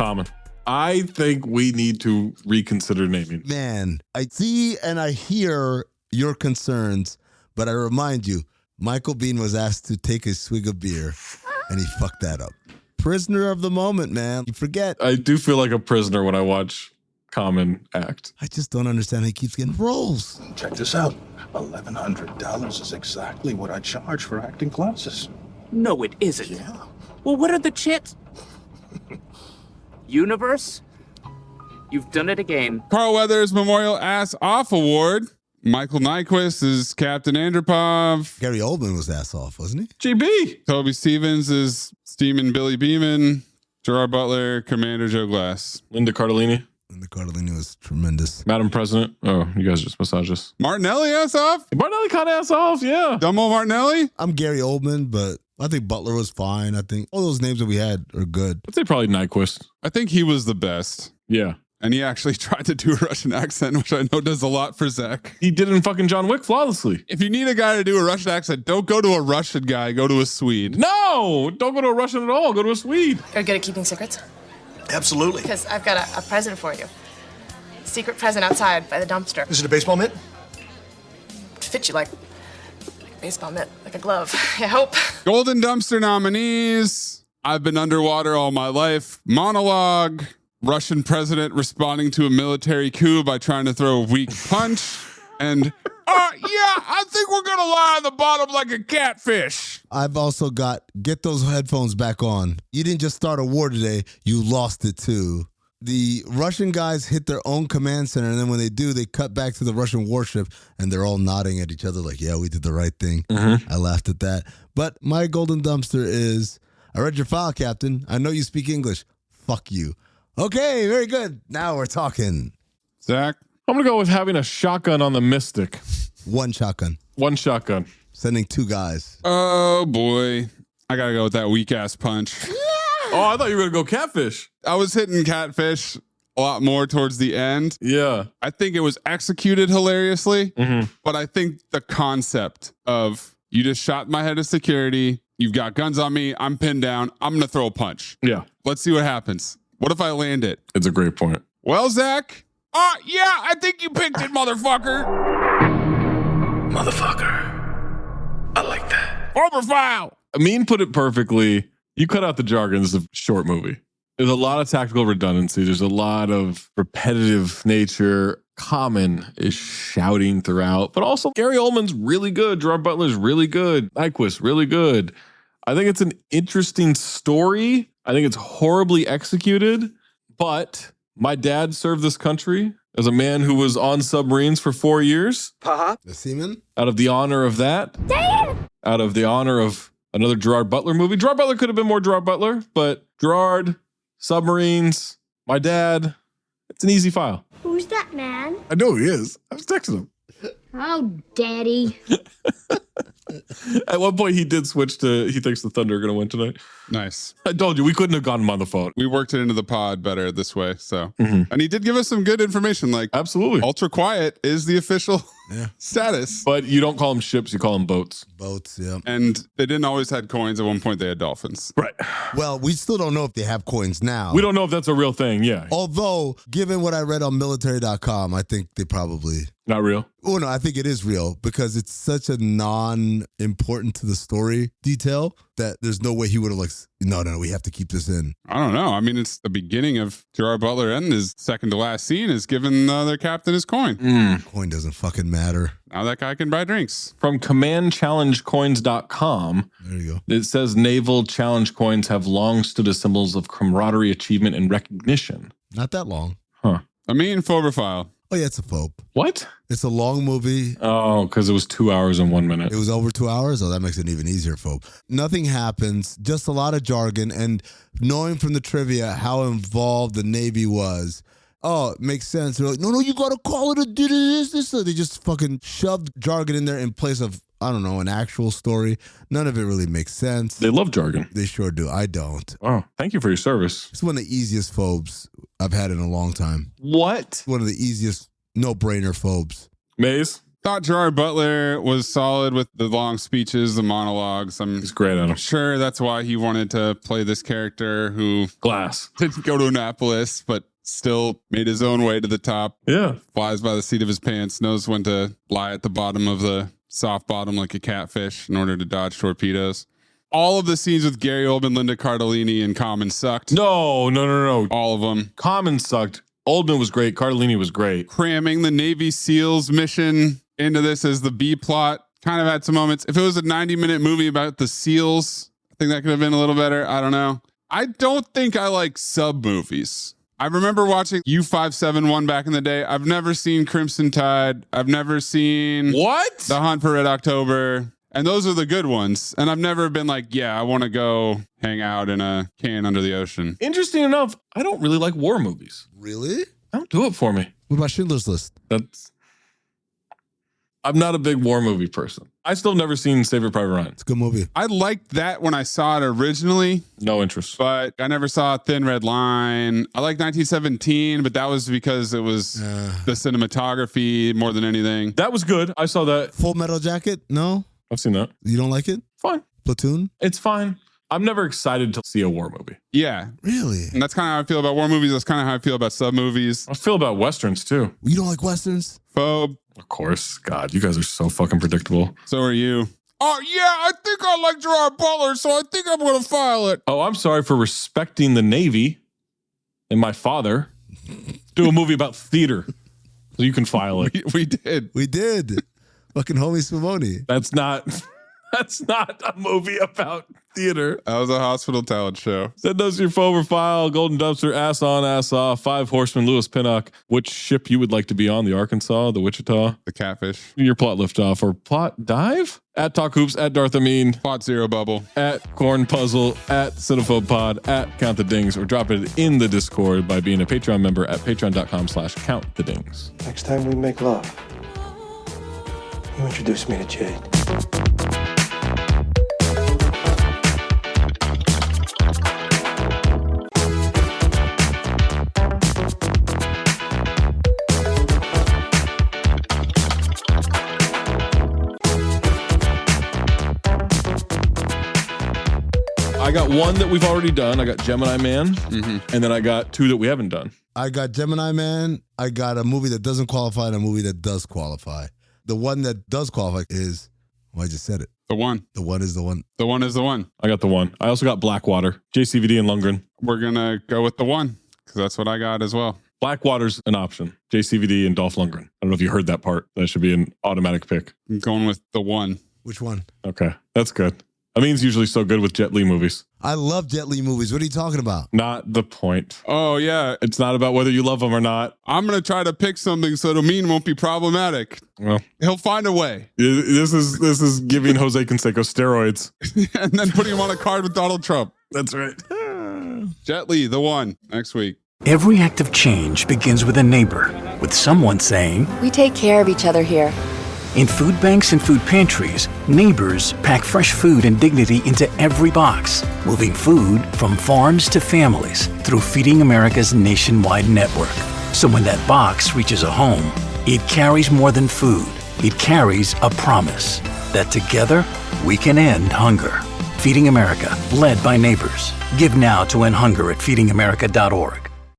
I think we need to reconsider naming. Man, I see and I hear your concerns, but I remind you, Michael Biehn was asked to take a swig of beer, and he fucked that up. Prisoner of the moment, man. You forget. I do feel like a prisoner when I watch Common act. I just don't understand how he keeps getting roles. Check this out. $1,100 is exactly what I charge for acting classes. No, it isn't. Yeah. Well, what are the chits? Universe? You've done it again. Carl Weathers Memorial Ass Off Award. Michael Nyquist is Captain Andropov. Gary Oldman was ass off, wasn't he? GB. Toby Stevens is Steamin' Billy Beeman. Gerard Butler, Commander Joe Glass. Linda Cardellini. Linda Cardellini was tremendous. Madam President. Oh, you guys just massage us. Martinelli ass off? Martinelli kind of ass off, yeah. Dumbo Martinelli? I'm Gary Oldman, but I think Butler was fine. I think all those names that we had are good. I'd say probably Nyquist. I think he was the best. Yeah. And he actually tried to do a Russian accent, which I know does a lot for Zach. He did in fucking John Wick flawlessly. If you need a guy to do a Russian accent, don't go to a Russian guy, go to a Swede. No, don't go to a Russian at all. Go to a Swede. Are you good at keeping secrets? Absolutely. Because I've got a present for you. Secret present outside by the dumpster. Is it a baseball mitt? It fits you like a baseball mitt, like a glove. I hope. Golden Dumpster nominees. I've been underwater all my life. Monologue. Russian president responding to a military coup by trying to throw a weak punch. And, yeah, I think we're going to lie on the bottom like a catfish. I've also got, get those headphones back on. You didn't just start a war today, you lost it too. The Russian guys hit their own command center, and then when they do, they cut back to the Russian warship, and they're all nodding at each other like, yeah, we did the right thing. I laughed at that. But my golden dumpster is, I read your file, Captain. I know you speak English. Fuck you. Okay, very good. Now we're talking. Zach? I'm going to go with having a shotgun on the Mystic. One shotgun. One shotgun. Sending two guys. Oh, boy. I got to go with that weak-ass punch. Oh, I thought you were going to go catfish. I was hitting catfish a lot more towards the end. Yeah. I think it was executed hilariously, but I think the concept of you just shot my head of security, you've got guns on me, I'm pinned down, I'm going to throw a punch. Yeah. Let's see what happens. What if I land it? It's a great point. Well, Zach? Yeah, I think you picked it, motherfucker. Motherfucker. I like that. Overfoul. Amin put it perfectly. You cut out the jargon. It's a short movie. There's a lot of tactical redundancy. There's a lot of repetitive nature, Common is shouting throughout, but also Gary Oldman's really good. Gerard Butler's really good. Nyquist, really good. I think it's an interesting story. I think it's horribly executed, but my dad served this country as a man who was on submarines for 4 years. The seaman? Out of the honor of that. Out of the honor of another Gerard Butler movie. Gerard Butler could have been more Gerard Butler, but Gerard, submarines, my dad, it's an easy file. Who's that man? I know he is. I was texting him. Oh, Daddy. At one point, he did switch to, he thinks the Thunder are going to win tonight. Nice. I told you, we couldn't have gotten him on the phone. We worked it into the pod better this way. So, and he did give us some good information. Like, absolutely. Ultra Quiet is the official status. But you don't call them ships, you call them boats. Boats, yeah. And they didn't always had coins. At one point, they had dolphins. Right. Well, we still don't know if they have coins now. We don't know if that's a real thing, yeah. Although, given what I read on military.com, I think they probably... Not real? Oh, no, I think it is real because it's such a non-important to the story detail that there's no way he would have like, no, we have to keep this in. I don't know. I mean, it's the beginning of Gerard Butler and his second to last scene is giving their captain his coin. Coin doesn't fucking matter. Now that guy can buy drinks. From commandchallengecoins.com, there you go. It says naval challenge coins have long stood as symbols of camaraderie, achievement, and recognition. Not that long. Huh. Amin Phobophile. Oh, yeah, it's a phobe. What? It's a long movie. Oh, because it was 2 hours and 1 minute. It was over 2 hours? Oh, that makes it even easier, phobe. Nothing happens, just a lot of jargon, and knowing from the trivia how involved the Navy was, oh, it makes sense. They're like, no, you got to call it a this. So they just fucking shoved jargon in there in place of, I don't know, an actual story. None of it really makes sense. They love jargon. They sure do. I don't. Oh, thank you for your service. It's one of the easiest phobes I've had in a long time. What? One of the easiest no-brainer phobes. Maze? Thought Gerard Butler was solid with the long speeches, the monologues. He's great at them. Sure, that's why he wanted to play this character who... Glass. Didn't go to Annapolis, but still made his own way to the top. Yeah. Flies by the seat of his pants, knows when to lie at the bottom of the soft bottom like a catfish in order to dodge torpedoes. All of the scenes with Gary Oldman, Linda Cardellini, and Common sucked. No. All of them. Common sucked. Oldman was great. Cardellini was great. Cramming the Navy SEALs mission into this as the B plot kind of had some moments. If it was a 90-minute movie about the SEALs, I think that could have been a little better. I don't know. I don't think I like sub movies. I remember watching U-571 back in the day. I've never seen Crimson Tide. I've never seen The Hunt for Red October. And those are the good ones. And I've never been like, yeah, I want to go hang out in a can under the ocean. Interesting enough, I don't really like war movies. Really? Don't do it for me. What about Schindler's List? I'm not a big war movie person. I still never seen Saving Private Ryan. It's a good movie. I liked that when I saw it originally. No interest. But I never saw Thin Red Line. I like 1917, but that was because it was the cinematography more than anything. That was good. I saw that. Full Metal Jacket? No? I've seen that. You don't like it? Fine. Platoon? It's fine. I'm never excited to see a war movie. Yeah. Really? And that's kind of how I feel about war movies. That's kind of how I feel about sub movies. I feel about Westerns too. You don't like Westerns? Phobe. Of course. God, you guys are so fucking predictable. So are you. Oh, yeah, I think I like Gerard Butler, so I think I'm going to file it. Oh, I'm sorry for respecting the Navy and my father. Do a movie about theater. So you can file it. We did. We did. Fucking homie Spumoni. That's not a movie about theater. That was a hospital talent show. Send us your Phober file, Golden Dumpster, Ass On, Ass Off, Five Horsemen, Lewis Pinnock, which ship you would like to be on, the Arkansas, the Wichita, the Catfish, your plot liftoff or plot dive, at Talk Hoops, at Darth Amin, Plot Zero Bubble, at Corn Puzzle, at Cinephobe Pod, at Count the Dings, or drop it in the Discord by being a Patreon member at patreon.com/countthedings. Next time we make love, you introduce me to Jade. I got one that we've already done. I got Gemini Man, and then I got two that we haven't done. I got Gemini Man. I got a movie that doesn't qualify and a movie that does qualify. The one that does qualify is, well, I just said it. The one. The one is the one. The one is the one. I got the one. I also got Blackwater, JCVD, and Lundgren. We're going to go with the one because that's what I got as well. Blackwater's an option. JCVD and Dolph Lundgren. I don't know if you heard that part. That should be an automatic pick. I'm going with the one. Which one? Okay, that's good. Amin's usually so good with Jet Li movies. I love Jet Li movies. What are you talking about? Not the point. Oh, yeah. It's not about whether you love them or not. I'm going to try to pick something so Amin won't be problematic. Well, he'll find a way. This is giving Jose Canseco steroids. And then putting him on a card with Donald Trump. That's right. Jet Li, the one, next week. Every act of change begins with a neighbor, with someone saying, "We take care of each other here." In food banks and food pantries, neighbors pack fresh food and dignity into every box, moving food from farms to families through Feeding America's nationwide network. So when that box reaches a home, it carries more than food. It carries a promise that together we can end hunger. Feeding America, led by neighbors. Give now to end hunger at feedingamerica.org.